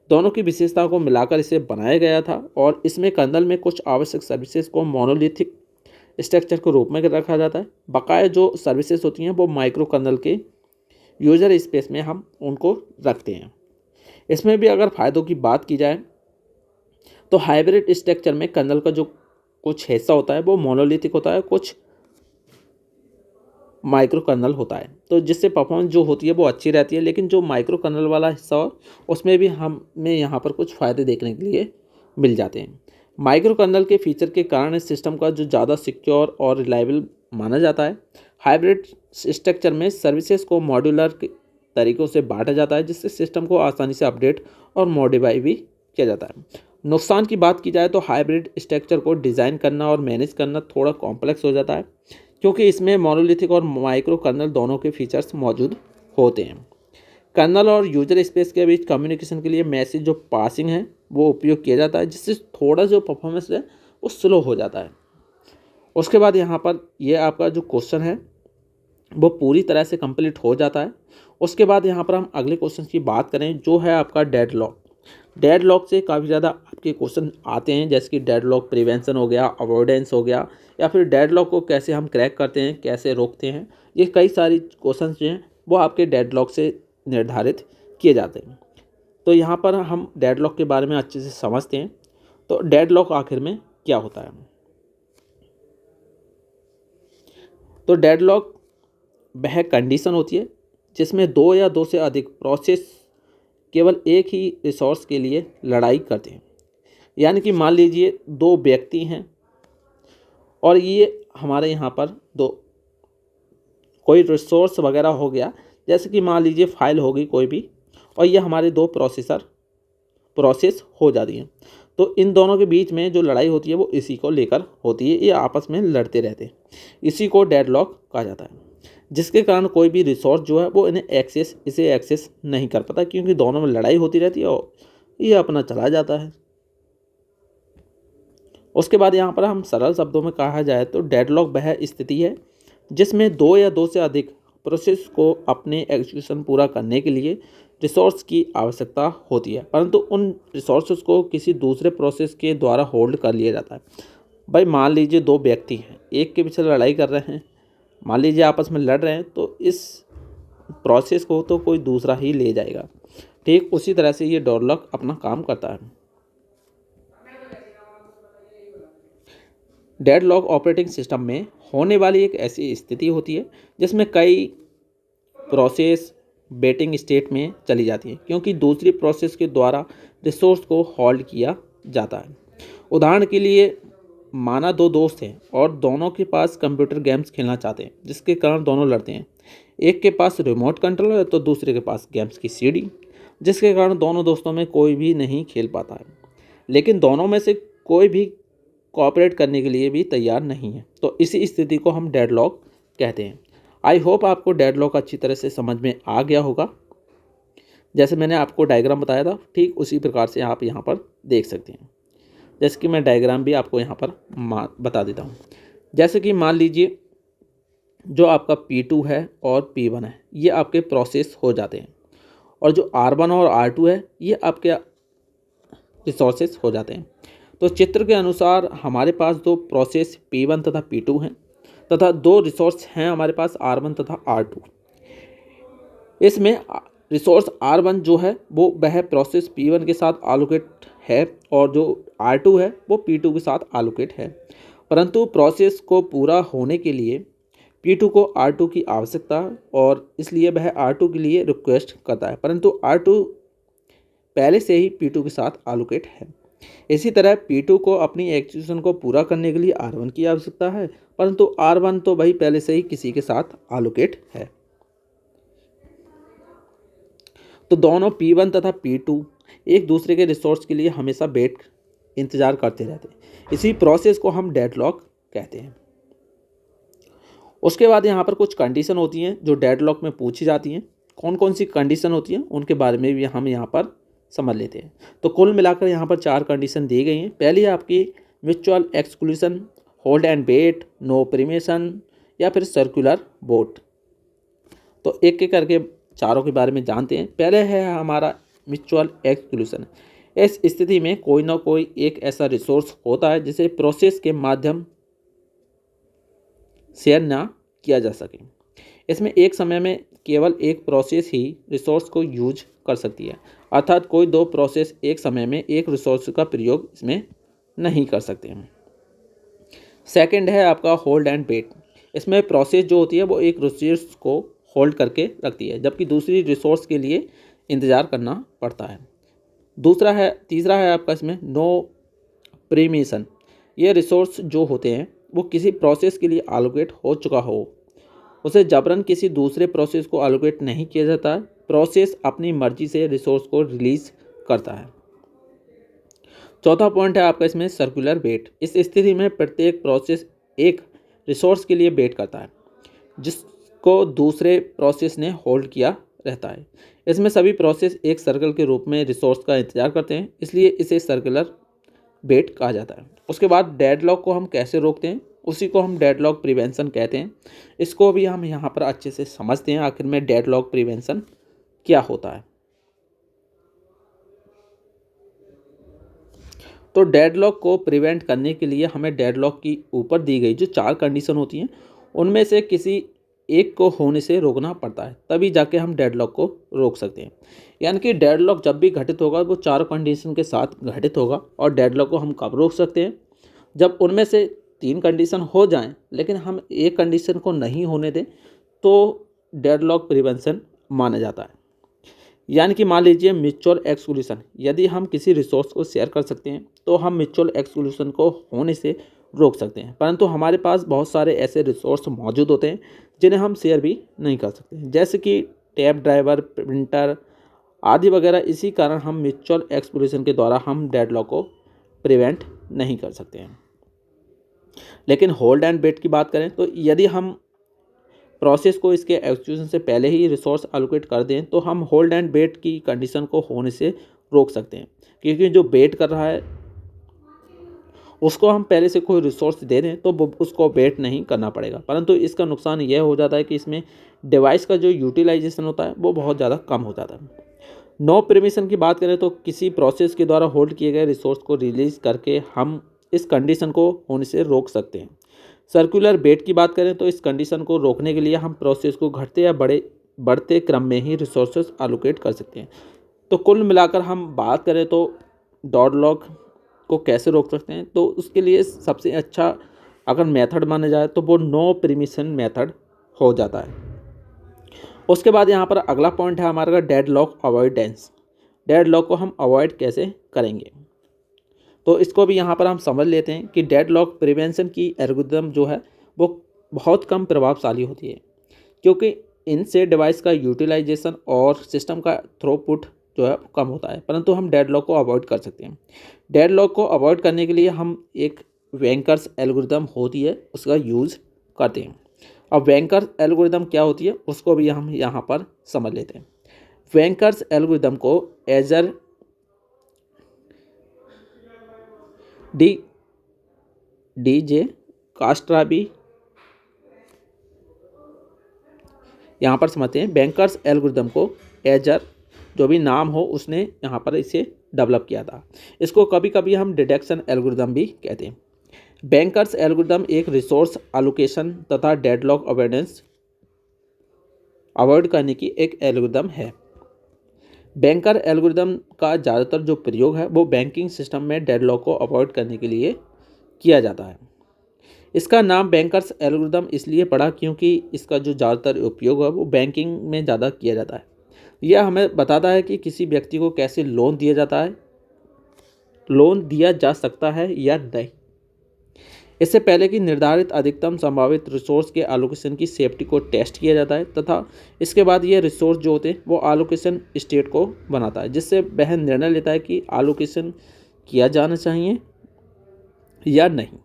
दोनों की विशेषताओं को मिलाकर इसे बनाया गया था और इसमें कर्नल में कुछ आवश्यक सर्विसेज को मोनोलिथिक स्ट्रक्चर के रूप में रखा जाता है। बकाया जो सर्विसेज होती हैं वो माइक्रो कर्नल के यूज़र स्पेस में हम उनको रखते हैं। इसमें भी अगर फ़ायदों की बात की जाए तो हाइब्रिड स्ट्रक्चर में कर्नल का जो कुछ हिस्सा होता है वो मोनोलिथिक होता है, कुछ माइक्रो कर्नल होता है, तो जिससे परफॉर्मेंस जो होती है वो अच्छी रहती है। लेकिन जो माइक्रो कर्नल वाला हिस्सा हो उसमें भी हमें यहाँ पर कुछ फ़ायदे देखने के लिए मिल जाते हैं। माइक्रो कर्नल के फीचर के कारण इस सिस्टम का जो ज़्यादा सिक्योर और रिलायबल माना जाता है। हाइब्रिड स्ट्रक्चर में सर्विसेज को मॉड्यूलर तरीक़ों से बांटा जाता है, जिससे सिस्टम को आसानी से अपडेट और मॉडिफाई भी किया जाता है। नुकसान की बात की जाए तो हाइब्रिड स्ट्रक्चर को डिज़ाइन करना और मैनेज करना थोड़ा कॉम्प्लेक्स हो जाता है, क्योंकि इसमें मोनोलिथिक और माइक्रो कर्नल दोनों के फीचर्स मौजूद होते हैं। कर्नल और यूजर स्पेस के बीच कम्युनिकेशन के लिए मैसेज जो पासिंग है वो उपयोग किया जाता है, जिससे थोड़ा जो परफॉर्मेंस है वो स्लो हो जाता है। उसके बाद यहाँ पर ये आपका जो क्वेश्चन है वो पूरी तरह से कंप्लीट हो जाता है। उसके बाद यहाँ पर हम अगले क्वेश्चन की बात करें जो है आपका डेडलॉक। डेडलॉक से काफ़ी ज़्यादा आपके क्वेश्चन आते हैं, जैसे कि डेडलॉक प्रिवेंशन हो गया, अवॉइडेंस हो गया, या फिर डेडलॉक को कैसे हम क्रैक करते हैं, कैसे रोकते हैं। ये कई सारी क्वेश्चन जो हैं वो आपके डेडलॉक से निर्धारित किए जाते हैं। तो यहाँ पर हम डेडलॉक के बारे में अच्छे से समझते हैं। तो डेडलॉक आखिर में क्या होता है? तो डेडलॉक वह कंडीशन होती है जिसमें दो या दो से अधिक प्रोसेस केवल एक ही रिसोर्स के लिए लड़ाई करते हैं। यानी कि मान लीजिए दो व्यक्ति हैं और ये हमारे यहाँ पर दो कोई रिसोर्स वगैरह हो गया, जैसे कि मान लीजिए फाइल होगी कोई भी, और ये हमारे दो प्रोसेस हो जाती हैं। तो इन दोनों के बीच में जो लड़ाई होती है वो इसी को लेकर होती है, ये आपस में लड़ते रहते हैं। इसी को डेडलॉक कहा जाता है, जिसके कारण कोई भी रिसोर्स जो है वो इसे एक्सेस नहीं कर पाता, क्योंकि दोनों में लड़ाई होती रहती है और ये अपना चला जाता है। उसके बाद यहाँ पर हम सरल शब्दों में कहा जाए तो डेडलॉक वह स्थिति है जिसमें दो या दो से अधिक प्रोसेस को अपने एग्जीक्यूशन पूरा करने के लिए रिसोर्स की आवश्यकता होती है, परंतु उन रिसोर्सेज को किसी दूसरे प्रोसेस के द्वारा होल्ड कर लिया जाता है। भाई मान लीजिए दो व्यक्ति हैं, एक के पीछे लड़ाई कर रहे हैं, मान लीजिए आपस में लड़ रहे हैं, तो इस प्रोसेस को तो कोई दूसरा ही ले जाएगा। ठीक उसी तरह से ये डेडलॉक अपना काम करता है। डेडलॉक ऑपरेटिंग सिस्टम में होने वाली एक ऐसी स्थिति होती है जिसमें कई प्रोसेस वेटिंग स्टेट में चली जाती है, क्योंकि दूसरी प्रोसेस के द्वारा रिसोर्स को होल्ड किया जाता है। उदाहरण के लिए माना दो दोस्त हैं और दोनों के पास कंप्यूटर गेम्स खेलना चाहते हैं, जिसके कारण दोनों लड़ते हैं। एक के पास रिमोट कंट्रोलर है तो दूसरे के पास गेम्स की सीडी, जिसके कारण दोनों दोस्तों में कोई भी नहीं खेल पाता है। लेकिन दोनों में से कोई भी कोऑपरेट करने के लिए भी तैयार नहीं है, तो इसी स्थिति को हम डेडलॉक कहते हैं। आई होप आपको डेडलॉक अच्छी तरह से समझ में आ गया होगा। जैसे मैंने आपको डायग्राम बताया था, ठीक उसी प्रकार से आप यहाँ पर देख सकते हैं। जैसे कि मैं डायग्राम भी आपको यहाँ पर बता देता हूँ। जैसे कि मान लीजिए जो आपका P2 है और P1 है, ये आपके प्रोसेस हो जाते हैं, और जो R1 और R2 है ये आपके रिसोर्सेस हो जाते हैं। तो चित्र के अनुसार हमारे पास दो प्रोसेस P1 तथा P2 हैं, तथा दो रिसोर्स हैं हमारे पास R1 तथा R2। इसमें रिसोर्स R1 जो है वो वह प्रोसेस P1 के साथ एलोकेट है, और जो R2 है वो P2 के साथ एलोकेट है। परंतु प्रोसेस को पूरा होने के लिए P2 को R2 की आवश्यकता है, और इसलिए वह R2 के लिए रिक्वेस्ट करता है, परंतु R2 पहले से ही P2 के साथ एलोकेट है। इसी तरह P2 को अपनी एग्जीक्यूशन को पूरा करने के लिए R1 की आवश्यकता है, परंतु R1 तो भाई पहले से ही किसी के साथ एलोकेट है। तो दोनों P1 तथा P2 एक दूसरे के रिसोर्स के लिए हमेशा इंतजार करते रहते हैं। इसी प्रोसेस को हम डेडलॉक कहते हैं। उसके बाद यहाँ पर कुछ कंडीशन होती हैं जो डेडलॉक में पूछी जाती हैं। कौन कौन सी कंडीशन होती हैं उनके बारे में भी हम यहाँ पर समझ लेते हैं। तो कुल मिलाकर यहाँ पर 4 कंडीशन दी गई हैं। पहली है आपकी mutual exclusion, hold and wait, no preemption या फिर सर्कुलर बोट। तो एक एक करके चारों के बारे में जानते हैं। पहले है हमारा म्यूचुअल एक्सक्लूजन। इस स्थिति में कोई ना कोई एक ऐसा रिसोर्स होता है जिसे प्रोसेस के माध्यम शेयर ना किया जा सके। इसमें एक समय में केवल एक प्रोसेस ही रिसोर्स को यूज कर सकती है, अर्थात कोई दो प्रोसेस एक समय में एक रिसोर्स का प्रयोग इसमें नहीं कर सकते हैं। सेकंड है आपका होल्ड एंड वेट। इसमें प्रोसेस जो होती है वो एक रिसोर्स को होल्ड करके रखती है, जबकि दूसरी रिसोर्स के लिए इंतज़ार करना पड़ता है। तीसरा है आपका इसमें नो प्रीमिशन। ये रिसोर्स जो होते हैं वो किसी प्रोसेस के लिए एलोकेट हो चुका हो, उसे जबरन किसी दूसरे प्रोसेस को एलोकेट नहीं किया जाता है। प्रोसेस अपनी मर्जी से रिसोर्स को रिलीज करता है। चौथा पॉइंट है आपका इसमें सर्कुलर वेट। इस स्थिति में प्रत्येक प्रोसेस एक रिसोर्स के लिए वेट करता है जिसको दूसरे प्रोसेस ने होल्ड किया रहता है। इसमें सभी प्रोसेस एक सर्कल के रूप में रिसोर्स का इंतजार करते हैं, इसलिए इसे सर्कुलर वेट कहा जाता है। उसके बाद डेडलॉक को हम कैसे रोकते हैं, उसी को हम डेडलॉक प्रिवेंशन कहते हैं। इसको भी हम यहाँ पर अच्छे से समझते हैं आखिर में डेडलॉक प्रिवेंशन क्या होता है। तो डेडलॉक को प्रिवेंट करने के लिए हमें डेडलॉक की ऊपर दी गई जो 4 कंडीशन होती हैं उनमें से किसी एक को होने से रोकना पड़ता है, तभी जाके हम डेडलॉक को रोक सकते हैं। यानी कि डेडलॉक जब भी घटित होगा वो 4 कंडीशन के साथ घटित होगा। और डेडलॉक को हम कब रोक सकते हैं, जब उनमें से 3 कंडीशन हो जाएं लेकिन हम एक कंडीशन को नहीं होने दें तो डेडलॉक प्रिवेंशन माना जाता है। यानी कि मान लीजिए म्यूचुअल एक्सक्लूजन, यदि हम किसी रिसोर्स को शेयर कर सकते हैं तो हम म्यूचुअल एक्सक्लूजन को होने से रोक सकते हैं, परंतु हमारे पास बहुत सारे ऐसे रिसोर्स मौजूद होते हैं जिन्हें हम शेयर भी नहीं कर सकते, जैसे कि टैब ड्राइवर, प्रिंटर आदि वगैरह। इसी कारण हम म्यूचुअल एक्सक्लूजन के द्वारा हम डेडलॉक को प्रिवेंट नहीं कर सकते हैं। लेकिन होल्ड एंड वेट की बात करें तो यदि हम प्रोसेस को इसके एक्सक्लूजन से पहले ही रिसोर्स एलोकेट कर दें तो हम होल्ड एंड वेट की कंडीशन को होने से रोक सकते हैं, क्योंकि जो वेट कर रहा है उसको हम पहले से कोई रिसोर्स दे दें तो उसको वेट नहीं करना पड़ेगा। परंतु इसका नुकसान यह हो जाता है कि इसमें डिवाइस का जो यूटिलाइजेशन होता है वो बहुत ज़्यादा कम हो जाता है। नो परमिशन की बात करें तो किसी प्रोसेस के द्वारा होल्ड किए गए रिसोर्स को रिलीज करके हम इस कंडीशन को होने से रोक सकते हैं। सर्कुलर बेट की बात करें तो इस कंडीशन को रोकने के लिए हम प्रोसेस को घटते या बढ़ते क्रम में ही रिसोर्सेज एलोकेट कर सकते हैं। तो कुल मिलाकर हम बात करें तो डेडलॉक को कैसे रोक सकते हैं, तो उसके लिए सबसे अच्छा अगर मेथड माना जाए तो वो नो परमिशन मेथड हो जाता है। उसके बाद यहाँ पर अगला पॉइंट है हमारा डेडलॉक अवॉइडेंस। डेडलॉक को हम अवॉइड कैसे करेंगे, तो इसको भी यहाँ पर हम समझ लेते हैं कि डेडलॉक प्रिवेंशन की एल्गोरिथम जो है वो बहुत कम प्रभावशाली होती है, क्योंकि इनसे डिवाइस का यूटिलाइजेशन और सिस्टम का थ्रूपुट जो है कम होता है, परंतु हम डेडलॉक को अवॉइड कर सकते हैं। डेडलॉक को अवॉइड करने के लिए हम एक वेंकर्स एल्गोरिथम होती है उसका यूज़ करते हैं। अब वेंकर्स एल्गोरिथम क्या होती है उसको भी हम यहाँ पर समझ लेते हैं। वेंकर्स एल्गोरिथम को एजर डी जे कास्ट्राबी यहाँ पर समझते हैं। वेंकर्स एल्गोरिथम को एजर जो भी नाम हो उसने यहाँ पर इसे डेवलप किया था। इसको कभी कभी हम डिडक्शन एल्गोरिथम भी कहते हैं। वेंकर्स एल्गोरिथम एक रिसोर्स एलोकेशन तथा डेडलॉक अवॉइडेंस अवॉइड करने की एक एल्गोरिथम है। बैंकर एल्गोरिथम का ज़्यादातर जो प्रयोग है वो बैंकिंग सिस्टम में डेडलॉक को अवॉइड करने के लिए किया जाता है। इसका नाम बैंकर्स एल्गोरिथम इसलिए पड़ा क्योंकि इसका जो ज़्यादातर उपयोग है वो बैंकिंग में ज़्यादा किया जाता है। यह हमें बताता है कि किसी व्यक्ति को कैसे लोन दिया जा सकता है या नहीं, इससे पहले कि निर्धारित अधिकतम संभावित रिसोर्स के एलोकेशन की सेफ्टी को टेस्ट किया जाता है तथा इसके बाद ये रिसोर्स जो होते हैं वो एलोकेशन स्टेट को बनाता है, जिससे वह निर्णय लेता है कि एलोकेशन किया जाना चाहिए या नहीं।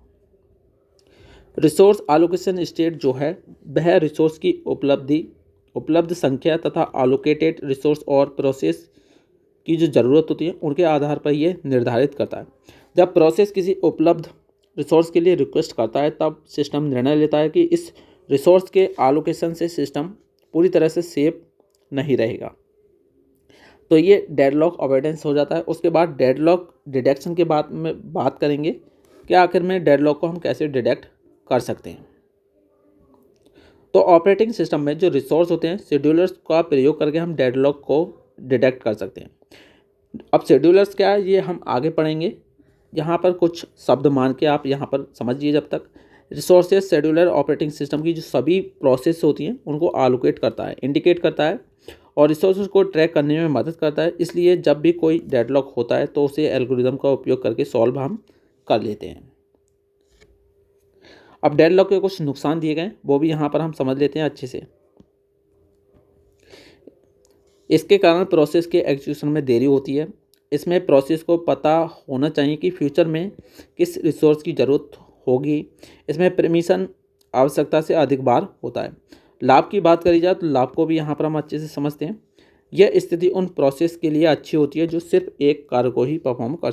रिसोर्स एलोकेशन स्टेट जो है वह रिसोर्स की उपलब्ध संख्या तथा एलोकेटेड रिसोर्स और प्रोसेस की जो ज़रूरत होती है उनके आधार पर यह निर्धारित करता है। जब प्रोसेस किसी उपलब्ध रिसोर्स के लिए रिक्वेस्ट करता है तब सिस्टम निर्णय लेता है कि इस रिसोर्स के एलोकेशन से सिस्टम पूरी तरह से सेफ नहीं रहेगा, तो ये डेडलॉक अवॉइडेंस हो जाता है। उसके बाद डेडलॉक डिडक्शन के बाद में बात करेंगे कि आखिर में डेडलॉक को हम कैसे डिटेक्ट कर सकते हैं। तो ऑपरेटिंग सिस्टम में जो रिसोर्स होते हैं शेड्यूलर्स का प्रयोग करके हम डेडलॉक को डिटेक्ट कर सकते हैं। अब शेड्यूलर्स क्या है ये हम आगे पढ़ेंगे। यहाँ पर कुछ शब्द मान के आप यहाँ पर समझिए। जब तक रिसोर्सेज शेड्यूलर ऑपरेटिंग सिस्टम की जो सभी प्रोसेस होती हैं उनको एलोकेट करता है, इंडिकेट करता है और रिसोर्सेज को ट्रैक करने में मदद करता है। इसलिए जब भी कोई डेडलॉक होता है तो उसे एल्गोरिथम का उपयोग करके सॉल्व हम कर लेते हैं। अब डेडलॉक के कुछ नुकसान दिए गए वो भी यहाँ पर हम समझ लेते हैं अच्छे से। इसके कारण प्रोसेस के एग्जीक्यूशन में देरी होती है। इसमें प्रोसेस को पता होना चाहिए कि फ्यूचर में किस रिसोर्स की ज़रूरत होगी। इसमें परमिशन आवश्यकता से अधिक बार होता है। लाभ की बात करी जाए तो लाभ को भी यहाँ पर हम अच्छे से समझते हैं। यह स्थिति उन प्रोसेस के लिए अच्छी होती है जो सिर्फ एक कार्य को ही परफॉर्म कर